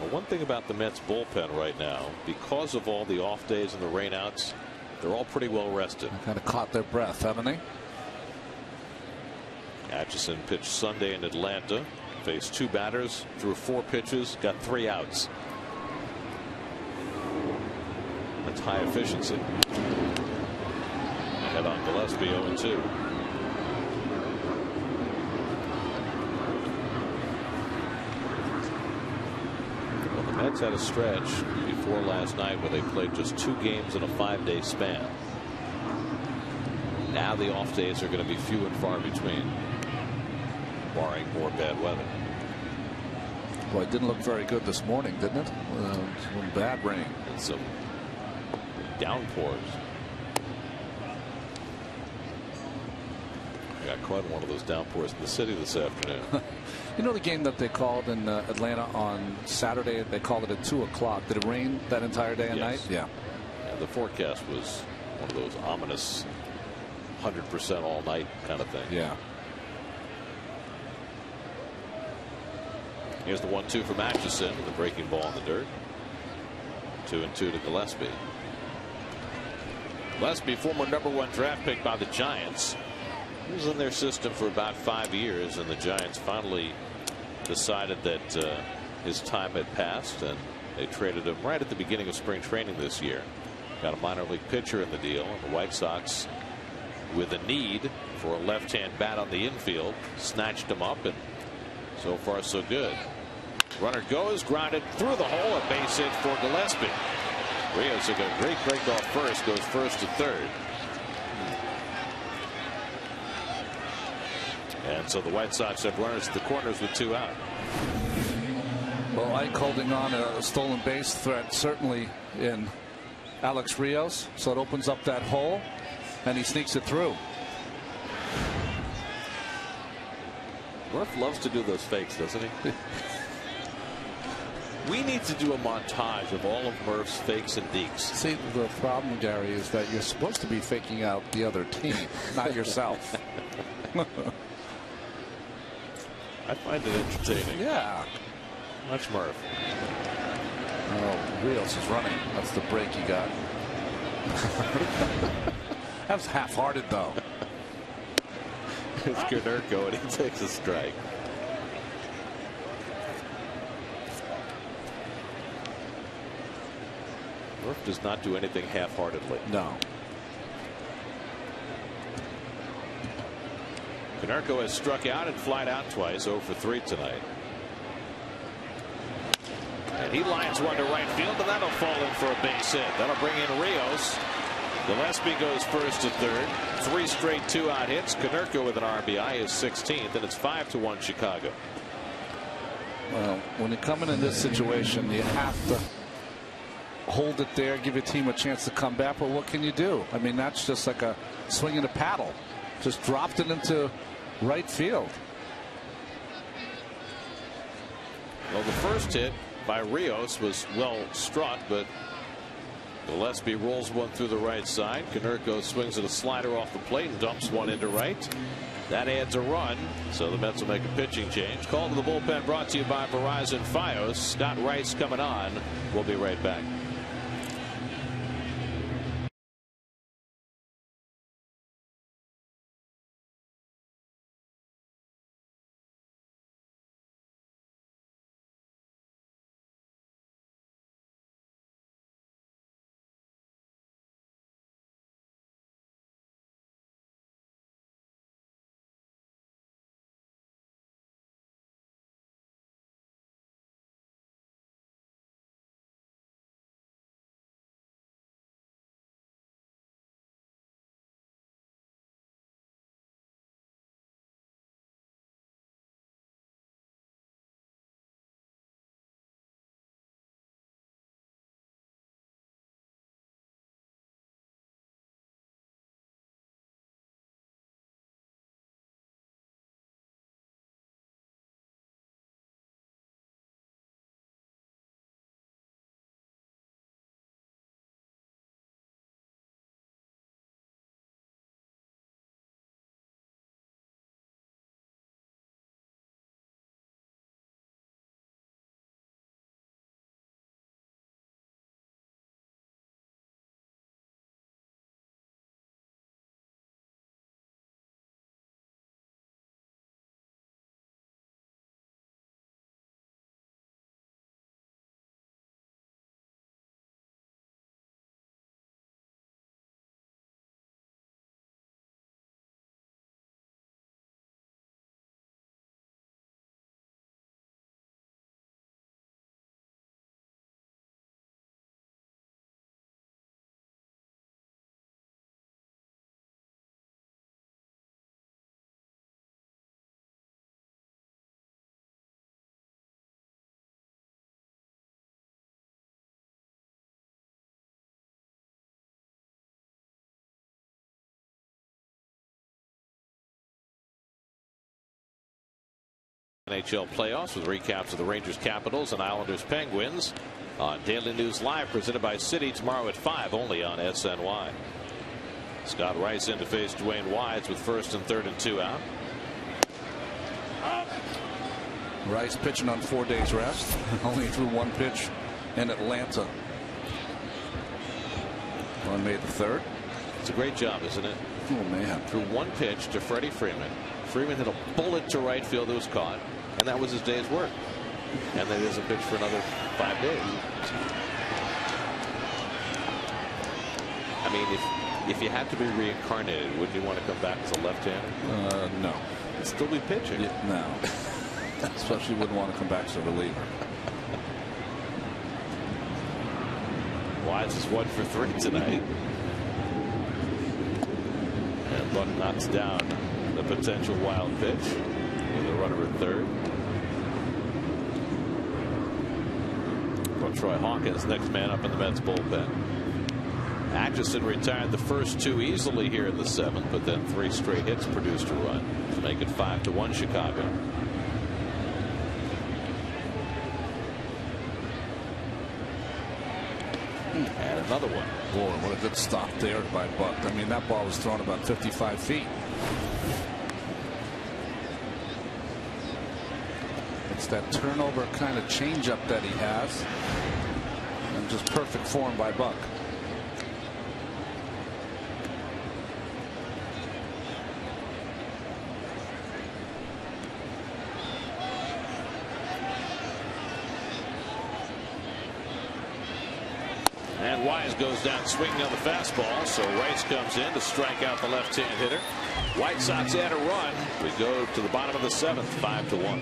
Well, one thing about the Mets bullpen right now, because of all the off days and the rainouts, they're all pretty well rested. They kind of caught their breath, haven't they? Atchison pitched Sunday in Atlanta, faced 2 batters, threw 4 pitches, got 3 outs. That's high efficiency. Head on Gillespie, 0-2. Well, the Mets had a stretch before last night where they played just 2 games in a 5-day span. Now the off days are going to be few and far between, barring more bad weather. Well, it didn't look very good this morning, didn't it? Some bad rain. And some downpours. I got caught in one of those downpours in the city this afternoon. You know the game that they called in Atlanta on Saturday? They called it at 2 o'clock. Did it rain that entire day and night? Yeah. And the forecast was one of those ominous 100% all night kind of thing. Yeah. Here's the 1-2 from Atchison, the breaking ball in the dirt. 2-2 to Gillespie. Gillespie, former #1 draft pick by the Giants. He was in their system for about 5 years, and the Giants finally decided that his time had passed, and they traded him right at the beginning of spring training this year. Got a minor league pitcher in the deal, and the White Sox, with a need for a left-hand bat on the infield, snatched him up, and so far so good. Runner goes, grounded through the hole, a base hit for Gillespie. Rios took a great break off first, goes first to third. And so the White Sox have runners at the corners with 2 out. Well, Ike holding on a stolen base threat certainly in Alex Rios, so it opens up that hole, and he sneaks it through. Murph loves to do those fakes, doesn't he? We need to do a montage of all of Murph's fakes and dekes. See, the problem, Gary, is that you're supposed to be faking out the other team, not yourself. I find it entertaining. Yeah. Much Murph. Oh, Rios is running. That's the break he got. That was half-hearted, though. It's Konerko, and he takes a strike. Murph does not do anything half-heartedly. No. Konerko has struck out and flied out twice, 0 for 3 tonight. And he lines one to right field, and that'll fall in for a base hit. That'll bring in Rios. Gillespie goes first to third. 3 straight 2-out hits. Konerko with an RBI is 16th, and it's 5-1 Chicago. Well, when you're coming in this situation, you have to hold it there, give your team a chance to come back. But what can you do? I mean, that's just like a swing and a paddle. Just dropped it into right field. Well, the first hit by Rios was well struck, but Gillespie rolls one through the right side. Konerko swings at a slider off the plate and dumps one into right. That adds a run, so the Mets will make a pitching change. Call to the bullpen brought to you by Verizon Fios. Scott Rice coming on. We'll be right back. NHL playoffs with recaps of the Rangers Capitals and Islanders Penguins on Daily News Live, presented by Citi, tomorrow at 5 only on SNY. Scott Rice in to face Dwayne Wides with first and third and 2 out. Rice pitching on 4 days rest. Only threw 1 pitch in Atlanta on May the 3rd. It's a great job, isn't it? Oh man. Threw 1 pitch to Freddie Freeman. Freeman hit a bullet to right field that was caught, and that was his day's work. And then he doesn't pitch for another 5 days. I mean, if you had to be reincarnated, wouldn't you want to come back as a left-hander? No. You'd still be pitching. Yeah, no. Especially wouldn't want to come back as a reliever. Wise is 1 for 3 tonight. And Buck knocks down the potential wild pitch with a runner at third. Troy Hawkins, next man up in the Mets bullpen. Atchison retired the first 2 easily here in the 7th, but then 3 straight hits produced a run to make it 5-1 Chicago. And another one. Boy, what a good stop there by Buck. I mean, that ball was thrown about 55 feet. It's that turnover kind of changeup that he has. And just perfect form by Buck. And Wise goes down swinging on the fastball, so Rice comes in to strike out the left-hand hitter. White Sox add a run. We go to the bottom of the 7th, 5-1.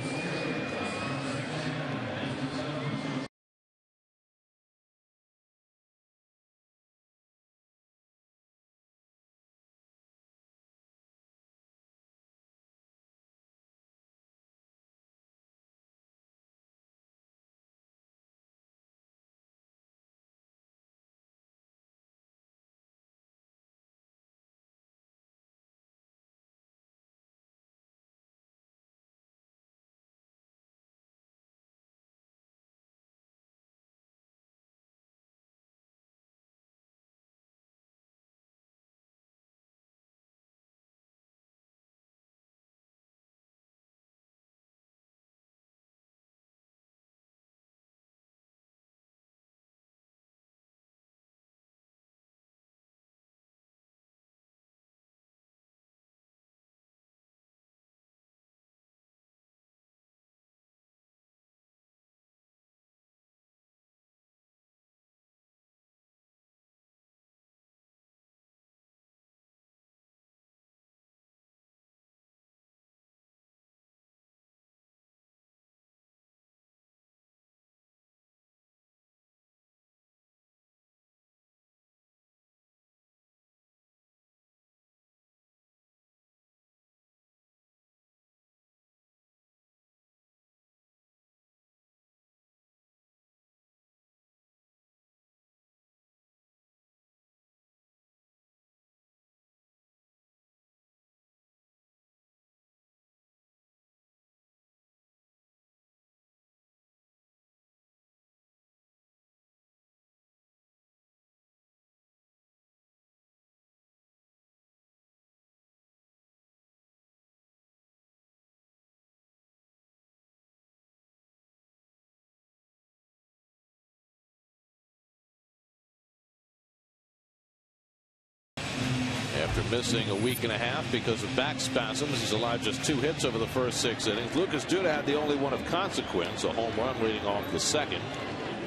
After missing a week and a half because of back spasms, he's allowed just 2 hits over the first 6 innings. Lucas Duda had the only one of consequence, a home run leading off the 2nd.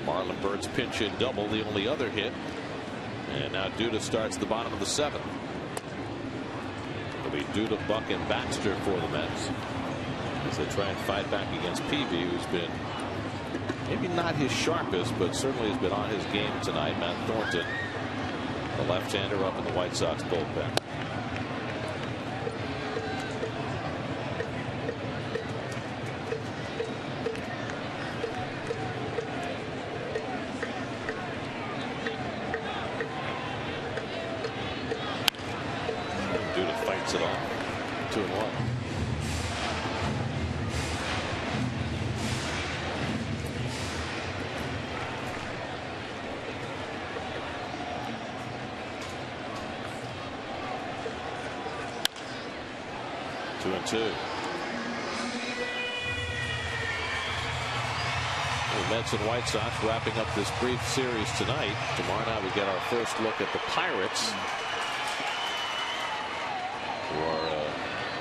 Marlon Bird's pinch hit double, the only other hit. And now Duda starts the bottom of the 7th. It'll be Duda, Buck, and Baxter for the Mets as they try and fight back against Peavy, who's been maybe not his sharpest, but certainly has been on his game tonight. Matt Thornton, the left-hander, up in the White Sox bullpen. Duda fights it off. 2-1. The Mets and White Sox wrapping up this brief series tonight. Tomorrow night we get our first look at the Pirates, who are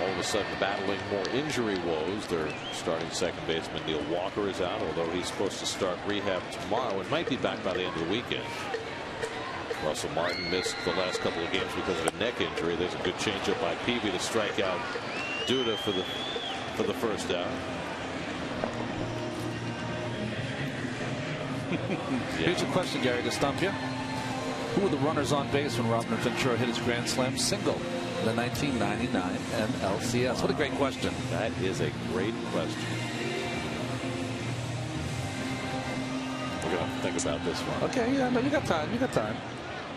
all of a sudden battling more injury woes. Their starting second baseman Neil Walker is out, although he's supposed to start rehab tomorrow and might be back by the end of the weekend. Russell Martin missed the last couple of games because of a neck injury. There's a good changeup by Peavy to strike out Duda for the first out. Here's a question, Gary, to stump you. Who were the runners on base when Robinson Ventura hit his grand slam single in the 1999 NLCS? What a great question. That is a great question. We're going to think about this one. Okay, yeah, no, you got time. You got time.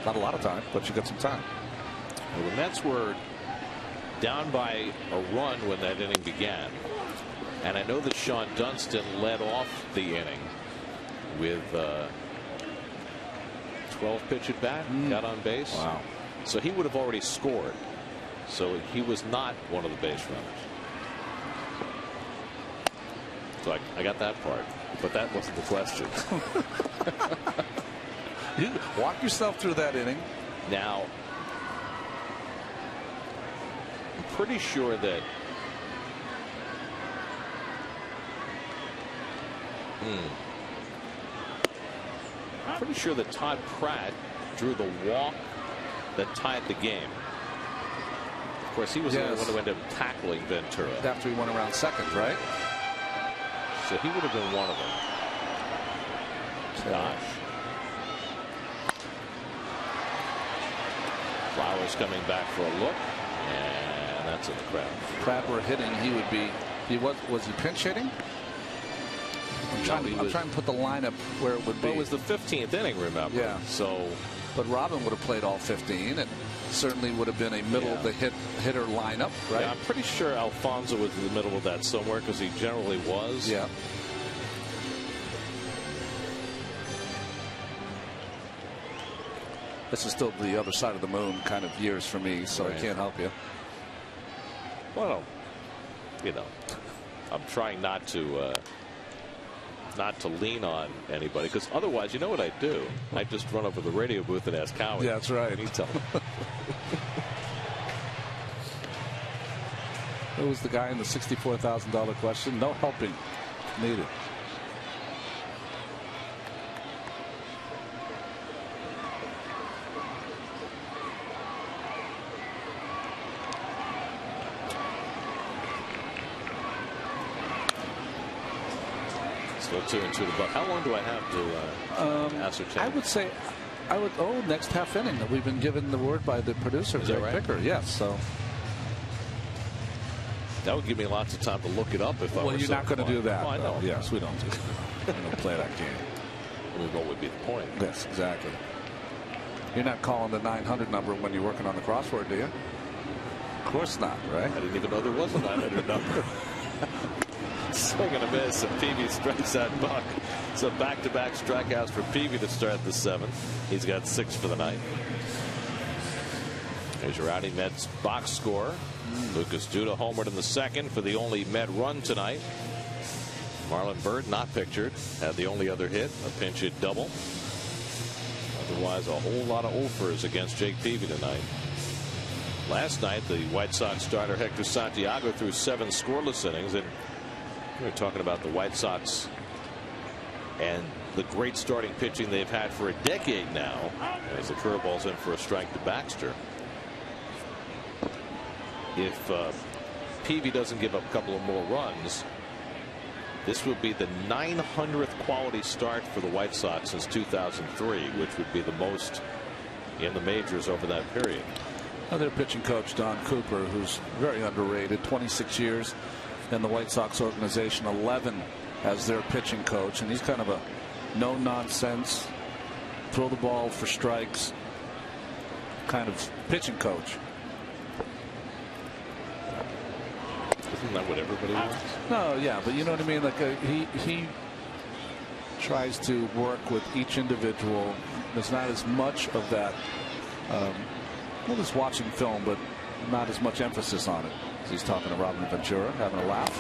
Not a lot of time, but you got some time. Well, the Mets were down by a run when that inning began. And I know that Sean Dunston led off the inning with 12 pitch at bat, got on base. Wow. So he would have already scored. So he was not one of the base runners. So I got that part, but that wasn't the question. You walk yourself through that inning. Now, I'm pretty sure that Todd Pratt drew the walk that tied the game. Of course, he was the only one who ended up tackling Ventura. After he went around second, right? So he would have been one of them. Gosh. Flowers coming back for a look, and that's in the crowd. If Pratt were hitting, he would be. Was he pinch hitting? I'm trying to put the lineup where it would be. Well, it was the 15th inning, remember? Yeah. So, but Robin would have played all 15, and certainly would have been a middle of the hitter lineup, right? Yeah, I'm pretty sure Alfonso was in the middle of that somewhere because he generally was. Yeah. This is still the other side of the moon kind of years for me, so I can't help you. Well, you know, I'm trying not to lean on anybody, because otherwise, you know what I do? I just run over the radio booth and ask Howie. Yeah, that's right. And he tell me. Who was the guy in the $64,000 question? No helping needed. Still 2-2 to Buck. How long do I have to ascertain? I would say, next half inning. We've been given the word by the producer, Greg Picker. Yes, so. That would give me lots of time to look it up if I were. Well, you're not going to do that. Oh, I know. Yes, we don't do that. We don't play that game. I mean, what would be the point? Yes, exactly. You're not calling the 900 number when you're working on the crossword, do you? Of course not, right? I didn't even know there was a 900 number. Swing and a miss, and Peavy strikes out Buck. So back-to-back strikeouts for Peavy to start the 7th. He's got 6 for the night. There's your Rowdy Mets box score. Lucas Duda homered in the 2nd for the only Met run tonight. Marlon Byrd not pictured, had the only other hit, a pinch hit double. Otherwise, a whole lot of offers against Jake Peavy tonight. Last night, the White Sox starter Hector Santiago threw 7 scoreless innings, and we were talking about the White Sox and the great starting pitching they've had for a decade now, as the curveball's in for a strike to Baxter. If Peavy doesn't give up a couple of more runs, this would be the 900th quality start for the White Sox since 2003, which would be the most in the majors over that period. Their pitching coach, Don Cooper, who's very underrated, 26 years in the White Sox organization, 11 as their pitching coach, and he's kind of a no-nonsense, throw the ball for strikes kind of pitching coach. Isn't that what everybody wants? No, yeah, but you know what I mean. Like he tries to work with each individual. There's not as much of that. Well, just watching film, but not as much emphasis on it. He's talking to Robin Ventura, having a laugh.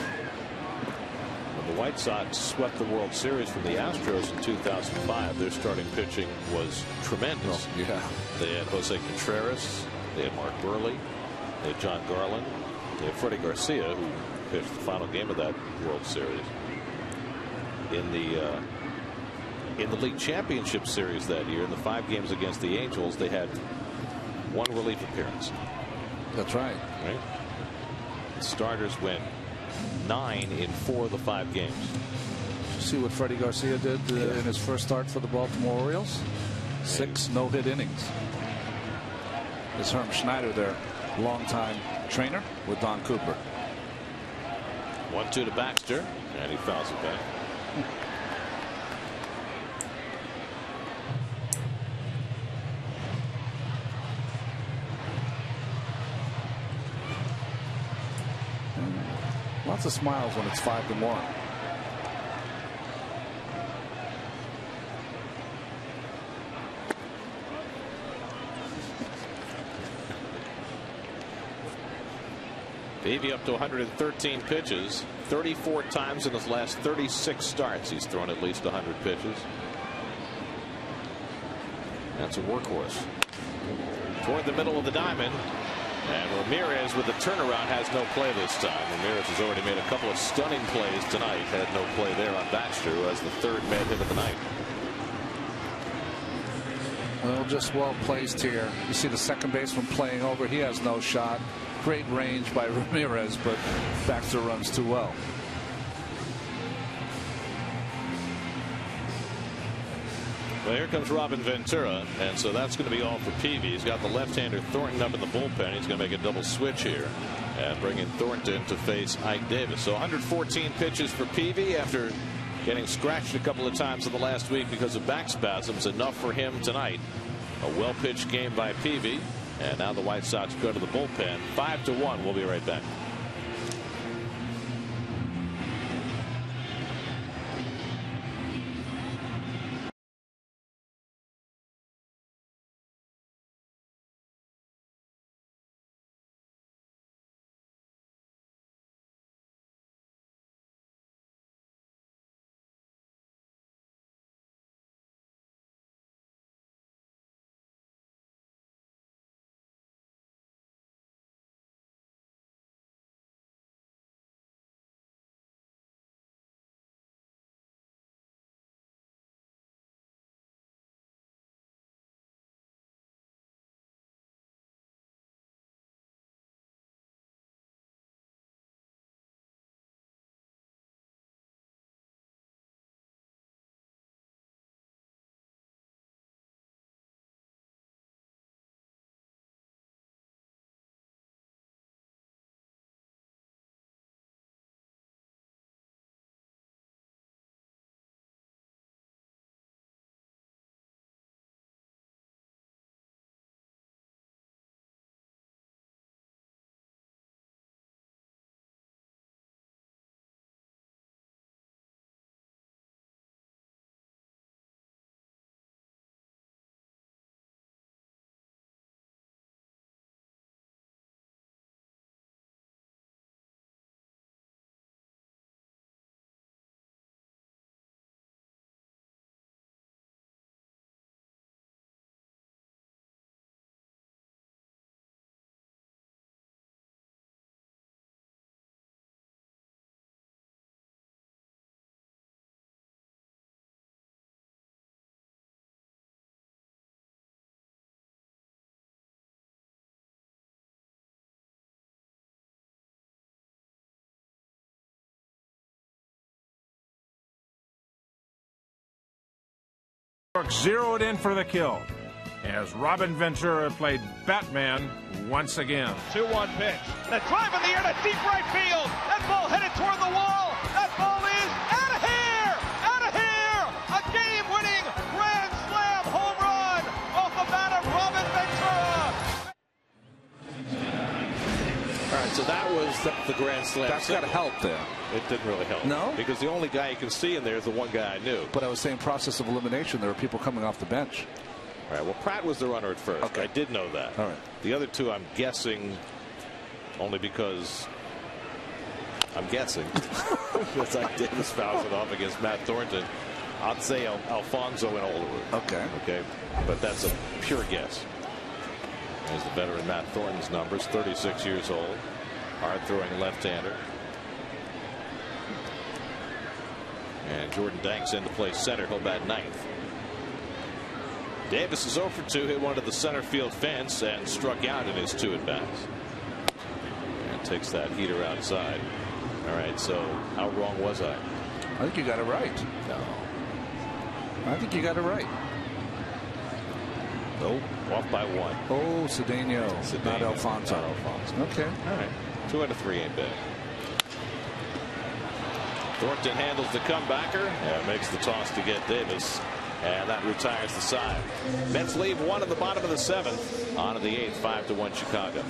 When the White Sox swept the World Series from the Astros in 2005, their starting pitching was tremendous. Oh, yeah. They had Jose Contreras, they had Mark Burley, they had John Garland, they had Freddie Garcia, who pitched the final game of that World Series. In the League Championship Series that year, in the 5 games against the Angels, they had 1 relief appearance. That's right. Right. The starters went 9 in 4 of the 5 games. Did you see what Freddie Garcia did in his first start for the Baltimore Orioles? 6 no-hit innings. It's Herm Schneider, their longtime trainer, with Don Cooper. 1-2 to Baxter, and he fouls it back. Lots of smiles when it's 5-1. Peavy up to 113 pitches. 34 times in his last 36 starts. He's thrown at least 100 pitches. That's a workhorse. Toward the middle of the diamond. And Ramirez with the turnaround has no play this time. Ramirez has already made a couple of stunning plays tonight. Had no play there on Baxter, who has the third man hit of the night. Well, just well placed here. You see the second baseman playing over. He has no shot. Great range by Ramirez, but Baxter runs too well. Well, here comes Robin Ventura, and so that's going to be all for Peavy. He's got the left-hander Thornton up in the bullpen. He's going to make a double switch here and bring in Thornton to face Ike Davis. So 114 pitches for Peavy after getting scratched a couple of times in the last week because of back spasms. Enough for him tonight. A well-pitched game by Peavy, and now the White Sox go to the bullpen. 5-1. We'll be right back. Zeroed in for the kill as Robin Ventura played Batman once again. 2-1 pitch. The drive in the air to deep right field. That ball headed toward the wall. That ball is out of here! Out of here! A game-winning grand slam home run off the bat of Robin Ventura. All right, so that was the grand slam. That's got to help there. It didn't really help. No? Because the only guy you can see in there is the one guy I knew. But I was saying process of elimination. There were people coming off the bench. All right, well, Pratt was the runner at first. Okay. I did know that. All right. The other two, I'm guessing, only because I'm guessing. It's like Davis fouls it off against Matt Thornton. I'd say Alfonso and Olerud. Okay. Okay. But that's a pure guess. There's the veteran Matt Thornton's numbers, 36 years old. Hard-throwing left-hander. And Jordan Danks in to play center. He'll bat ninth. Davis is 0 for 2. Hit one to the center field fence and struck out in his 2 at-bats. And takes that heater outside. All right, so how wrong was I? I think you got it right. No. I think you got it right. Nope. Off by 1. Oh, Cedeno. Not Alfonso. Not Alfonso. Okay. All right. 2 out of 3 ain't bad. Thornton handles the comebacker and makes the toss to get Davis. And that retires the side. Mets leave 1 in the bottom of the 7th. On to the 8th, 5-1 Chicago.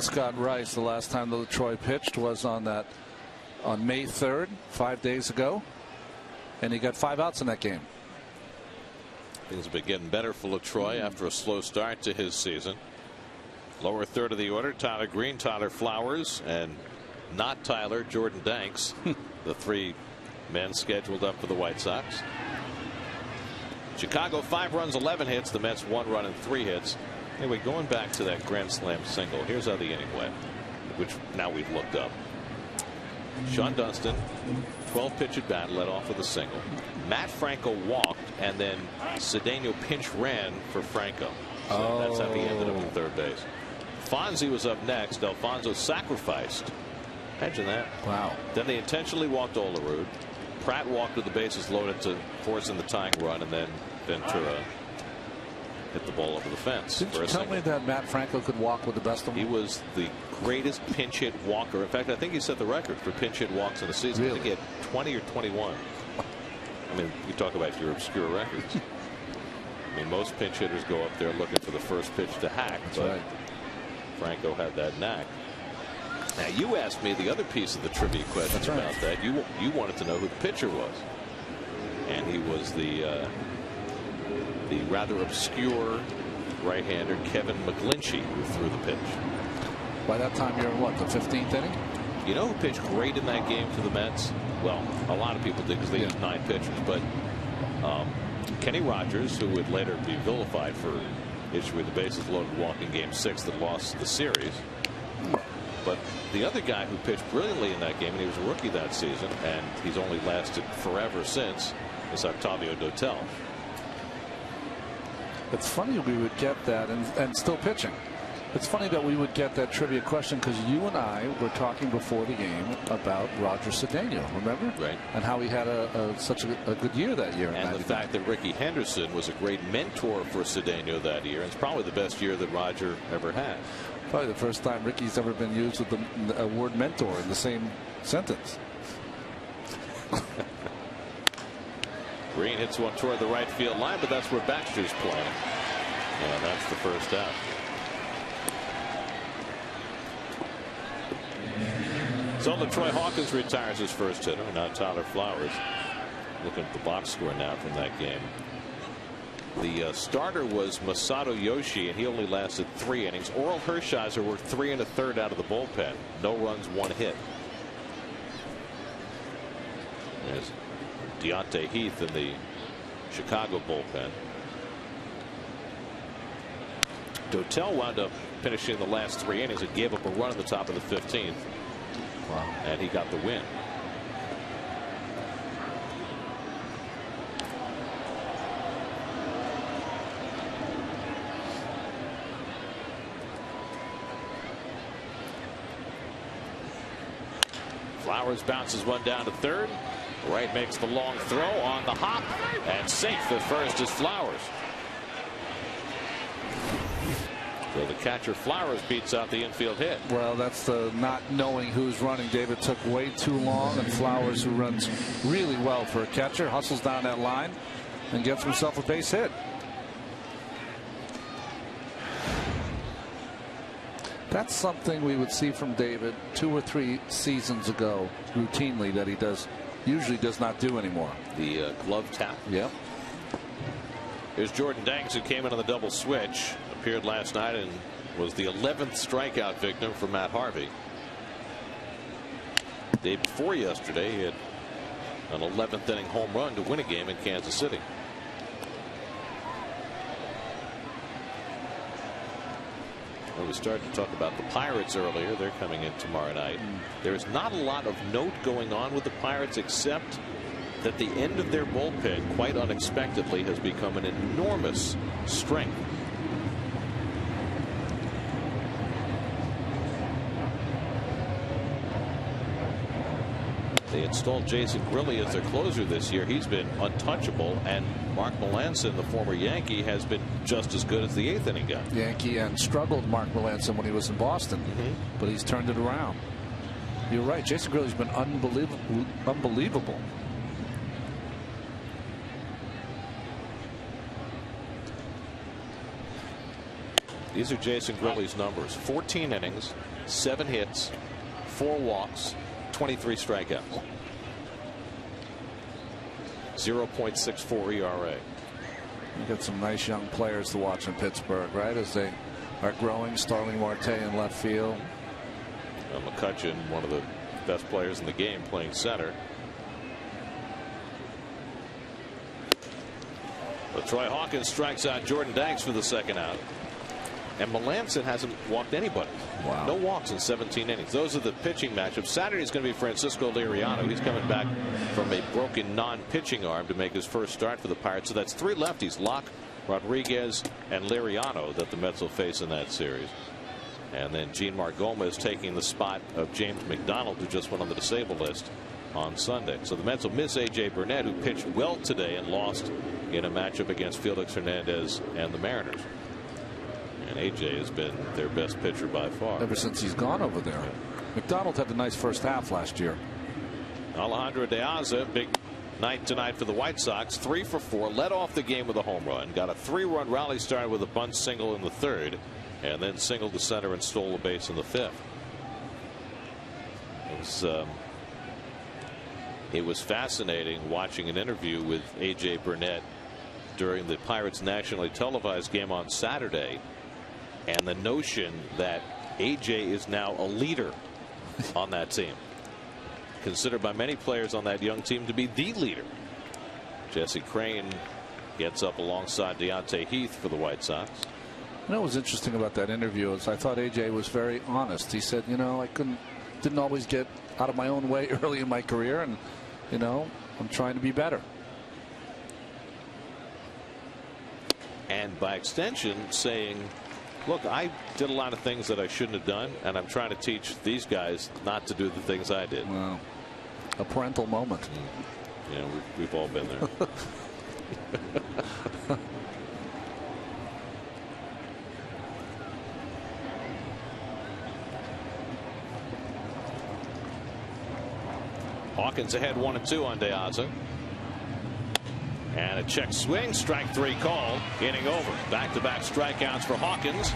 asking Scott Rice, the last time that Troy pitched was on May 3rd, 5 days ago, and he got 5 outs in that game. Things have been getting better for LaTroy after a slow start to his season. Lower third of the order, Tyler Green, Tyler Flowers, and not Tyler, Jordan Danks, the 3 men scheduled up for the White Sox. Chicago 5 runs, 11 hits. The Mets 1 run and 3 hits. Anyway, going back to that grand slam single, here's how the inning went, which now we've looked up. Sean Dunston, 12 pitch at bat, led off with a single. Matt Franco walked, and then Cedeno pinch ran for Franco. So that's how he ended up at third base. Fonzie was up next. Alfonso sacrificed. Imagine that. Wow. Then they intentionally walked Olerud. Pratt walked with the bases loaded to force in the tying run, and then Ventura hit the ball over the fence. Didn't you tell me that Matt Franco could walk with the best of them? He was the greatest pinch hit walker. In fact, I think he set the record for pinch hit walks in a season. Really? I think he had 20 or 21. I mean, you talk about your obscure records. I mean, most pinch hitters go up there looking for the first pitch to hack. That's but right. Franco had that knack. Now, you asked me the other piece of the trivia question about that. You wanted to know who the pitcher was. And he was the rather obscure right-hander Kevin McGlinchey, who threw the pitch. By that time, you're in what, the 15th inning? You know who pitched great in that game for the Mets? Well, a lot of people did because they used 9 pitchers. But Kenny Rogers, who would later be vilified for issuing the bases loaded walk in Game 6 that lost the series. But the other guy who pitched brilliantly in that game, and he was a rookie that season, and he's only lasted forever since, is Octavio Dotel. It's funny we would get that and still pitching. It's funny that we would get that trivia question because you and I were talking before the game about Roger Cedeno, remember? Right. And how he had such a good year that year. And the fact that Ricky Henderson was a great mentor for Cedeno that year. And it's probably the best year that Roger ever had. Probably the first time Ricky's ever been used with the word mentor in the same sentence. Green hits one toward the right field line, but that's where Baxter's playing. And that's the first out. So LaTroy Hawkins retires his first hitter. Now Tyler Flowers looking at the box score now from that game. The starter was Masato Yoshi, and he only lasted 3 innings. Oral Hershiser worked 3 1/3 out of the bullpen. No runs, 1 hit. There's Deontay Heath in the Chicago bullpen. Dotel wound up finishing the last 3 innings and gave up a run at the top of the 15th. Wow. And he got the win. Flowers bounces one down to third. Right makes the long throw on the hop, and safe at first is Flowers. So the catcher Flowers beats out the infield hit. Well, that's the not knowing who's running. David took way too long, and Flowers, who runs really well for a catcher, hustles down that line and gets himself a base hit. That's something we would see from David 2 or 3 seasons ago routinely that he usually does not do anymore. The glove tap. Yep. Here's Jordan Danks, who came in on the double switch, appeared last night and was the 11th strikeout victim for Matt Harvey. The day before yesterday, he had an 11th inning home run to win a game in Kansas City. Well, we started to talk about the Pirates earlier. They're coming in tomorrow night. There's not a lot of note going on with the Pirates, except that the end of their bullpen, quite unexpectedly, has become an enormous strength. They installed Jason Grilli as their closer this year. He's been untouchable, and Mark Melancon, the former Yankee, has been just as good as the 8th inning guy. Yankee and struggled, Mark Melancon, when he was in Boston, but he's turned it around. You're right. Jason Grilli's been unbelievable. These are Jason Grilli's numbers. 14 innings, 7 hits, 4 walks, 23 strikeouts. 0.64 ERA. You got some nice young players to watch in Pittsburgh, right? As they are growing. Starling Marte in left field. McCutcheon, one of the best players in the game, playing center. But Troy Hawkins strikes out Jordan Danks for the second out. And Melanson hasn't walked anybody. Wow. No walks in 17 innings. Those are the pitching matchups. Saturday is going to be Francisco Liriano. He's coming back from a broken non-pitching arm to make his first start for the Pirates. So that's 3 lefties, Locke, Rodriguez, and Liriano, that the Mets will face in that series. And then Jeanmar Gomez taking the spot of James McDonald, who just went on the disabled list on Sunday. So the Mets will miss A.J. Burnett, who pitched well today and lost in a matchup against Felix Hernandez and the Mariners. And A.J. has been their best pitcher by far. Ever since he's gone over there. McDonald had a nice first half last year. Alejandro De Aza, big night tonight for the White Sox. 3 for 4, led off the game with a home run. Got a 3-run rally started with a bunt single in the 3rd. And then singled to center and stole a base in the 5th. It was fascinating watching an interview with A.J. Burnett during the Pirates nationally televised game on Saturday, and the notion that A.J. is now a leader on that team, considered by many players on that young team to be the leader. Jesse Crane gets up alongside Deontay Heath for the White Sox. You know what was interesting about that interview is I thought A.J. was very honest. He said, you know, I didn't always get out of my own way early in my career, and you know, I'm trying to be better. And by extension saying, look, I did a lot of things that I shouldn't have done, and I'm trying to teach these guys not to do the things I did. Wow. A parental moment. Yeah, we've all been there. Hawkins ahead 1-2 on De Aza. And a check swing, strike 3 call, inning over. Back-to-back strikeouts for Hawkins.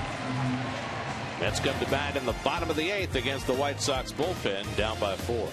Mets come to bat in the bottom of the 8th against the White Sox bullpen, down by 4.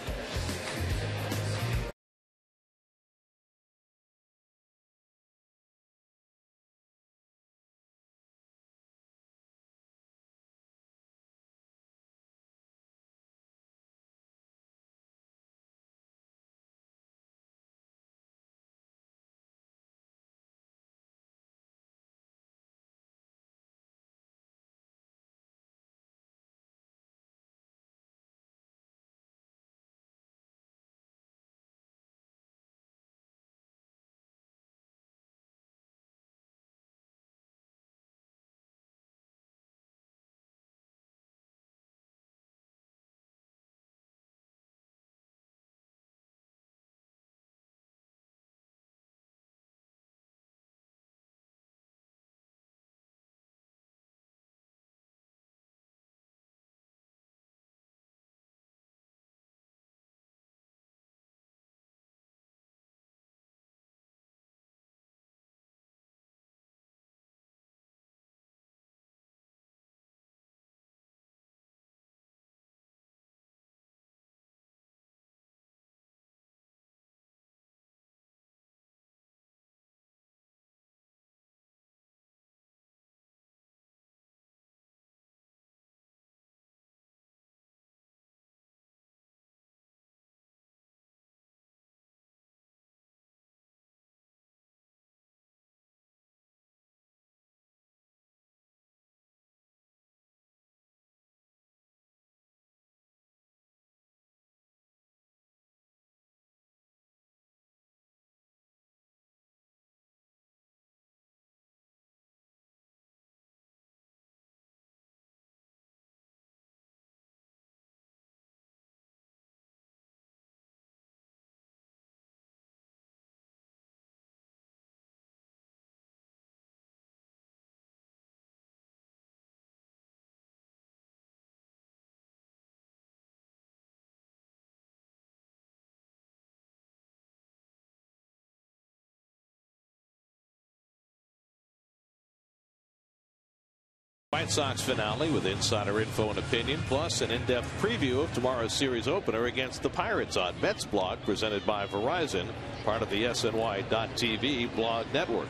White Sox finale with insider info and opinion, plus an in-depth preview of tomorrow's series opener against the Pirates on Mets Blog, presented by Verizon, part of the SNY.TV blog network.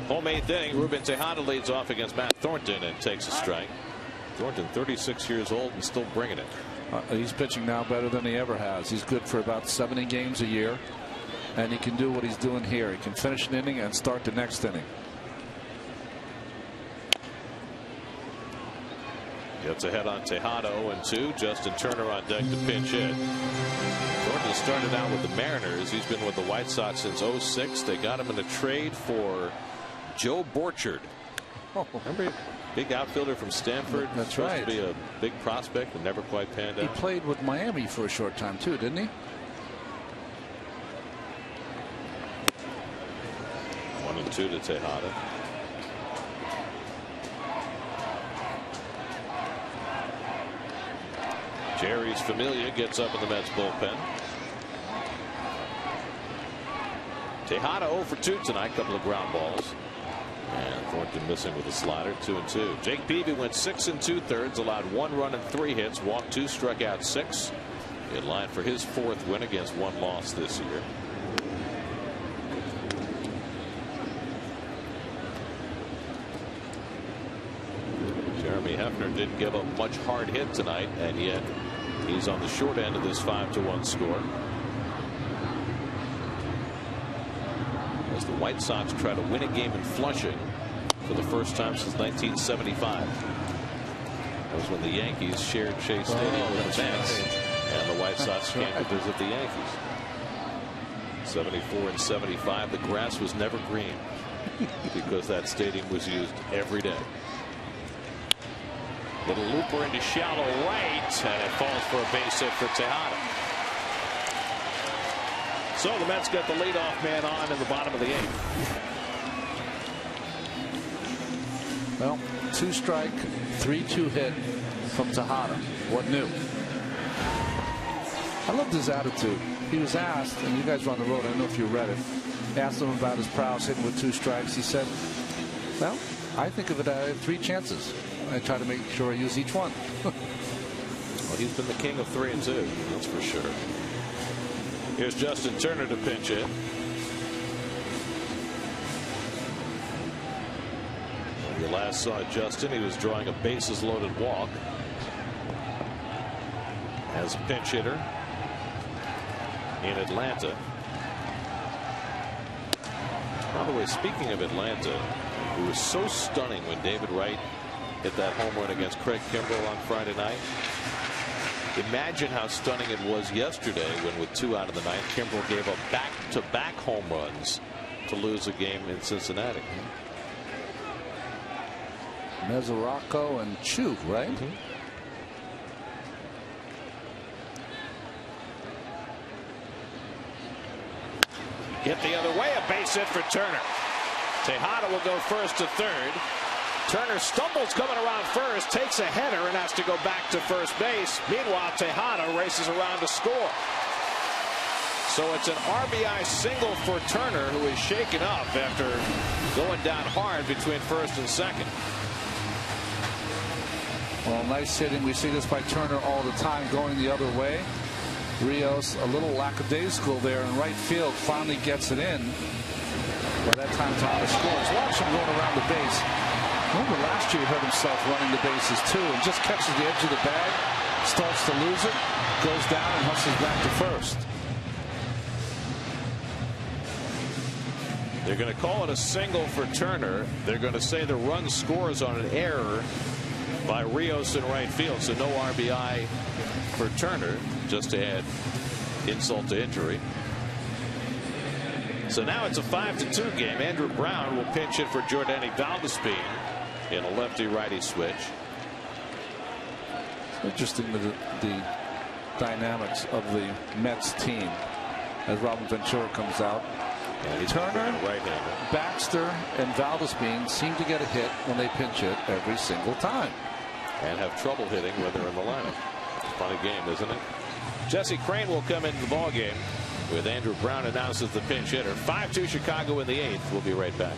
Home eighth inning, Ruben Tejada leads off against Matt Thornton and takes a strike. Thornton, 36 years old and still bringing it. He's pitching now better than he ever has. He's good for about 70 games a year. And he can do what he's doing here. He can finish an inning and start the next inning. Gets ahead on Tejada, 0-2. Justin Turner on deck to pinch hit. Thornton started out with the Mariners. He's been with the White Sox since 06. They got him in a trade for Joe Borchard. Remember, big outfielder from Stanford. That's supposed right. To be a big prospect and never quite panned out. He played with Miami for a short time too, didn't he? 1-2 to Tejada. Jerry's Familia gets up in the Mets bullpen. Tejada 0 for 2 tonight, couple of ground balls. And Thornton missing with a slider, 2-2. Jake Peavy went 6 2/3, allowed 1 run and 3 hits, walked 2, struck out 6. In line for his 4th win against 1 loss this year. Jeremy Hefner didn't give up much hard hit tonight, and yet he's on the short end of this 5-1 score. As the White Sox try to win a game in Flushing for the first time since 1975. That was when the Yankees shared Shea Stadium with the Mets, and the White Sox came to visit the Yankees. 74 and 75, the grass was never green because that stadium was used every day. Little looper into shallow right, and it falls for a base hit for Tejada. So the Mets get the leadoff man on in the bottom of the 8th. Well, 2 strike, 3-2 hit from Tejada. What new? I loved his attitude. He was asked, and you guys were on the road, I don't know if you read it, asked him about his prowess hitting with 2 strikes. He said, well, I think of it, I have 3 chances. I try to make sure I use each one. Well, he's been the king of 3 and 2, that's for sure. Here's Justin Turner to pinch hit. When you last saw Justin, he was drawing a bases loaded walk as a pinch hitter in Atlanta. By the way, speaking of Atlanta, it was so stunning when David Wright hit that home run against Craig Kimbrell on Friday night. Imagine how stunning it was yesterday when, with 2 out of the 9th, Kimbrell gave up back-to-back home runs to lose a game in Cincinnati. Mesoraco and Chu, right? Get the other way, a base hit for Turner. Tejada will go first to third. Turner stumbles coming around first, takes a header, and has to go back to first base. Meanwhile, Tejada races around to score. So it's an RBI single for Turner, who is shaken up after going down hard between first and second. Well, nice hitting. We see this by Turner all the time, going the other way. Rios, a little lackadaisical there in right field, finally gets it in. By that time, Tejada scores. Watch him going around the base. Remember last year he hurt himself running the bases too, and just catches the edge of the bag, starts to lose it, goes down and hustles back to first. They're going to call it a single for Turner. They're going to say the run scores on an error by Rios in right field, so no RBI for Turner, just to add insult to injury. So now it's a 5-2 game. Andrew Brown will pinch hit for Jordany Valdespin in a lefty-righty switch. It's interesting the dynamics of the Mets team as Robin Ventura comes out. Yeah, Turner, right-hander. Baxter, and Valdespin seem to get a hit when they pinch hit every single time. And have trouble hitting when they're in the lineup. Funny game, isn't it? Jesse Crane will come into the ballgame with Andrew Brown announced as the pinch hitter. 5-2 Chicago in the 8th. We'll be right back.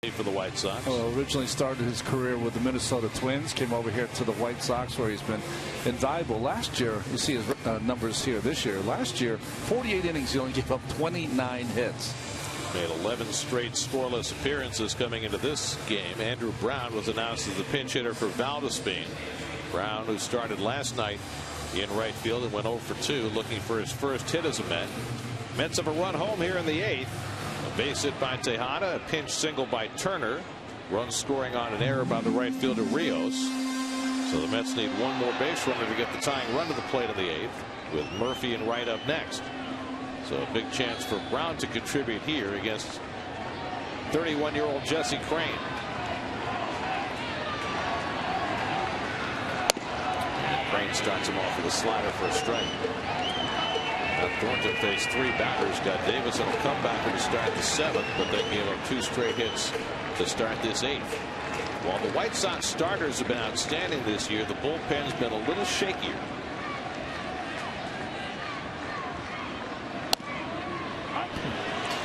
for the White Sox. Well, originally started his career with the Minnesota Twins, came over here to the White Sox where he's been invaluable. Last year, you see his numbers here this year. Last year, 48 innings, he only gave up 29 hits. Made 11 straight scoreless appearances coming into this game. Andrew Brown was announced as the pinch hitter for Valdespin. Brown, who started last night in right field and went 0 for 2, looking for his first hit as a Met. Mets have a run home here in the 8th. A base hit by Tejada, a pinch single by Turner. Run scoring on an error by the right fielder Rios. So the Mets need one more base runner to get the tying run to the plate in the 8th, with Murphy and Wright up next. So a big chance for Brown to contribute here against 31-year-old Jesse Crain. And Crain starts him off with a slider for a strike. Now Thornton faced 3 batters, got Davis on a comebacker to start the 7th, but then gave up 2 straight hits to start this 8th. While the White Sox starters have been outstanding this year, the bullpen's been a little shakier.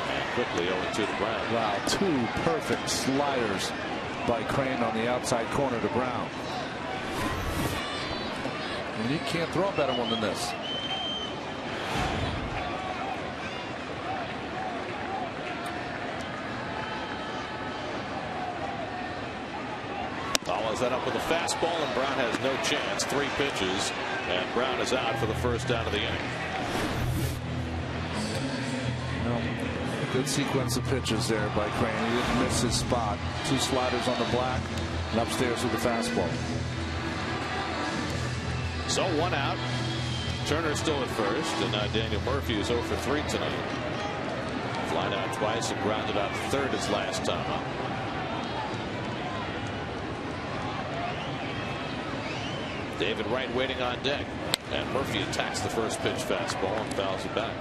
And quickly 0-2 to Brown. Wow, 2 perfect sliders by Crain on the outside corner to Brown. And you can't throw a better one than this. Follows that up with a fastball, and Brown has no chance. 3 pitches, and Brown is out for the first out of the inning. A good sequence of pitches there by Crain. He didn't miss his spot. 2 sliders on the black, and upstairs with the fastball. So 1 out. Turner still at first, and now Daniel Murphy is 0 for 3 tonight. Flied out twice and grounded out the 3rd his last time up. David Wright waiting on deck, and Murphy attacks the first pitch fastball and fouls it back.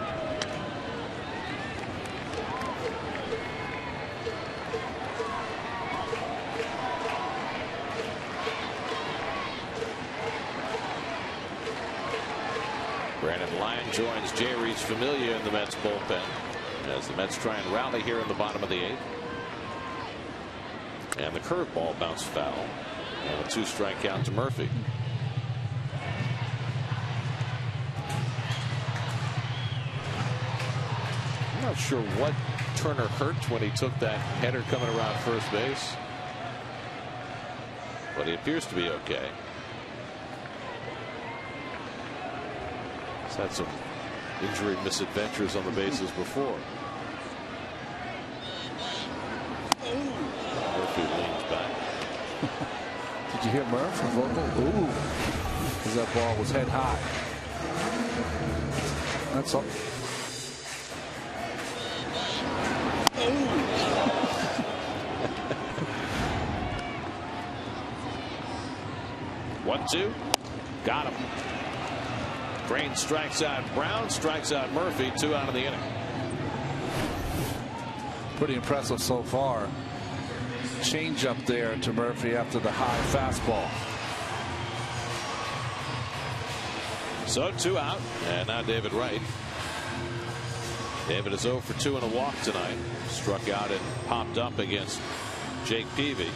Brandon Lyon joins J. Reese Familia in the Mets bullpen as the Mets try and rally here in the bottom of the 8th. And the curveball bounced foul, and a 2-strike count to Murphy. I'm not sure what Turner hurt when he took that header coming around first base, but he appears to be okay. He's had some injury misadventures on the bases before. Murphy leans back. Did you hear Murph from vocal? Ooh, because that ball was head high. That's all. 1-2. Got him. Crain strikes out Brown, strikes out Murphy. 2 out of the inning. Pretty impressive so far. Change up there to Murphy after the high fastball. So 2 out, and now David Wright. David is 0 for 2 and a walk tonight. Struck out and popped up against Jake Peavy.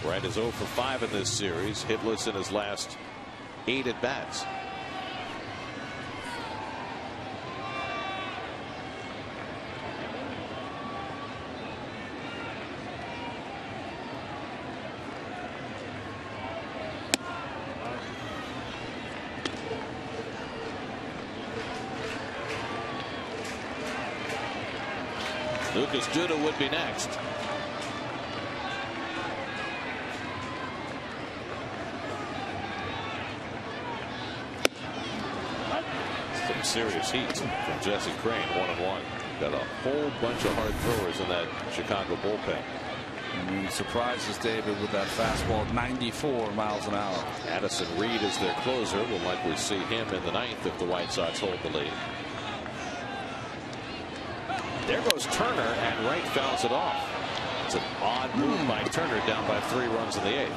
Wright is 0 for 5 in this series, hitless in his last 8 at bats. Lucas Duda would be next. Some serious heat from Jesse Crain, 1-1. Got a whole bunch of hard throwers in that Chicago bullpen. And he surprises David with that fastball at 94 miles an hour. Addison Reed is their closer. We'll likely see him in the 9th if the White Sox hold the lead. There goes Turner, and Wright fouls it off. It's an odd move by Turner, down by 3 runs in the 8th.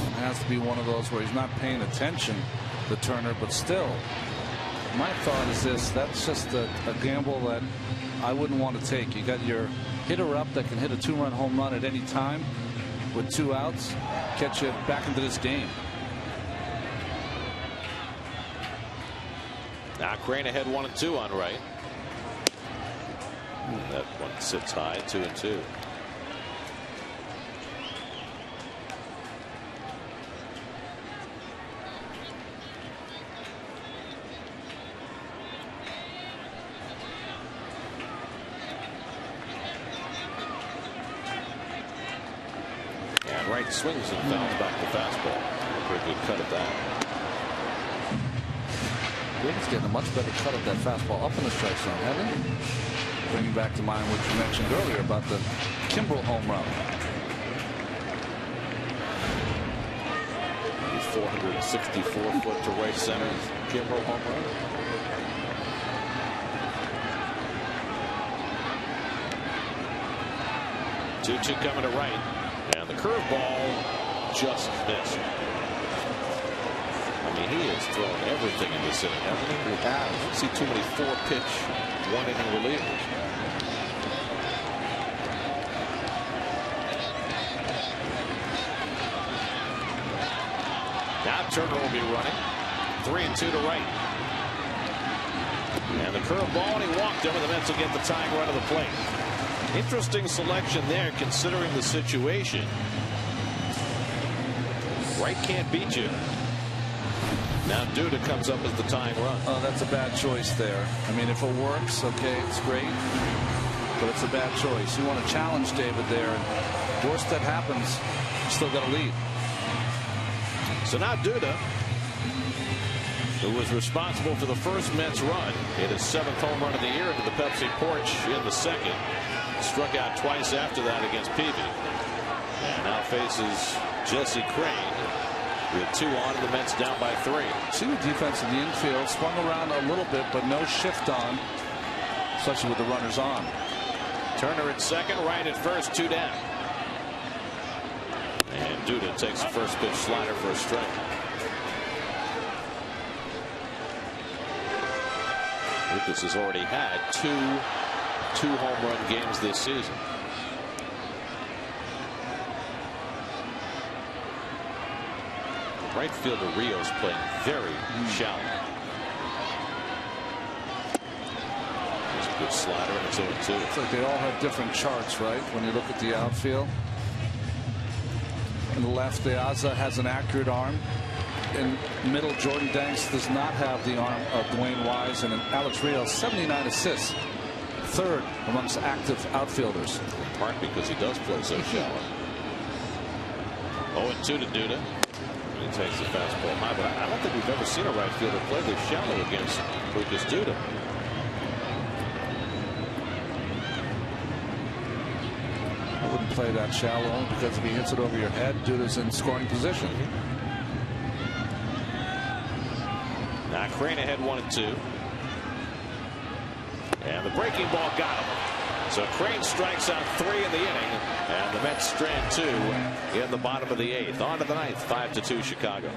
It has to be one of those where he's not paying attention to Turner, but still My thought is this: that's just a gamble that I wouldn't want to take. You got your hitter up that can hit a 2-run home run at any time with 2 outs, catch you back into this game. Now Crane ahead 1-2 on right. That one sits high, 2-2. And right swings and fouls back the fastball. Pretty good cut at that. He's getting a much better cut of that fastball up in the strike zone, haven't he? Bringing back to mind what you mentioned earlier about the Kimbrel home run. The 464-foot to right center Kimbrel home run. Two coming to right, and the curveball just missed. I mean, he has thrown everything in this inning, hasn't he? He has. I don't see too many 4-pitch, 1-inning relievers. Now Turner will be running. 3-2 to right. And the curveball, and he walked him, and the Mets will get the tying run of the plate. Interesting selection there, considering the situation. Right can't beat you. Now Duda comes up as the tying run. Oh, that's a bad choice there. I mean, if it works, okay, it's great. But it's a bad choice. You want to challenge David there. And worst that happens, you still got a lead. So now Duda, who was responsible for the first Mets run, hit his 7th home run of the year into the Pepsi porch in the 2nd. Struck out twice after that against Peavy. And now faces Jesse Crane. With 2 on, the Mets down by 3. See the defense in the infield swung around a little bit, but no shift on, especially with the runners on. Turner at second, right at first, 2 down. And Duda takes the first pitch slider for a strike. Lucas has already had two home run games this season. Right fielder Rios playing very shallow. There's a good slider, and it's 0-2. It's like they all have different charts, right? When you look at the outfield. In the left, Deaza has an accurate arm. In middle, Jordan Danks does not have the arm of Dwayne Wise, and in Alex Rios, 79 assists. 3rd amongst active outfielders. In part because he does play so shallow. 0-2 to Duda. He takes the fastball high, but I don't think we've ever seen a right fielder play this shallow against Lucas Duda. I wouldn't play that shallow because if he hits it over your head, Duda's in scoring position. Now Crane ahead 1-2. And the breaking ball got him. So Crane strikes out 3 in the inning, and the Mets strand 2 in the bottom of the 8th. On to the 9th, 5-2 Chicago.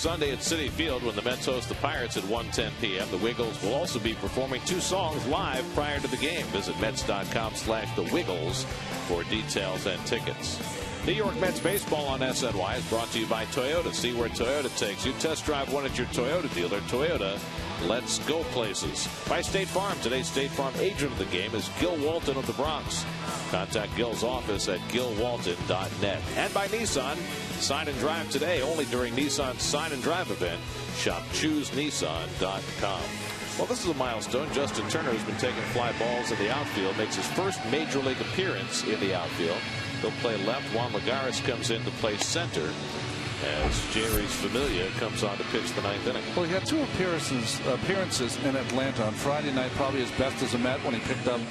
Sunday at Citi Field when the Mets host the Pirates at 1:10 p.m. The Wiggles will also be performing 2 songs live prior to the game. Visit Mets.com/The Wiggles for details and tickets. New York Mets baseball on SNY is brought to you by Toyota. See where Toyota takes you. Test drive one at your Toyota dealer. Toyota, let's go places. By State Farm. Today's State Farm agent of the game is Gil Walton of the Bronx. Contact Gil's office at gilwalton.net. And by Nissan. Sign and drive today only during Nissan's Sign and Drive event. Shop ChooseNissan.com. Well, this is a milestone. Justin Turner has been taking fly balls in the outfield. Makes his first major league appearance in the outfield. He'll play left. Juan Lagares comes in to play center as Jerry's Familia comes on to pitch the 9th inning. Well, he had 2 appearances in Atlanta. On Friday night, probably his best as a Met when he picked up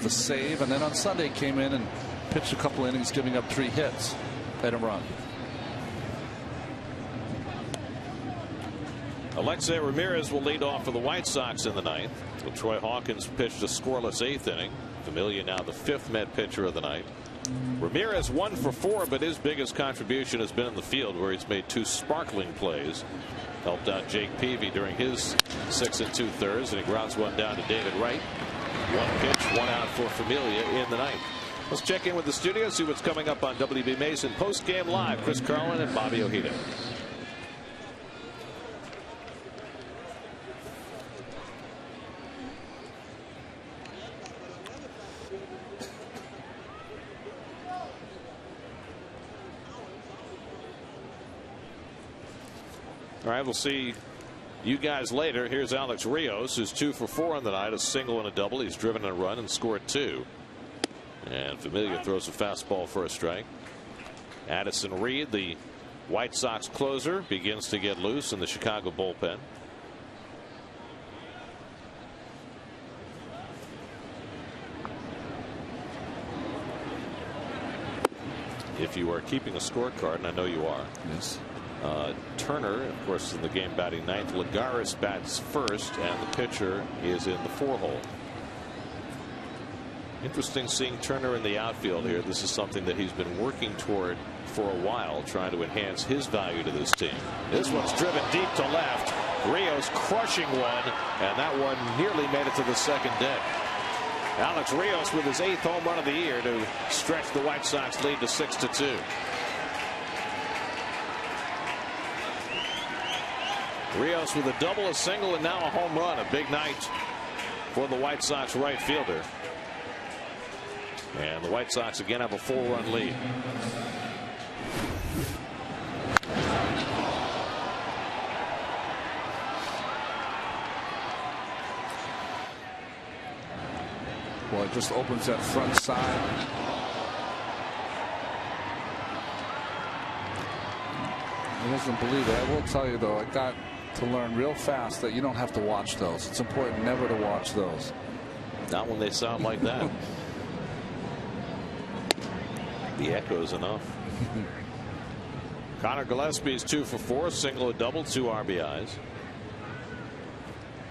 the save. And then on Sunday came in and pitched a couple innings, giving up 3 hits and a run. Alexei Ramirez will lead off for the White Sox in the 9th. Well, Troy Hawkins pitched a scoreless 8th inning. Familia now the 5th Met pitcher of the night. Ramirez 1 for 4, but his biggest contribution has been in the field where he's made 2 sparkling plays. Helped out Jake Peavy during his 6 2/3, and he grounds one down to David Wright. 1 pitch, 1 out for Familia in the 9th. Let's check in with the studio, see what's coming up on WB Mason post-game live. Chris Carlin and Bobby Ojeda. All right, we'll see you guys later. Here's Alex Rios, who's 2 for 4 on the night, a single and a double. He's driven a run and scored 2. And Familia throws a fastball for a strike. Addison Reed, the White Sox closer, begins to get loose in the Chicago bullpen. If you are keeping a scorecard, and I know you are. Yes. Turner, of course, in the game batting 9th. Lagares bats first, and the pitcher is in the 4-hole. Interesting seeing Turner in the outfield here. This is something that he's been working toward for a while, trying to enhance his value to this team. This one's driven deep to left. Rios crushing one, and that one nearly made it to the second deck. Alex Rios with his 8th home run of the year to stretch the White Sox lead to 6-2. Rios with a double, a single, and now a home run. A big night for the White Sox right fielder. And the White Sox again have a 4-run lead. Well, it just opens that front side. I wasn't believe it. I will tell you though, I got to learn real fast that you don't have to watch those. It's important never to watch those. Not when they sound like that. The echo's enough. Connor Gillespie's 2 for 4, single, a double, 2 RBIs.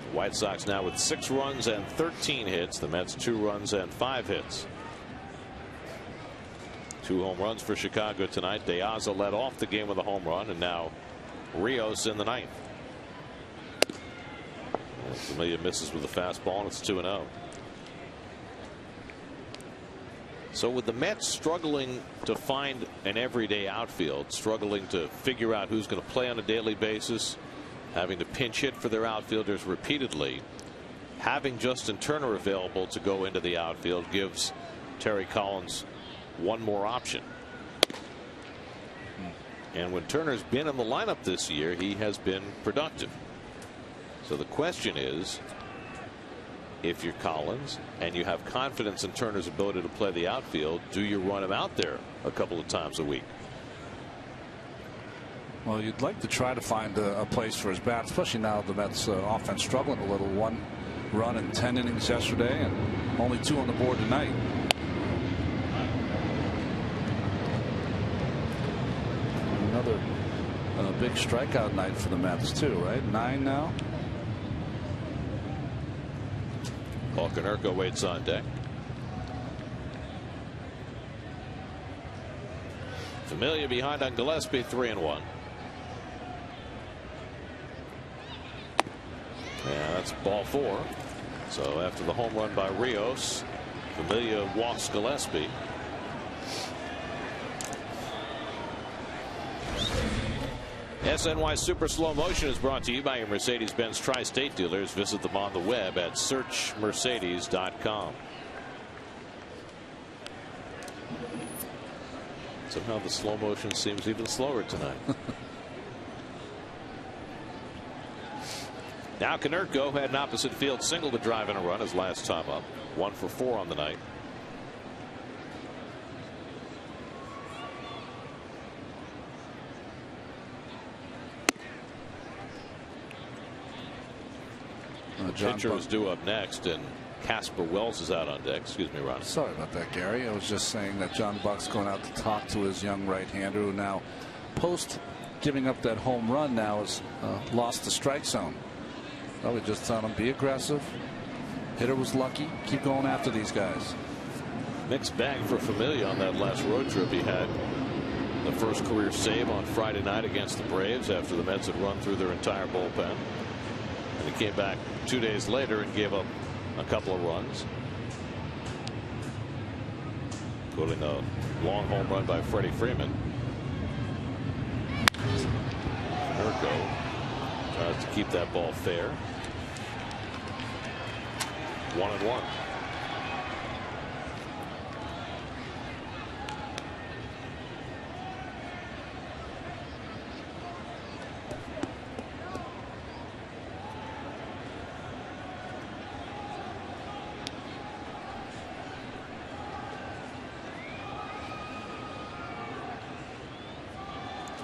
The White Sox now with 6 runs and 13 hits. The Mets 2 runs and 5 hits. 2 home runs for Chicago tonight. De Aza led off the game with a home run, and now Rios in the 9th. Familia misses with a fastball, and it's 2-0. So with the Mets struggling to find an everyday outfield, struggling to figure out who's going to play on a daily basis, having to pinch hit for their outfielders repeatedly, having Justin Turner available to go into the outfield gives Terry Collins one more option. And when Turner's been in the lineup this year, he has been productive. So the question is, if you're Collins and you have confidence in Turner's ability to play the outfield, do you run him out there a couple of times a week? Well, you'd like to try to find a place for his bat, especially now the Mets offense struggling a little. 1 run in 10 innings yesterday and only 2 on the board tonight. Another big strikeout night for the Mets too, right? 9 now. Paul Konerko waits on deck. Familia behind on Gillespie, 3-1. Yeah, that's ball 4. So after the home run by Rios, Familia walks Gillespie. SNY Super Slow Motion is brought to you by your Mercedes-Benz Tri-State dealers. Visit them on the web at searchmercedes.com. Somehow the slow motion seems even slower tonight. Now Konerko had an opposite field single to drive in a run his last time up. 1 for 4 on the night. Pitcher is due up next, and Casper Wells is out on deck. Excuse me, Ron. Sorry about that, Gary. I was just saying that John Buck's going out to talk to his young right-hander, who now, post giving up that home run, now has lost the strike zone. Probably just telling him, be aggressive. Hitter was lucky. Keep going after these guys. Mixed bag for Familia on that last road trip he had. The first career save on Friday night against the Braves after the Mets had run through their entire bullpen. And he came back 2 days later and gave up a couple of runs, including a long home run by Freddie Freeman. Konerko tries to keep that ball fair. 1-1.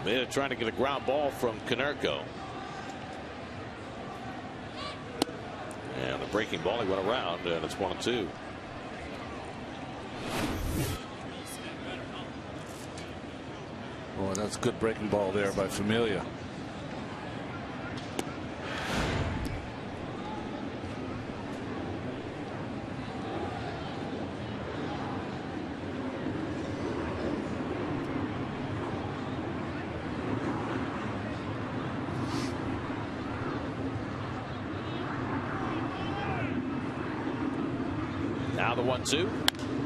They're trying to get a ground ball from Konerko. And the breaking ball, he went around, and it's 1-2. Boy, that's good breaking ball there by Familia. Now the 1-2,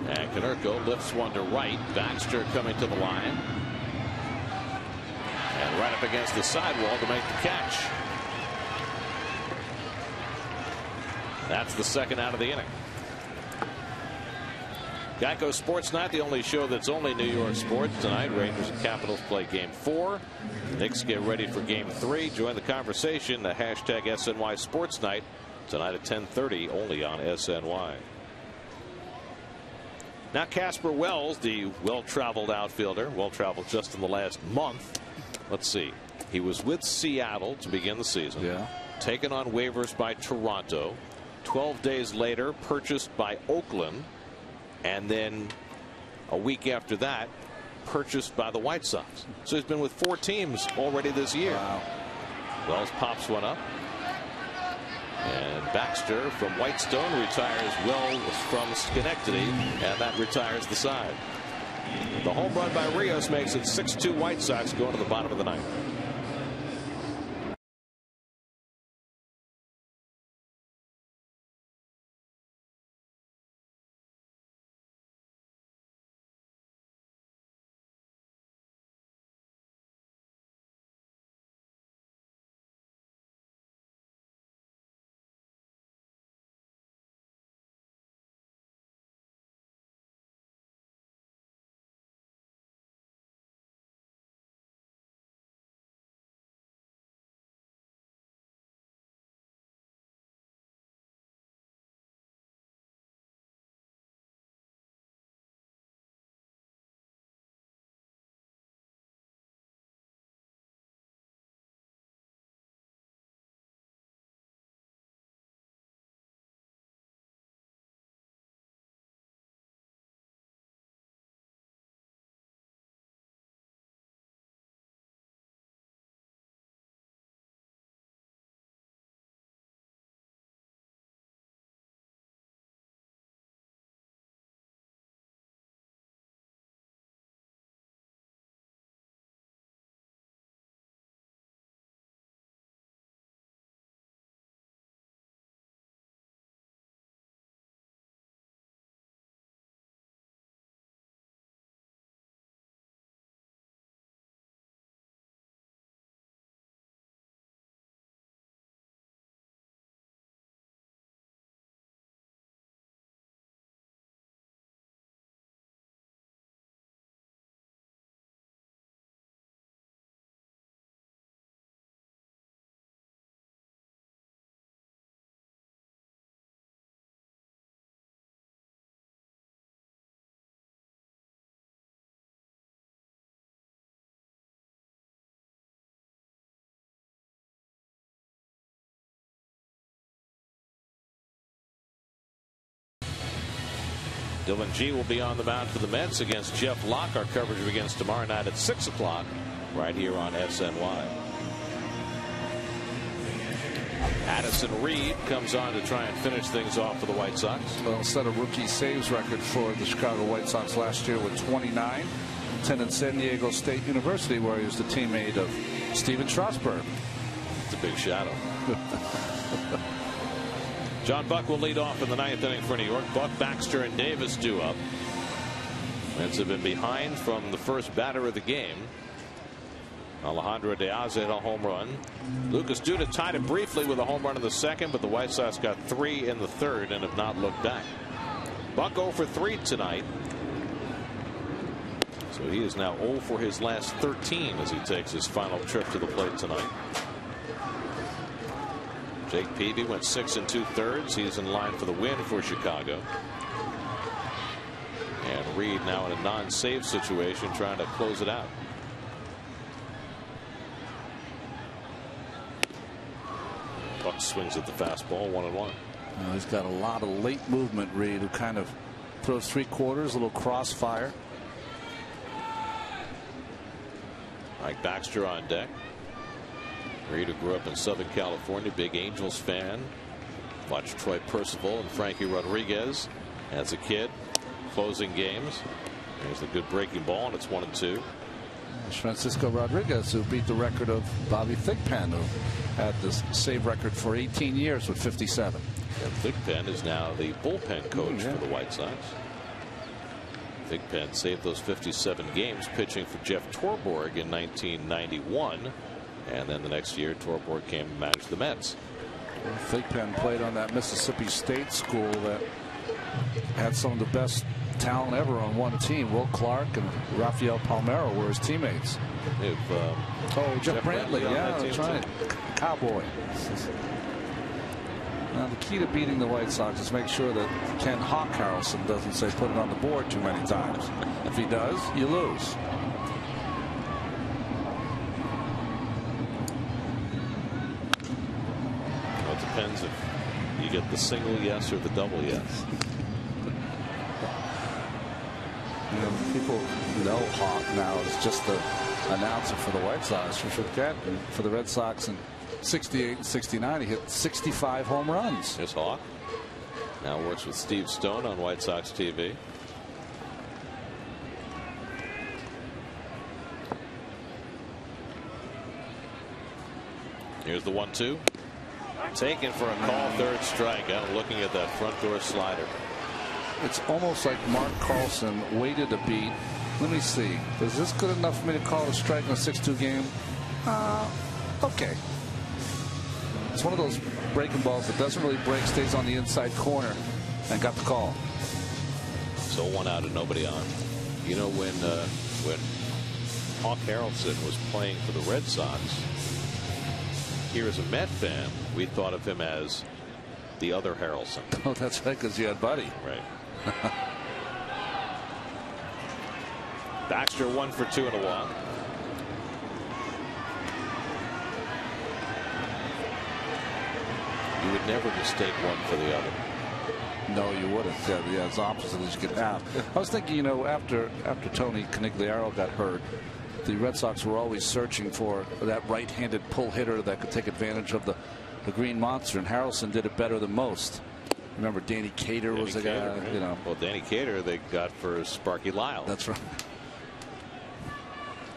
and Konerko lifts one to right. Baxter coming to the line, and right up against the sidewall to make the catch. That's the second out of the inning. Geico Sports Night, the only show that's only New York sports tonight. Rangers and Capitals play Game 4. The Knicks get ready for Game 3. Join the conversation. The hashtag SNY Sports Night tonight at 10:30 only on SNY. Now Casper Wells, the well-traveled outfielder, well-traveled just in the last month. Let's see. He was with Seattle to begin the season. Yeah. Taken on waivers by Toronto. 12 days later, purchased by Oakland. And then a week after that, purchased by the White Sox. So he's been with 4 teams already this year. Wow. Wells pops one up. And Baxter from Whitestone retires Wells from Schenectady, and that retires the side. The home run by Rios makes it 6-2 White Sox going to the bottom of the ninth. Dylan G will be on the mound for the Mets against Jeff Locke. Our coverage begins tomorrow night at 6 o'clock right here on SNY. Addison Reed comes on to try and finish things off for the White Sox. Well, set a rookie saves record for the Chicago White Sox last year with 29. Attended San Diego State University, where he was the teammate of Steven Strasburg. It's a big shadow. John Buck will lead off in the 9th inning for New York. Buck, Baxter, and Davis due up. Mets have been behind from the first batter of the game. Alejandro Diaz hit a home run. Lucas Duda tied it briefly with a home run in the second, but the White Sox got 3 in the third and have not looked back. Buck 0 for 3 tonight. So he is now 0 for his last 13 as he takes his final trip to the plate tonight. Jake Peavy went 6 2/3. He's in line for the win for Chicago. And Reed now in a non-save situation trying to close it out. Buck swings at the fastball, 1-1. He's got a lot of late movement, Reed, who kind of throws 3/4, a little crossfire. Mike Baxter on deck. Reed, who grew up in Southern California, big Angels fan. Watched Troy Percival and Frankie Rodriguez as a kid, closing games. There's a good breaking ball, and it's 1-2. It's Francisco Rodriguez, who beat the record of Bobby Thigpen, who had this save record for 18 years with 57. And Thigpen is now the bullpen coach for the White Sox. Thigpen saved those 57 games pitching for Jeff Torborg in 1991. And then the next year, Torborg came and managed the Mets. Thigpen played on that Mississippi State school that had some of the best talent ever on one team. Will Clark and Rafael Palmeiro were his teammates. Jeff Brantley. Yeah, that's right. Cowboy. Now the key to beating the White Sox is make sure that Ken Hawk Harrelson doesn't say put it on the board too many times. If he does, you lose. Well, it depends if you get the single yes or the double yes. People know Hawk now is just the announcer for the White Sox. You forget, for the Red Sox in 68 and 69, he hit 65 home runs. Here's Hawk. Now works with Steve Stone on White Sox TV. Here's the 1-2. Taken for a call, third strikeout, looking at that front door slider. It's almost like Mark Carlson waited a beat. Let me see. Is this good enough for me to call a strike in a 6-2 game? Okay. It's one of those breaking balls that doesn't really break, stays on the inside corner, and got the call. So 1 out and nobody on. You know, when Hawk Harrelson was playing for the Red Sox, here as a Met fan, we thought of him as the other Harrelson. Oh, that's right, because you had Buddy. Right. Baxter 1 for 2 and a walk. You would never mistake one for the other. No, you wouldn't. Yeah, it's opposite as you can have. I was thinking, you know, after Tony Conigliaro got hurt, the Red Sox were always searching for that right-handed pull hitter that could take advantage of the Green Monster, and Harrelson did it better than most. Remember, Danny Cater was the guy, right? You know. Well, Danny Cater they got for Sparky Lyle. That's right.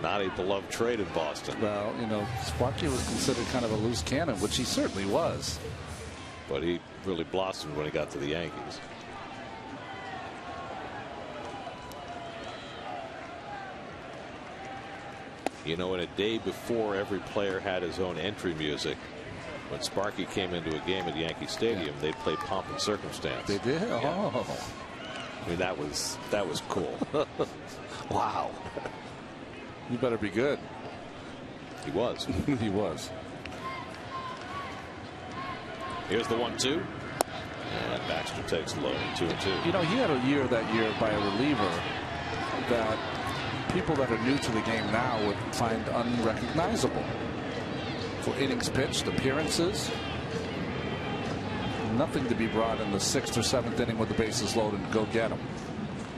Not a beloved trade in Boston. Well, you know, Sparky was considered kind of a loose cannon, which he certainly was. But he really blossomed when he got to the Yankees. You know, in a day before every player had his own entry music, when Sparky came into a game at Yankee Stadium, they'd play Pomp and Circumstance. They did? Yeah. Oh. I mean, that was cool. Wow. You better be good. He was. He was. Here's the 1-2. And Baxter takes low, 2-2. You know, he had a year that year by a reliever that people that are new to the game now would find unrecognizable. For innings pitched, appearances, nothing to be brought in the 6th or 7th inning with the bases loaded and go get them.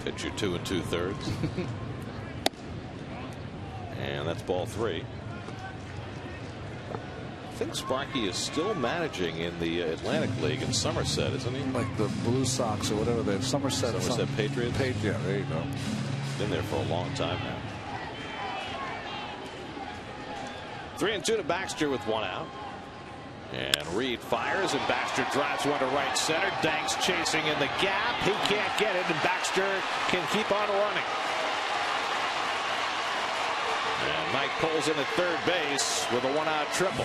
Pitch your 2 2/3. And that's ball 3. I think Sparky is still managing in the Atlantic League in Somerset, isn't he? Like the Blue Sox or whatever they have. Somerset Patriots. Yeah, there you go. Been there for a long time now. 3-2 to Baxter with 1 out. And Reed fires, and Baxter drives one to right center. Danks chasing in the gap. He can't get it, and Baxter can keep on running. And Mike pulls in at third base with a 1-out triple.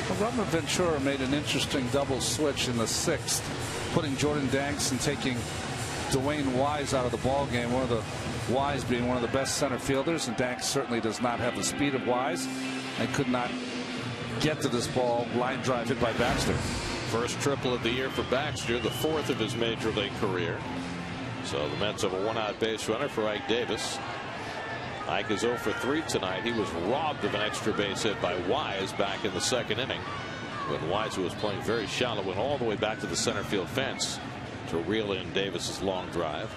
Well, Robert Ventura made an interesting double switch in the 6th, putting Jordan Danks and taking Dwayne Wise out of the ball game. One of the Wise being one of the best center fielders, and Danks certainly does not have the speed of Wise and could not get to this ball. Line drive hit by Baxter. First triple of the year for Baxter, the 4th of his major league career. So the Mets have a 1-out base runner for Ike Davis. Ike is 0 for 3 tonight. He was robbed of an extra base hit by Wise back in the 2nd inning, when Wise, who was playing very shallow, went all the way back to the center field fence to reel in Davis's long drive.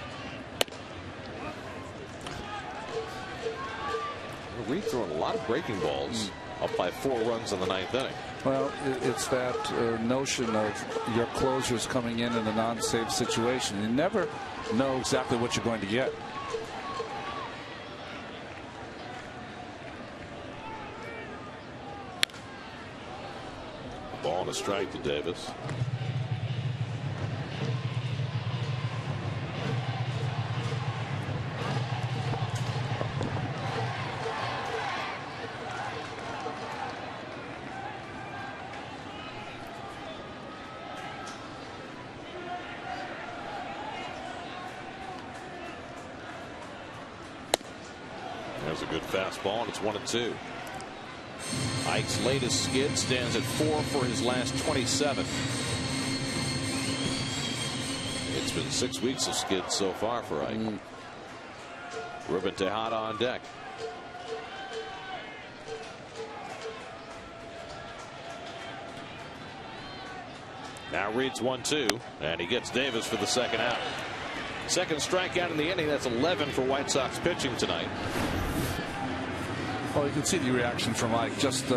Reed throwing a lot of breaking balls, up by 4 runs in the 9th inning. Well, it's that notion of your closers coming in a non-save situation. You never know exactly what you're going to get. Ball and a strike to Davis. There's a good fastball, and it's 1-2. Ike's latest skid stands at 4 for his last 27. It's been 6 weeks of skids so far for Ike. Ruben Tejada on deck. Now Reed's 1-2, and he gets Davis for the 2nd out. Second strikeout in the inning. That's 11 for White Sox pitching tonight. Well, you can see the reaction from Ike. Just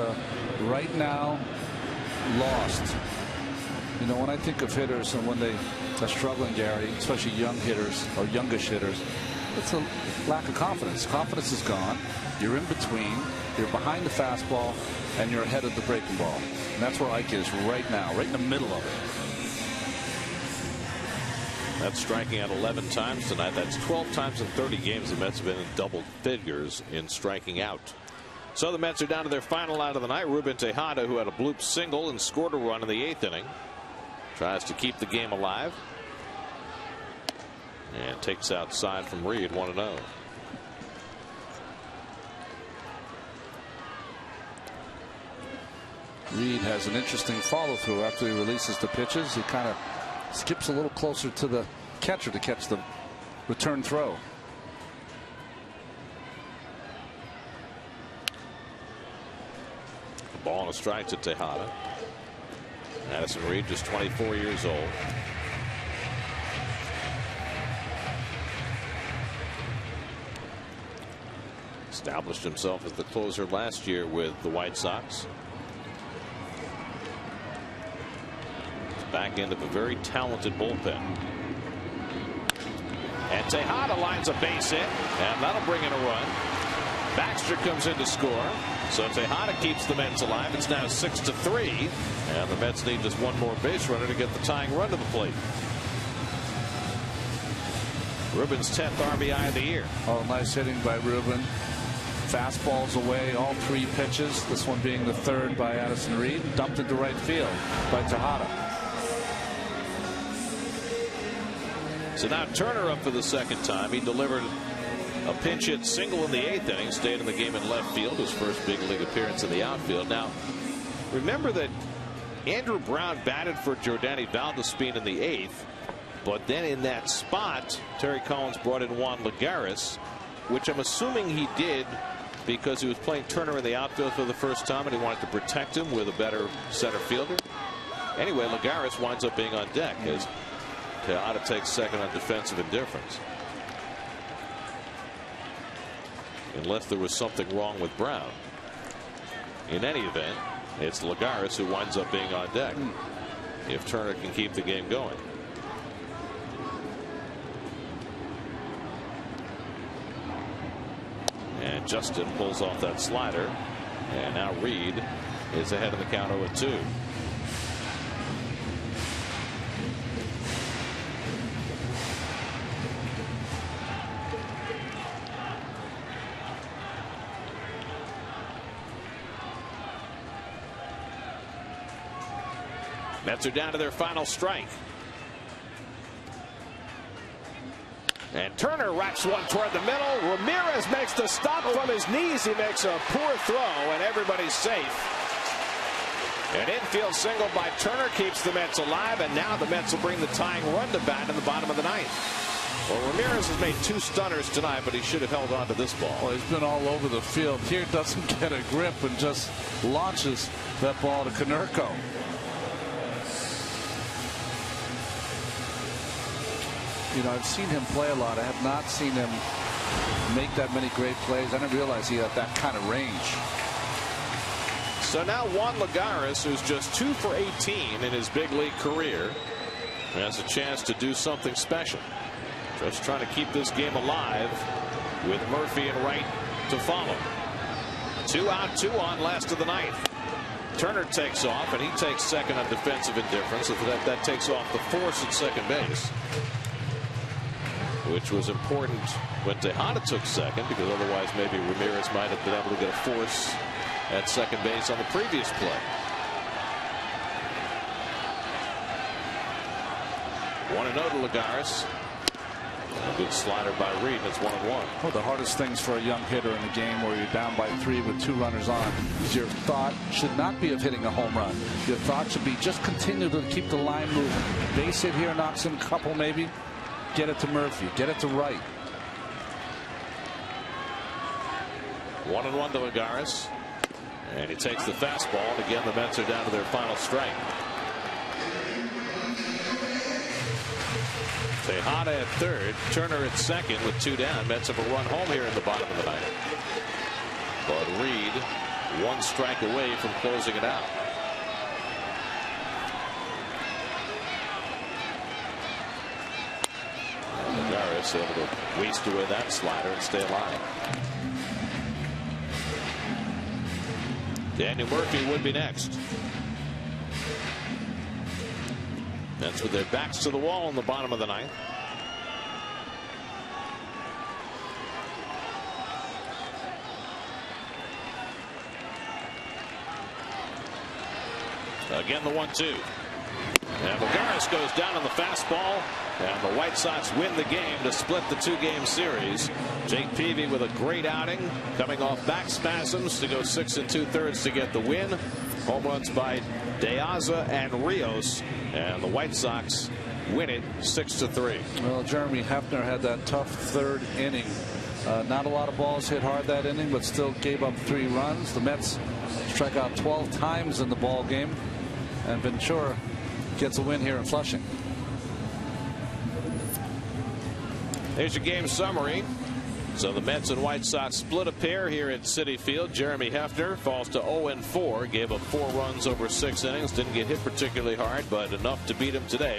right now, lost. You know, when I think of hitters and when they are struggling, Gary, especially young hitters or youngish hitters, it's a lack of confidence. Confidence is gone. You're in between. You're behind the fastball, and you're ahead of the breaking ball. And that's where Ike is right now, right in the middle of it. That's striking out 11 times tonight. That's 12 times in 30 games the Mets have been in double figures in striking out. So the Mets are down to their final out of the night. Ruben Tejada, who had a bloop single and scored a run in the 8th inning, tries to keep the game alive and takes outside from Reed, 1-0. Reed has an interesting follow through after he releases the pitches. He kind of skips a little closer to the catcher to catch the return throw. Ball and a strike to Tejada. Addison Reed, just 24 years old. Established himself as the closer last year with the White Sox. Back end of a very talented bullpen. And Tejada lines a base hit, and that'll bring in a run. Baxter comes in to score. So Tejada keeps the Mets alive. It's now 6-3, and the Mets need just one more base runner to get the tying run to the plate. Ruben's 10th RBI of the year. Oh, nice hitting by Ruben. Fastballs away, all 3 pitches. This one being the 3rd by Addison Reed. Dumped into right field by Tejada. So now Turner up for the 2nd time. He delivered a pinch hit single in the 8th inning, stayed in the game in left field, his first big league appearance in the outfield. Now, remember that Andrew Brown batted for Jordany Valdespin in the 8th, but then in that spot, Terry Collins brought in Juan Lagares, which I'm assuming he did because he was playing Turner in the outfield for the first time and he wanted to protect him with a better center fielder. Anyway, Lagares winds up being on deck as Tejada takes second on defensive indifference. Unless there was something wrong with Brown. In any event, it's Lagares who winds up being on deck if Turner can keep the game going. And Justin pulls off that slider, and now Reed is ahead of the count 0-2. Mets are down to their final strike. And Turner racks one toward the middle. Ramirez makes the stop from his knees. He makes a poor throw, and everybody's safe. An infield single by Turner keeps the Mets alive, and now the Mets will bring the tying run to bat in the bottom of the ninth. Well, Ramirez has made 2 stunners tonight, but he should have held on to this ball. Well, he's been all over the field. Here doesn't get a grip and just launches that ball to Konerko. You know, I've seen him play a lot. I have not seen him make that many great plays. I didn't realize he had that kind of range. So now Juan Lagares, who's just 2 for 18 in his big league career, has a chance to do something special. Just trying to keep this game alive with Murphy and Wright to follow. 2 out, 2 on, last of the ninth. Turner takes off, and he takes second on defensive indifference. So that takes off the force at second base, which was important when Tejada took second, because otherwise maybe Ramirez might have been able to get a force at second base on the previous play. 1-0 to Lagares. A good slider by Reed. It's 1-1. Well, the hardest things for a young hitter in a game where you're down by 3 with 2 runners on is your thought should not be of hitting a home run. Your thought should be just continue to keep the line moving. Base hit here, knocks in a couple maybe. Get it to Murphy. Get it to Wright. 1-1 to Lagares. And he takes the fastball. And again, the Mets are down to their final strike. Tejada at third. Turner at second with 2 down. Mets have a run home here in the bottom of the ninth. But Reed 1 strike away from closing it out. Lagares able to waste away that slider and stay alive. Daniel Murphy would be next. That's with their backs to the wall in the bottom of the ninth. Again, the 1-2. And Lagares goes down on the fastball, and the White Sox win the game to split the 2-game series. Jake Peavy with a great outing, coming off back spasms to go 6 2/3 to get the win. Home runs by De Aza and Rios, and the White Sox win it 6-3. Well, Jeremy Hefner had that tough 3rd inning. Not a lot of balls hit hard that inning, but still gave up 3 runs. The Mets struck out 12 times in the ball game, and Ventura gets a win here in Flushing. Here's your game summary. So the Mets and White Sox split a pair here at Citi Field. Jeremy Hefner falls to 0-4, gave up 4 runs over 6 innings, didn't get hit particularly hard, but enough to beat him today.